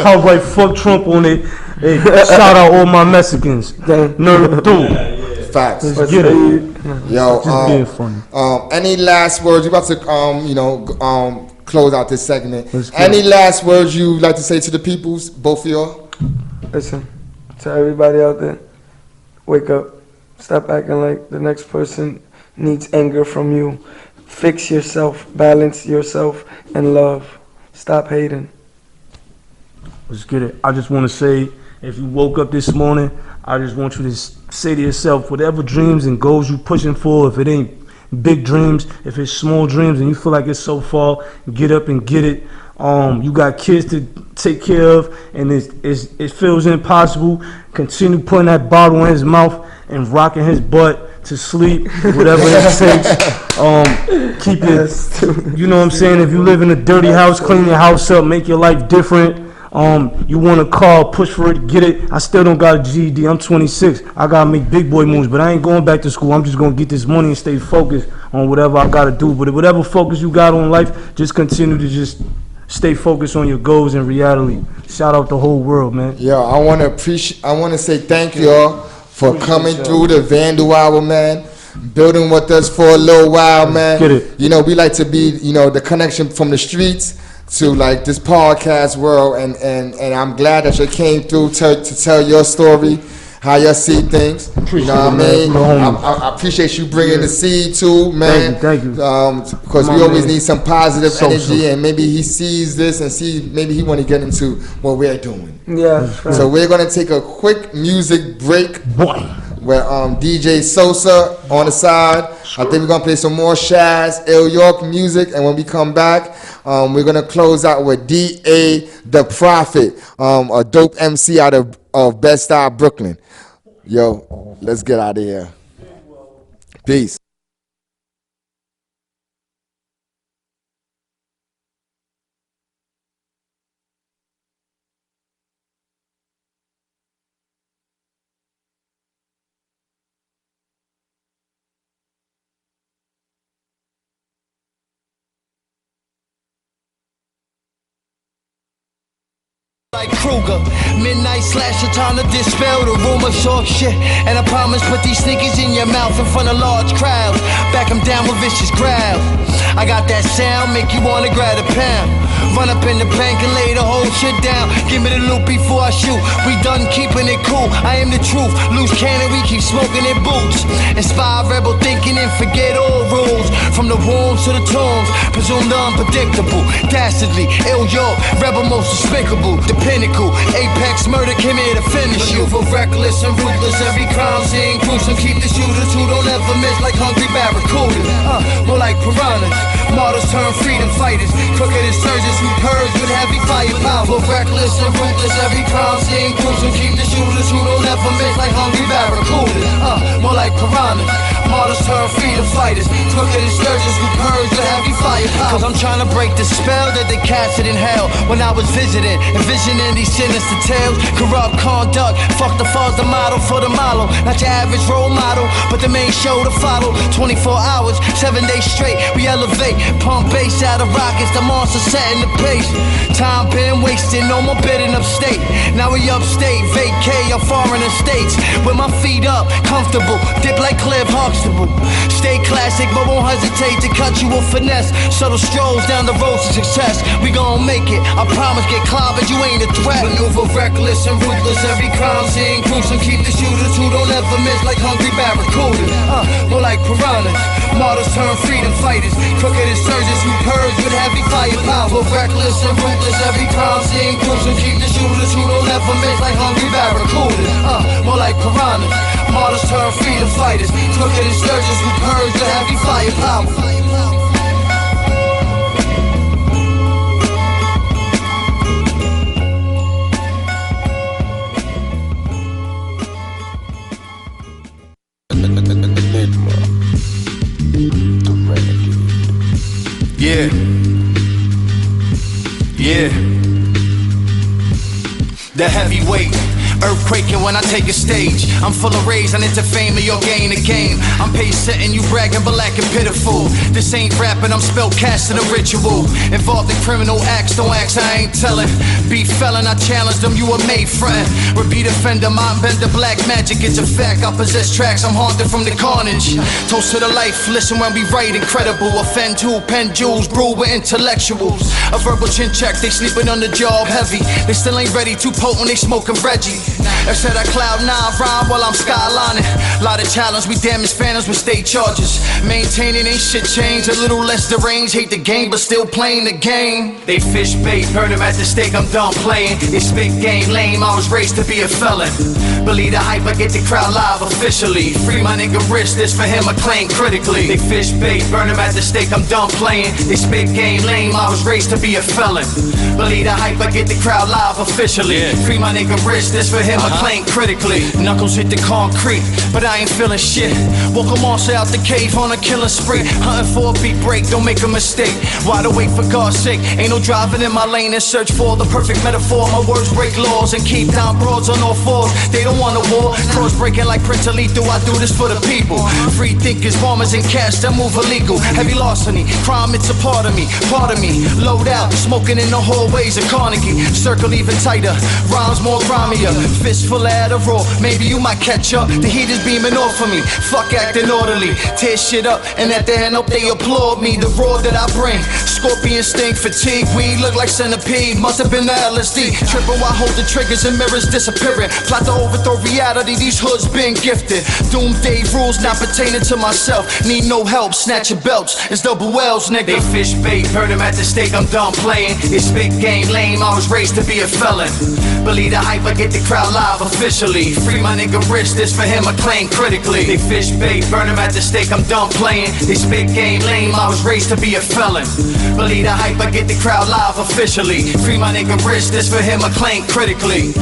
I'll write fuck Trump on it. Hey, shout out all my Mexicans. NERD2. Facts. Let's get it. Yo, just being funny. Any last words? You're about to close out this segment. Any last words you'd like to say to the peoples, both of y'all? Listen, to everybody out there, wake up. Stop acting like the next person needs anger from you. Fix yourself, balance yourself, and love. Stop hating. Let's get it. I just want to say, if you woke up this morning, I just want you to say to yourself, whatever dreams and goals you pushing for, if it ain't big dreams, if it's small dreams and you feel like it's so far, get up and get it. You got kids to take care of, and it feels impossible. Continue putting that bottle in his mouth and rocking his butt to sleep, whatever it takes. Keep it, you know what I'm saying? If you live in a dirty house, clean your house up, make your life different. You want a car, push for it, get it. I still don't got a GED. I'm 26. I gotta make big boy moves, but I ain't going back to school. I'm just gonna get this money and stay focused on whatever I gotta do. But whatever focus you got on life, just continue to just stay focused on your goals and reality. Shout out the whole world, man. Yo, I want to say thank y'all for coming through the Vandal Hour, man. Building with us for a little while, man. Get it. You know, we like to be, you know, the connection from the streets to like this podcast world, and I'm glad that you came through to tell your story, how you see things. You know what I mean? I appreciate you bringing the seed too, man. Thank you. Because we always need some positive energy, and maybe he sees this and maybe he want to get into what we're doing. Yeah. So we're gonna take a quick music break. Where DJ Sosa on the side. I think we're gonna play some more Shaz, Ill York music, and when we come back, we're gonna close out with D.A. The Prophet, a dope MC out of Bed-Stuy, Brooklyn. Yo, let's get out of here. Peace. Like Kruger, midnight slasher, time to dispel the rumors, talk shit. And I promise put these sneakers in your mouth in front of large crowds. Back them down with vicious growls. I got that sound, make you wanna grab a pound. Run up in the bank and lay the whole shit down. Give me the loot before I shoot. We done keeping it cool, I am the truth. Loose cannon, we keep smoking in boots. Inspire rebel thinking and forget all rules. From the wombs to the tombs, presumed unpredictable. Dastardly, ill York, rebel most despicable. The pinnacle, apex murder came here to finish you. For reckless and ruthless, every crime scene gruesome. Keep the shooters who don't ever miss like hungry barracudas. More like piranhas, martyrs turn freedom fighters. Crooked insurgents who purge with heavy firepower. For reckless and ruthless, every crime scene gruesome. Keep the shooters who don't ever miss like hungry barracudas. More like piranhas, martyrs turn freedom fighters. Crooked insurgents who purge with heavy firepower. Cause I'm trying to break the spell that they casted in hell when I was visiting. Envisioning these sinister tales, corrupt conduct. Fuck the falls, the model for the model. Not your average role model, but the main show to follow. 24 hours, 7 days straight. We elevate, pump bass out of rockets. The monster setting the pace. Time been wasted, no more bidding upstate. Now we upstate, vacay our foreign estates. With my feet up, comfortable, dip like Cliff Huxtable. Stay classic, but won't hesitate to cut you with finesse. Subtle strolls down the road to success. We gon' make it, I promise. Get clobbered, you ain't a threat. Maneuver reckless and ruthless, every crime scene gruesome. Keep the shooters who don't ever miss like hungry barracudas. More like piranhas, martyrs turn freedom fighters. Crooked insurgents who purge with heavy firepower. Reckless and ruthless, every crime scene gruesome. Keep the shooters who don't ever miss like hungry barracudas. More like piranhas, martyrs turn freedom fighters. Crooked insurgents who purge with heavy firepower. Yeah. Yeah. The heavyweight. Earthquaking when I take a stage. I'm full of rage, I need to fame or you'll gain a game. I'm pace setting, you bragging but lacking pitiful. This ain't rapping, I'm spell casting a ritual. Involved in criminal acts, don't ask, I ain't telling. Be felon, I challenge them, you a made friend. Repeat offender, mind bender, black magic is a fact. I possess tracks, I'm haunted from the carnage. Toast to the life, listen when we write incredible. Offend who, pen jewels, brew with intellectuals. A verbal chin check, they sleeping on the job heavy. They still ain't ready, too potent, they smoking Reggie. Instead of cloud 9 rhyme while I'm skylining. Lot of challenge, we damage phantoms with state charges. Maintaining ain't shit changed, a little less deranged. Hate the game, but still playing the game. They fish bait, burn them at the stake, I'm done playing. They spit game lame, I was raised to be a felon. Believe the hype, I get the crowd live officially. Free my nigga wrist, this for him acclaim critically. They fish bait, burn them at the stake, I'm done playing. They spit game lame, I was raised to be a felon. Believe the hype, I get the crowd live officially. Free my nigga wrist, this for him acclaim critically. Knuckles hit the concrete, but I ain't feeling shit. Woke a monster out the cave on a killing spree. Hunting for a beat break, don't make a mistake. Wide awake for God's sake, ain't no driving in my lane and search for the perfect metaphor. My words break laws and keep down broads on all fours. They don't want a war, cross breaking like Prince Lethal. I do this for the people. Free thinkers, bombers and cash that move illegal. Heavy larceny, crime it's a part of me. Load out, smoking in the hallways of Carnegie. Circle even tighter, rhymes more grimier. Fist full of Adderall, maybe you might catch up. The heat is beaming off of me, fuck acting orderly. Tear shit up, and at the end up they applaud me. The roar that I bring, scorpion sting, fatigue. We look like centipede, must have been the LSD. Tripping while holding triggers and mirrors disappearing. Plot to overthrow reality, these hoods been gifted. Doomsday rules not pertaining to myself. Need no help, snatch your belts, it's double L's, nigga. They fish bait, burn them at the stake, I'm done playing. They spit game lame, I was raised to be a felon. Believe the hype, I get the crowd live officially. Free my nigga wrist, this for him acclaim critically. They fish bait, burn them at the stake, I'm done playing. They spit game lame, I was raised to be a felon. Believe the hype, I get the crowd live officially. Free my nigga wrist, this for him acclaim critically.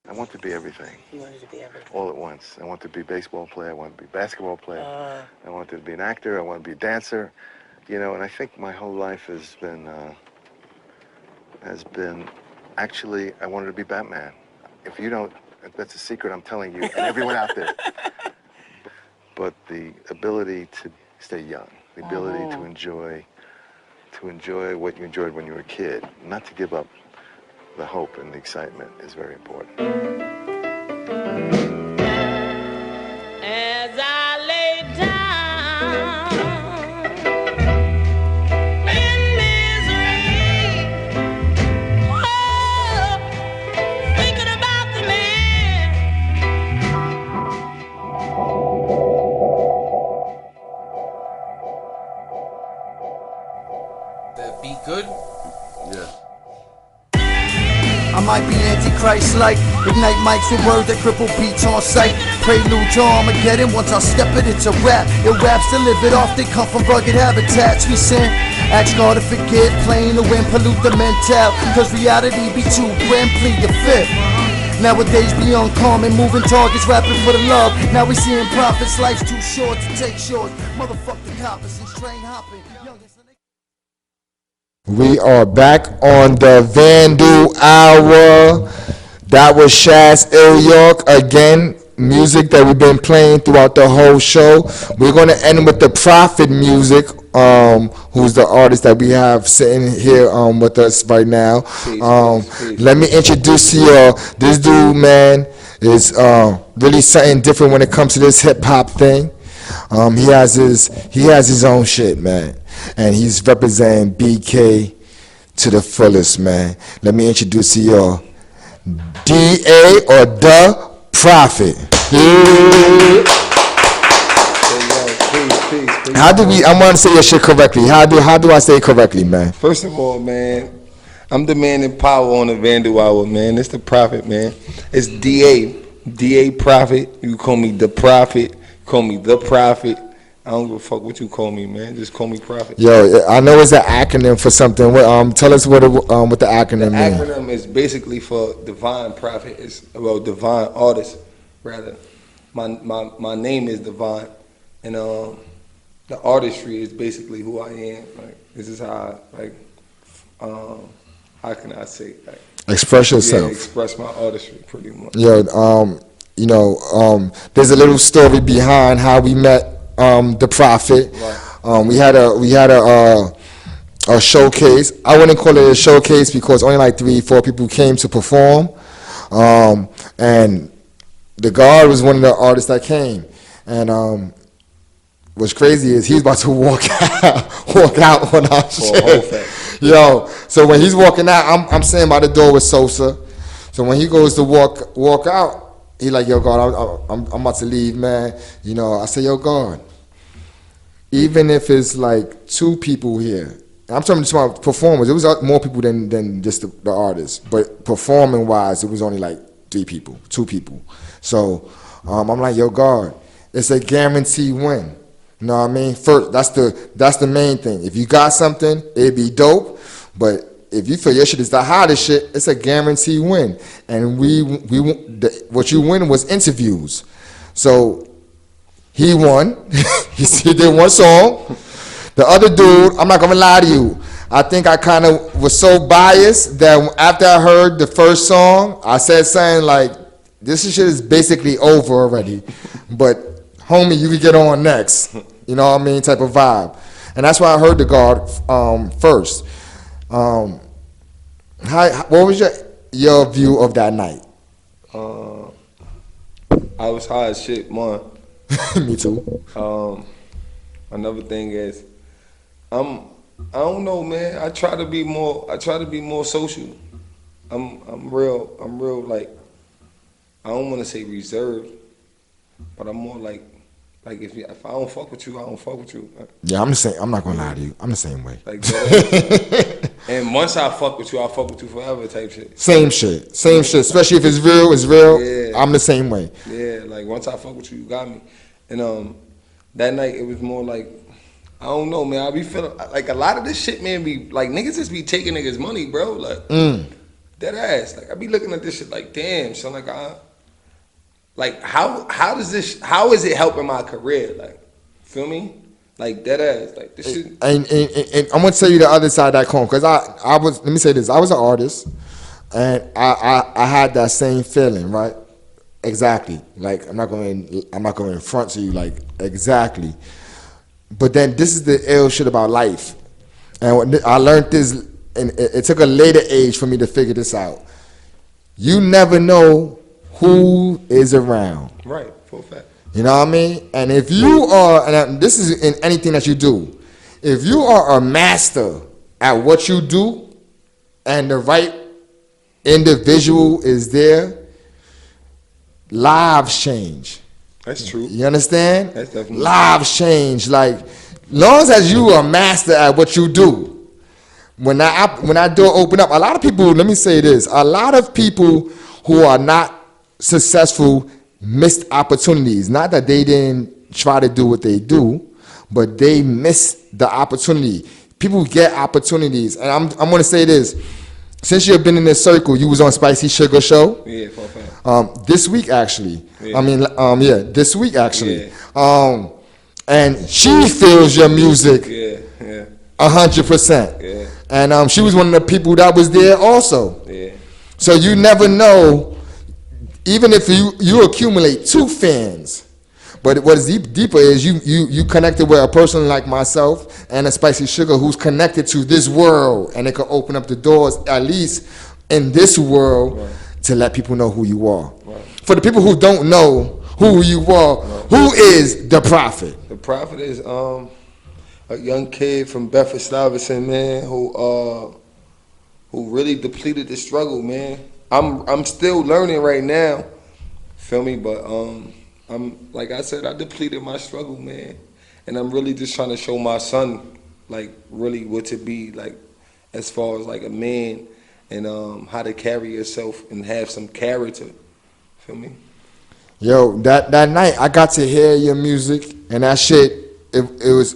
I want to be everything. You wanted to be everything? All at once. I want to be a baseball player. I want to be a basketball player. I want to be an actor. I want to be a dancer. You know, and I think my whole life has been actually, I wanted to be Batman. If you don't, that's a secret I'm telling you and everyone out there. But the ability to stay young, the ability to enjoy what you enjoyed when you were a kid, not to give up the hope and the excitement is very important. As I lay down in misery, oh, thinking about the man. That beat good? Yeah. I might be antichrist-like, ignite mics with words that cripple beats on sight. Prelude to Armageddon, once I step it, it's a rap. It raps to live it off, they come from rugged habitats. We sin, ask God to forgive, playing the wind, pollute the mental. Cause reality be too grim, plead the fifth. Nowadays be uncommon, moving targets, rapping for the love. Now we seeing prophets, life's too short to take short. Motherfucking coppers and train hopping. We are back on the Vandal Hour. That was Shaz Ill York. Again, music that we've been playing throughout the whole show. We're going to end with the Prophet music, who's the artist that we have sitting here with us right now. Let me introduce to you, this dude, man, is really something different when it comes to this hip-hop thing. He has his own shit, man. And he's representing BK to the fullest, man. Let me introduce to y'all D.A. or The Prophet. How do we, I want to say your shit correctly. How do I say it correctly, man? First of all, man, I'm demanding power on the Vandal Hour, man. It's The Prophet, man. It's D.A. Prophet. You call me The Prophet. Call me The Prophet. I don't give a fuck what you call me, man. Just call me Prophet. Yo, I know it's an acronym for something. Tell us what the acronym means. The acronym is basically for divine prophet. It's about divine artist, rather. My name is Divine, and the artistry is basically who I am. Like, this is how how can I say, like, express yourself. Yeah, express my artistry pretty much. Yo, there's a little story behind how we met the Prophet. We had a showcase. I wouldn't call it a showcase because only like 3-4 people came to perform, and the guard was one of the artists that came. And what's crazy is he's about to walk out on our shit. Yo, so when he's walking out, I'm sitting by the door with Sosa. So when he goes to walk out, he like, yo, God, I'm about to leave, man. I say, yo, God, even if it's like 2 people here, I'm talking about performers. It was more people than just the artists. But performing-wise, it was only like 2 people. So I'm like, yo, God, it's a guaranteed win. You know what I mean? First, that's the main thing. If you got something, it'd be dope. But if you feel your shit is the hottest shit, it's a guaranteed win. And what you win was interviews. So he won. he did one song. The other dude, I'm not gonna lie to you, I think I kind of was so biased that after I heard the first song, I said something like, this shit is basically over already, but homie, you can get on next. You know what I mean? Type of vibe. And that's why I heard the guard first. What was your view of that night? I was high as shit, man. Me too. Another thing is, I don't know, man. I try to be more social. I'm real like, I don't want to say reserved, but I'm more like if I don't fuck with you, I don't fuck with you. Yeah, I'm the same. I'm not gonna lie to you. I'm the same way. Like that. And once I fuck with you, I'll fuck with you forever type shit. Same shit. Especially if it's real, it's real. Yeah. I'm the same way. Yeah, like once I fuck with you, you got me. And that night it was more like, I don't know, man. I be feeling like a lot of this shit, man, be like niggas just be taking niggas money, bro. Like dead ass. Like I be looking at this shit like, damn, son, like how is it helping my career? Like, feel me? Like dead ass. Like this shit. And I'm gonna tell you the other side of that coin, because I was, let me say this, I was an artist and I had that same feeling, right? Exactly. Like I'm not gonna in front to you, like exactly. But then this is the ill shit about life. And when I learned this, and it took a later age for me to figure this out. You never know who is around. Right, full fact. You know what I mean? And if you are, and this is in anything that you do, if you are a master at what you do and the right individual is there, lives change. That's true. You understand? That's definitely lives change. Like, long as you are a master at what you do, when that door open up, a lot of people, let me say this, a lot of people who are not successful missed opportunities. Not that they didn't try to do what they do, but they missed the opportunity. People get opportunities. And I'm going to say this. Since you've been in this circle, you was on Spicy Sugar Show. Yeah, for a fact. This week, actually. Yeah. I mean, this week, actually. Yeah. And she feels your music 100%. Yeah. And she was one of the people that was there also. Yeah. So you never know, even if you accumulate 2 fans, but what is deeper is you connected with a person like myself and a Spicy Sugar who's connected to this world, and it can open up the doors, at least in this world, to let people know who you are. Right. For the people who don't know who you are, who is the Prophet? The Prophet is a young kid from Bedford-Stuyvesant, man, who really depleted the struggle, man. I'm still learning right now, feel me? But I'm, like I said, I depleted my struggle, man, and I'm really just trying to show my son, like, really what to be, like, as far as like a man, and how to carry yourself and have some character, feel me? Yo, that night I got to hear your music, and that shit. It was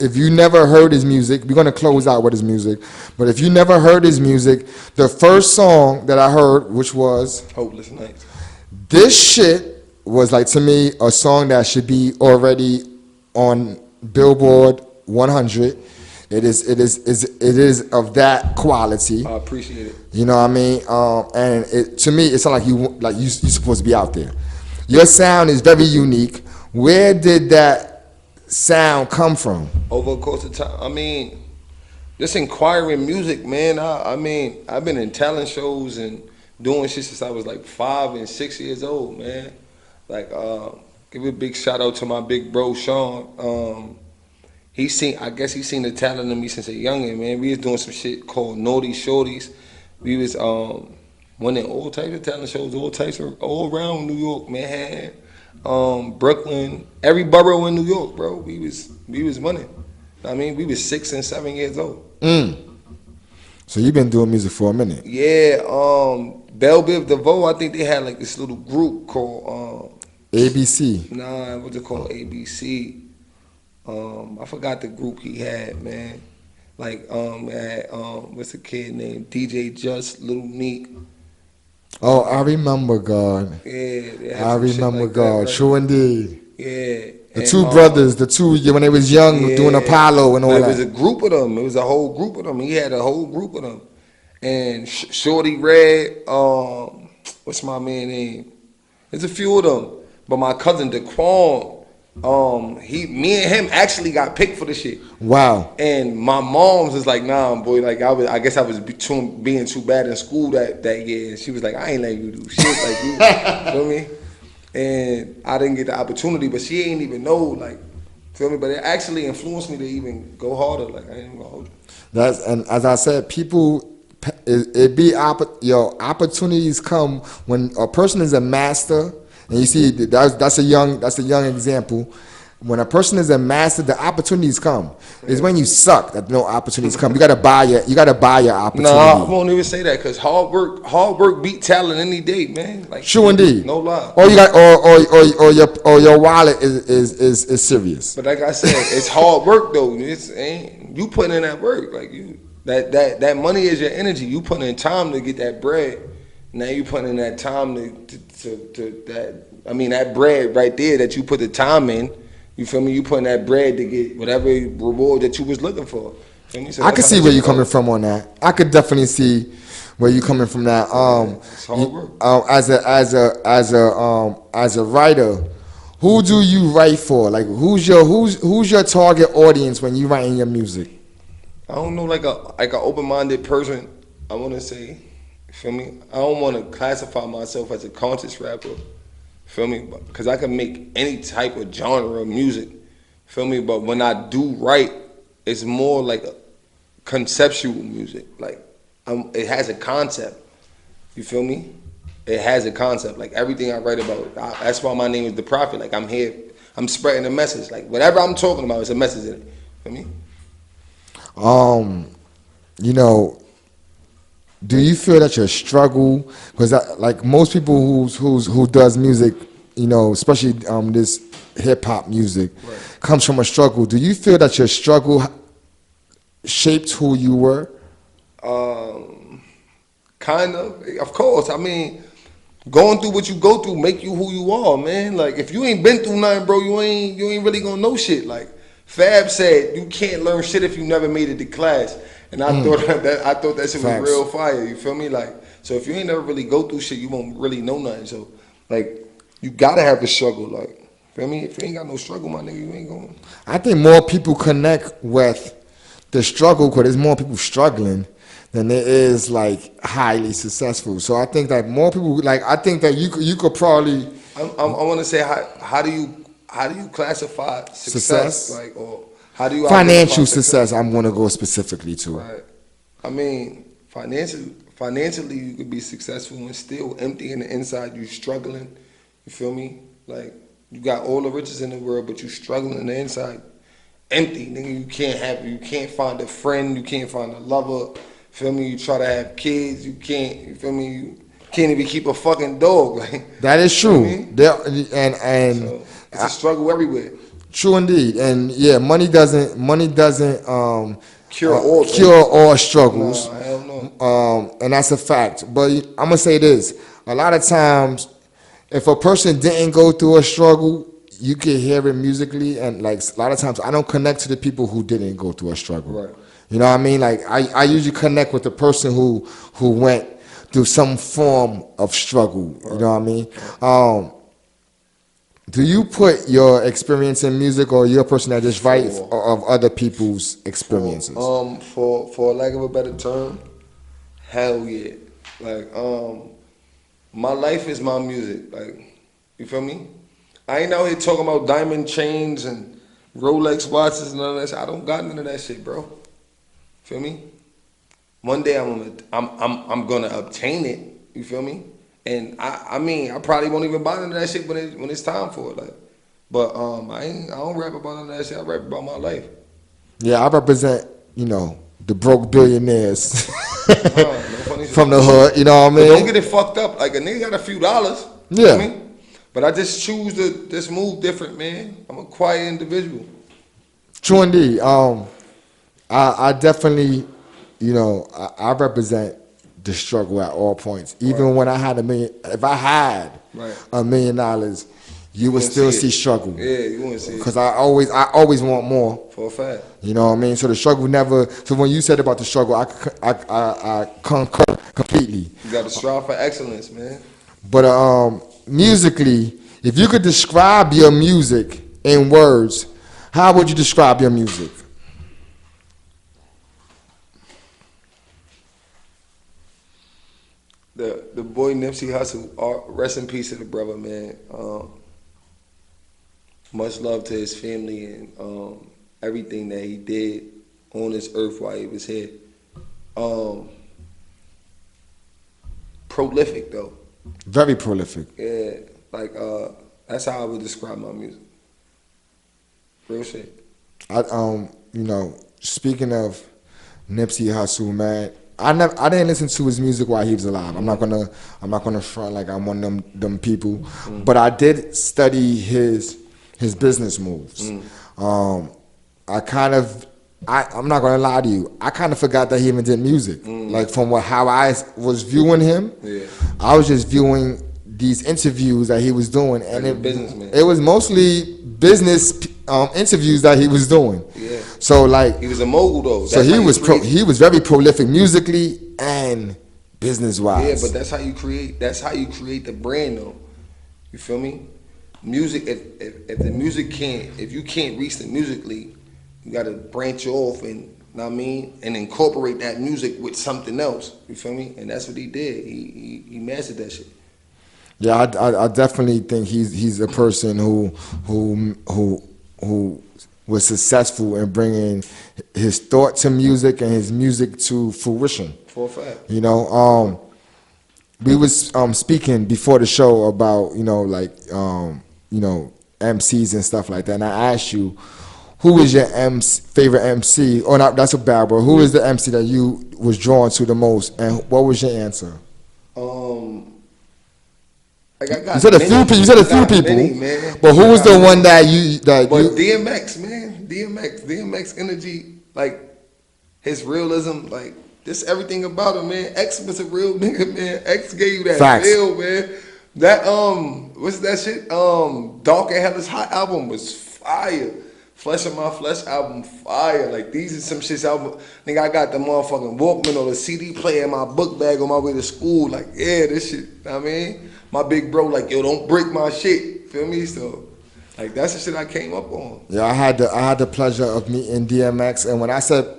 if you never heard his music, we're gonna close out with his music. But if you never heard his music, the first song that I heard, which was Hopeless Nights, this shit was like, to me, a song that should be already on Billboard 100. It is of that quality. I appreciate it. You know what I mean? And to me, it's not like you're supposed to be out there. Your sound is very unique. Where did that sound come from? Over the course of time, I mean, just inquiring music, man. I mean, I've been in talent shows and doing shit since I was like 5 and 6 years old, man. Like, give a big shout out to my big bro Sean. I guess he seen the talent in me since a youngin', man. We was doing some shit called Naughty Shorties. We was winning all types of talent shows, all around New York, Manhattan, Brooklyn, every borough in New York, bro. We was winning. I mean, we was 6 and 7 years old. So you've been doing music for a minute. Yeah, Belle Biv DeVoe, I think they had like this little group called ABC. Nah, what's it called? ABC. I forgot the group he had, man. Like, what's the kid named? DJ Just, Little Neat. Oh, I remember God. Yeah, I remember like God. Right? True indeed. Yeah. The two brothers, when they was young, doing Apollo and all that. It was a group of them. It was a whole group of them. He had a whole group of them. And Shorty Red, what's my man name? There's a few of them. But my cousin Daquan, me and him actually got picked for the shit. Wow. And my mom's was like, nah, boy, like I guess I was being too bad in school that year. And she was like, I ain't letting you do shit like you. Feel me? And I didn't get the opportunity, but she ain't even know, like, feel me? But it actually influenced me to even go harder. Like, I ain't even gonna hold you. And as I said, opportunities come when a person is a master, and you see that's a young example. When a person is a master, the opportunities come. It's when you suck that no opportunities come. You gotta buy your opportunity. No, I won't even say that because hard work beat talent any day, man. Like, true indeed. No lie. Or you got or your wallet is serious. But like I said, it's hard work though. Ain't you putting in that work. Like that money is your energy. You putting in time to get that bread. Now you putting in that time to that. I mean that bread right there that you put the time in. You feel me? You putting that bread to get whatever reward that you was looking for. Feel me? So I can see where you're coming from on that. I could definitely see where you're coming from that. It's hard work. As a writer, who do you write for? Like who's your target audience when you writing your music? I don't know, like an open-minded person. I want to say, feel me? I don't want to classify myself as a conscious rapper. Feel me? Because I can make any type of genre of music. Feel me? But when I do write, it's more like a conceptual music. Like, it has a concept. You feel me? It has a concept. Like, everything I write about, that's why my name is The Prophet. Like, I'm here, I'm spreading a message. Like, whatever I'm talking about, it's a message in it. Feel me? You know, do you feel that your struggle, because like most people who does music, you know, especially this hip hop music, right, comes from a struggle. Do you feel that your struggle shaped who you were? Kind of course. I mean, going through what you go through make you who you are, man. Like if you ain't been through nothing, bro, you ain't really gonna know shit. Like Fab said, you can't learn shit if you never made it to class. And I thought that shit was real fire. You feel me? Like, so if you ain't never really go through shit, you won't really know nothing. So, like, you gotta have a struggle. Like, feel me? If you ain't got no struggle, my nigga, you ain't going. I think more people connect with the struggle because there's more people struggling than there is like highly successful. So I think that more people like. I think that you could probably. I want to say how do you classify success? Like, or how do you financial success? I'm going to go specifically to. Right. I mean, financially, you could be successful and still empty in the inside. You struggling. You feel me? Like you got all the riches in the world, but you struggling in the inside, empty. Nigga, you can't find a friend. You can't find a lover. Feel me? You try to have kids. You can't. You feel me? You can't even keep a fucking dog. Like that is true. So it's a struggle everywhere. True indeed, and yeah, money doesn't cure all struggles. Nah, hell no. And that's a fact. But I'm gonna say this: a lot of times, if a person didn't go through a struggle, you can hear it musically, and like a lot of times I don't connect to the people who didn't go through a struggle. Right. You know what I mean? Like I usually connect with the person who went through some form of struggle. You know what I mean? Do you put your experience in music, or you're a person that just writes of other people's experiences? For lack of a better term, hell yeah. Like my life is my music. Like, you feel me? I ain't out here talking about diamond chains and Rolex watches and none of that shit. I don't got none of that shit, bro. Feel me? One day I'm gonna obtain it. You feel me? And I mean I probably won't even buy none of that shit when it's time for it. Like, but I don't rap about none of that shit. I rap about my life. Yeah, I represent, the broke billionaires from the hood. You know what I mean? But don't get it fucked up. Like, a nigga got a few dollars. Yeah. You know what I mean? But I just choose to just move different, man. I'm a quiet individual. True indeed. I definitely, I represent the struggle at all points. Even when I had $1 million, if I had $1 million, you would still see struggle. Yeah, you wouldn't see it. Because I always want more. For a fact. You know what I mean? So the struggle never. So when you said about the struggle, I concur completely. You got to strive for excellence, man. But musically, if you could describe your music in words, how would you describe your music? The boy Nipsey Hussle, rest in peace to the brother, man. Much love to his family and everything that he did on this earth while he was here. Prolific though. Very prolific. Yeah, like that's how I would describe my music. Real shit. Speaking of Nipsey Hussle, man, I didn't listen to his music while he was alive. I'm not gonna front like I'm one of them people, but I did study his business moves. I'm not gonna lie to you, I kind of forgot that he even did music. Like from how I was viewing him, I was just viewing these interviews that he was doing, and it was mostly business interviews that he was doing. Yeah. So like he was a mogul though. So he was very prolific musically and business wise. Yeah, but that's how you create the brand though. You feel me? Music, if the music if you can't reach it musically, you gotta branch off and and incorporate that music with something else. You feel me? And that's what he did. He mastered that shit. Yeah, I definitely think he's a person who was successful in bringing his thought to music and his music to fruition. For a fact. We was speaking before the show about MCs and stuff like that, and I asked you, who is your favorite MC? Oh, no, that's a bad word. Who is the MC that you was drawn to the most, and what was your answer? You said a few people. Many, but who was the one that you? DMX, man. DMX energy, like his realism, like this everything about him, man. X was a real nigga, man. X gave you that feel, man. That what's that shit? Dark and Hell is Hot album was fire. Flesh of My Flesh album fire. Like these are some shits album. Nigga, I got the motherfucking Walkman or the CD player in my book bag on my way to school. Like, yeah, this shit. I mean, my big bro, like, yo, don't break my shit. Feel me? So, like, that's the shit I came up on. Yeah, I had the pleasure of meeting DMX, and when I said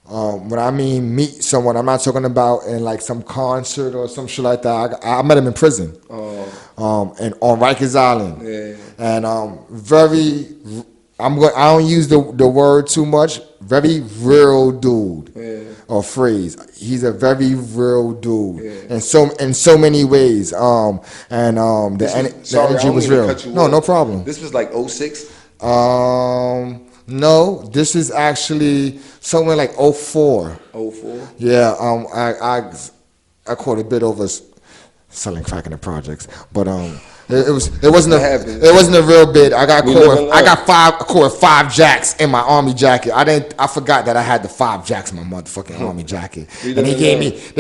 when I mean meet someone, I'm not talking about in like some concert or some shit like that. I met him in prison. And on Rikers Island. Yeah. And I don't use the word too much. Very real dude. Yeah. Or phrase. He's a very real dude. Yeah. In so many ways. The energy was real. No problem. This was like 06? No, this is actually somewhere like 04. 04? Yeah, I caught a bit over selling crack in the projects, but it wasn't a real bid. I caught 5 jacks in my army jacket. I forgot that I had the 5 jacks in my motherfucking army jacket, and they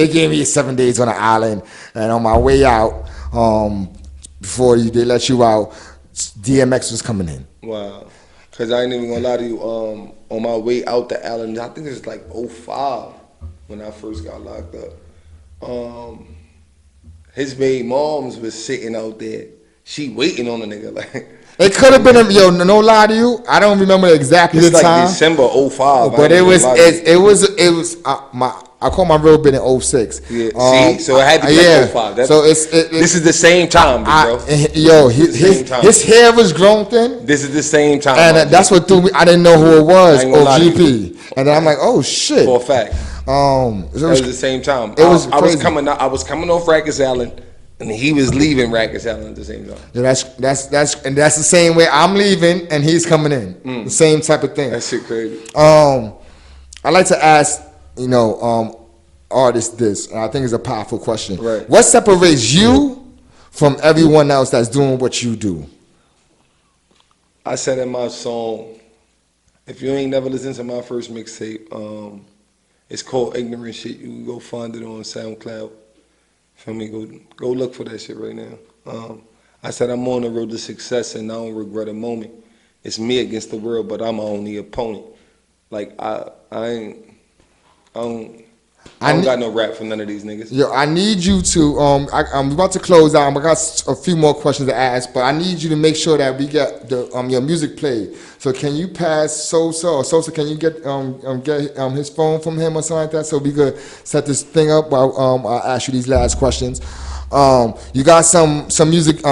gave me 7 days on the island, and on my way out, before they let you out, DMX was coming in. Wow. Because I ain't even gonna lie to you, on my way out to Allen, I think it was like 05 when I first got locked up. His baby moms was sitting out there. She waiting on a nigga like. It could have been no lie to you. I don't remember exactly the It's like time. December 05. But it was I called my real bit in 06. Yeah. See, so it had to be like 05. That's, so this is the same time, bro. His hair was grown thin. This is the same time, and that's what threw me. I didn't know who it was. GP. And then I'm like, oh shit. For a fact. It was the same time. It was I was coming off Rikers Island, and he was leaving Rikers Island at the same time. Yeah, that's the same way I'm leaving and he's coming in. The same type of thing. That shit crazy. I like to ask, artists this, and I think it's a powerful question. Right. What separates you from everyone else that's doing what you do? I said in my song, if you ain't never listened to my first mixtape, it's called Ignorant Shit. You can go find it on SoundCloud. Feel me? Go look for that shit right now. I said I'm on the road to success and I don't regret a moment. It's me against the world, but I'm my only opponent. Like I don't got no rap from none of these niggas. Yo, I need you to I'm about to close out. I got a few more questions to ask, but I need you to make sure that we get the your music played. So can you pass Sosa, or Sosa, can you get his phone from him or something like that, so we could set this thing up while I'll ask you these last questions. You got some music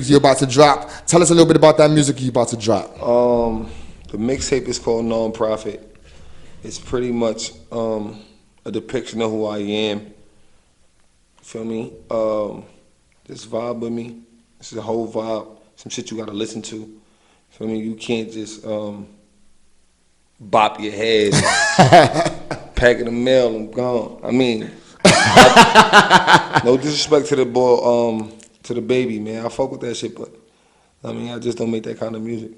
you're about to drop. Tell us a little bit about that music you're about to drop. The mixtape is called Non-Profit. It's pretty much a depiction of who I am. Feel me? Just vibe with me. This is a whole vibe. Some shit you gotta listen to. Feel me? You can't just bop your head, pack in the mail and gone. I mean, no disrespect to the boy, to the baby, man. I fuck with that shit, but I mean, I just don't make that kind of music.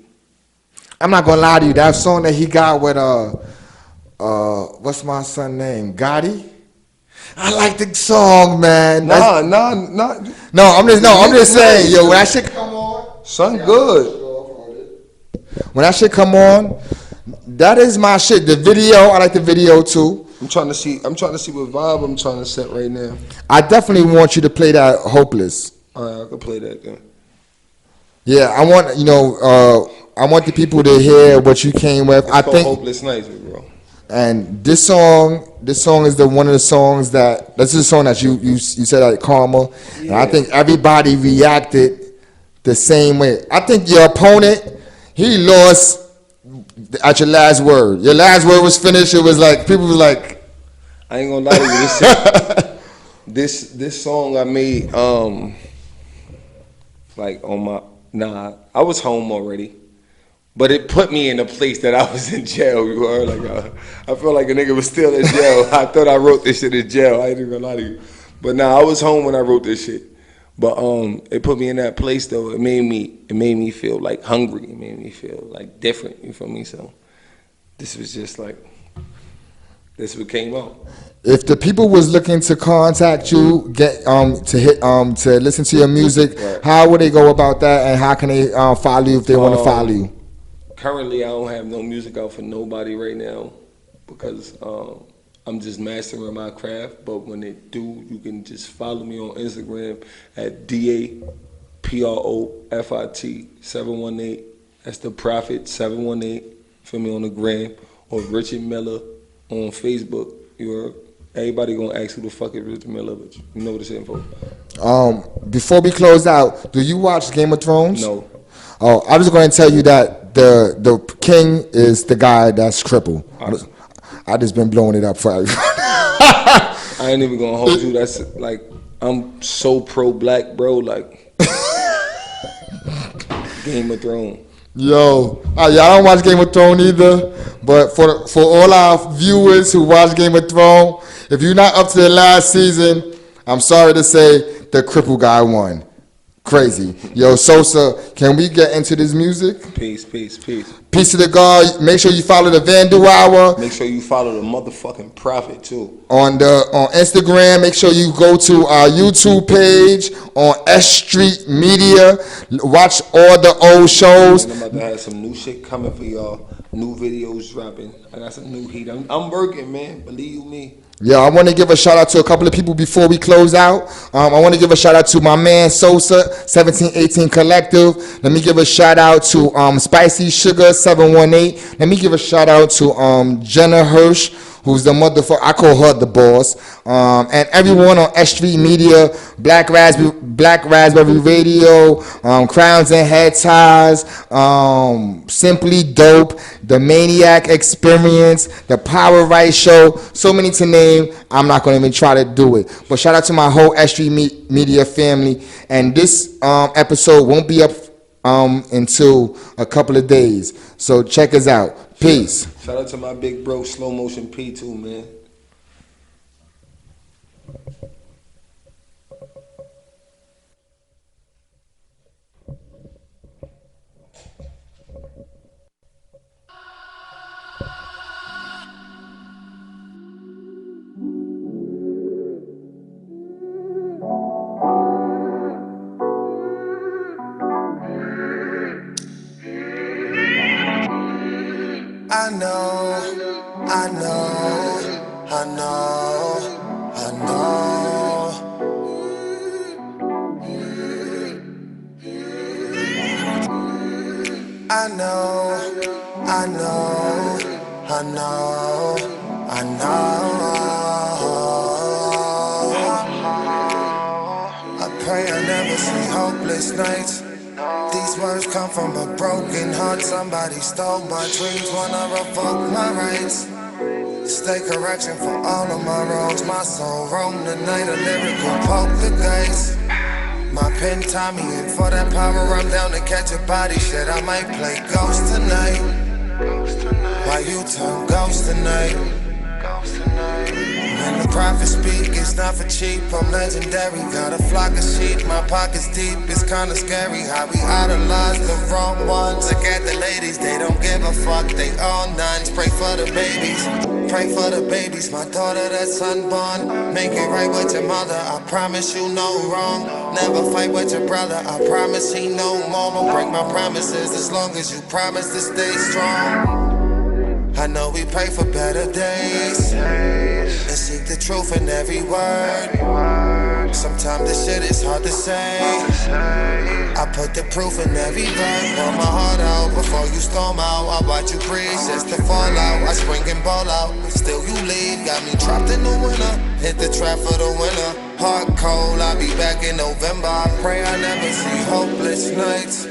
I'm not gonna lie to you. That song that he got with what's my son name? Gotti? I like the song, man. No, I'm just saying, yo, when that shit come on, son, good. When that shit come on, that is my shit. The video, I like the video too. I'm trying to see what vibe I'm trying to set right now. I definitely want you to play that Hopeless. All right, I can play that then. Yeah, I want the people to hear what you came with. It's called Hopeless Nights, bro. And this song is one of the songs this is a song that you said at Karma, yeah. And I think everybody reacted the same way. I think your opponent, he lost at your last word. Your last word was finished. It was like people were like, I ain't gonna lie to you. This song I made like on my I was home already. But it put me in a place that I was in jail. You heard? Like I felt like a nigga was still in jail. I thought I wrote this shit in jail. I ain't even gonna lie to you. But I was home when I wrote this shit. But it put me in that place though. It made me feel like hungry. It made me feel like different. You feel me? So this was just like this what came out. If the people was looking to contact you, to listen to your music, right, how would they go about that, and how can they follow you if they want to follow you? Currently, I don't have no music out for nobody right now because I'm just mastering my craft. But when they do, you can just follow me on Instagram at DAPROFIT 718. That's the Prophet 718. Feel me on the gram, or Richard Miller on Facebook. Everybody gonna ask who the fuck is Richard Miller, but you know this info. Before we close out, do you watch Game of Thrones? No. Oh, I was going to tell you that the king is the guy that's crippled. I just been blowing it up for everybody. I ain't even gonna hold you. That's like, I'm so pro-black, bro. Like Game of Thrones. Yo, y'all don't watch Game of Thrones either. But for all our viewers who watch Game of Thrones, if you're not up to the last season, I'm sorry to say the crippled guy won. Crazy. Yo, Sosa, can we get into this music? Peace. Peace to the God. Make sure you follow the Vandal Hour. Make sure you follow the motherfucking Prophet too. On Instagram, make sure you go to our YouTube page on S.STREET Media. Watch all the old shows. And I'm about to have some new shit coming for y'all. New videos dropping. I got some new heat. I'm working, man. Believe me. Yeah, I want to give a shout out to a couple of people before we close out. I want to give a shout out to my man Sosa, 1718 Collective. Let me give a shout out to Spicy Sugar 718. Let me give a shout out to Jenna Hirsch, who's the motherfucker. I call her the boss. And everyone on S.STREET Media, Black Raspberry Radio, Crowns and Head Ties, Simply Dope, The Maniac Experience, The Power Right Show. So many to name. I'm not going to even try to do it. But shout out to my whole S.STREET Media family. And this episode won't be up until a couple of days. So check us out. Peace. Shout out to my big bro, Slow Motion P2, man. I know, I know, I know, I know. I know, I know, I know, I know. I pray I never see hopeless nights. These words come from a broken heart. Somebody stole my dreams, wanna revoke my rights. Stay correction for all of my wrongs. My soul roam the night, a lyrical poltergeist. My pen tie me in for that power. I'm down to catch a body. Shit, I might play ghost tonight. Why you turn ghost tonight? When the prophets speak, it's not for cheap. I'm legendary, got a flock of sheep. My pockets deep, it's kinda scary how we idolize the wrong ones. Look at the ladies, they don't give a fuck. They all nuns. Pray for the babies, pray for the babies. My daughter that's unborn. Make it right with your mother, I promise you no wrong. Never fight with your brother, I promise he no more. Don't break my promises as long as you promise to stay strong. I know we pray for better days and seek the truth in every word. Sometimes this shit is hard to say. I put the proof in every verse. Pour my heart out before you storm out. I watch you breathe, since the fallout. I spring and ball out, still you leave. Got me trapped in the winter. Hit the trap for the winter. Heart cold, I'll be back in November. I pray I never see hopeless nights.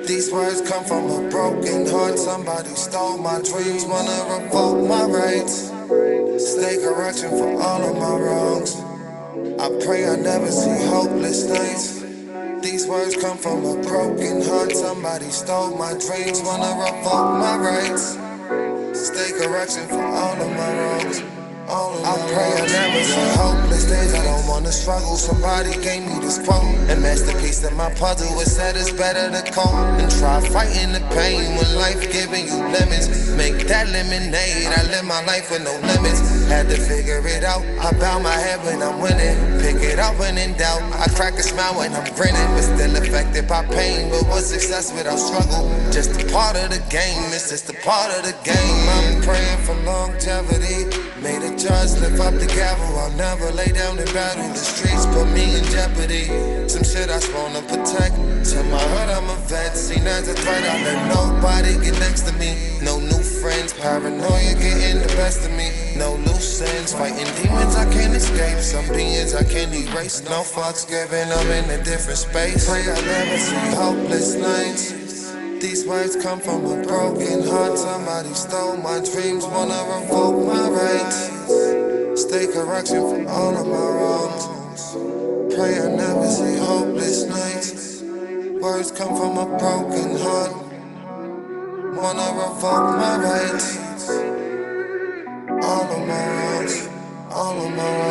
These words come from a broken heart. Somebody stole my dreams, wanna revoke my rights. Stay correction for all of my wrongs. I pray I never see hopeless nights. These words come from a broken heart. Somebody stole my dreams, wanna revoke my rights. Stay correction for all of my wrongs. I pray I never see hopeless days. I don't wanna struggle. Somebody gave me this quote. A masterpiece of my puzzle. It said it's better to cope and try fighting the pain when life giving you lemons. Make that lemonade. I live my life with no limits. Had to figure it out. I bow my head when I'm winning. Pick it up when in doubt. I crack a smile when I'm grinning, but still affected by pain. But what's success without struggle? Just a part of the game. It's just a part of the game. I'm praying for longevity. May the judge lift up the gavel. I'll never lay down in battle. The streets put me in jeopardy. Some shit I sworn to protect. To my heart I'm a vet. Seen as a threat, I let nobody get next to me. No new friends, paranoia getting the best of me. No loose ends, fighting demons I can't escape. Some beings I can't erase. No fucks given, I'm in a different space. Pray I never see hopeless nights. These words come from a broken heart. Somebody stole my dreams, wanna revoke my rights. Stay correction for all of my wrongs. Pray I never see hopeless nights. Words come from a broken heart. Wanna revoke my rights. All of my wrongs, all of my wrongs.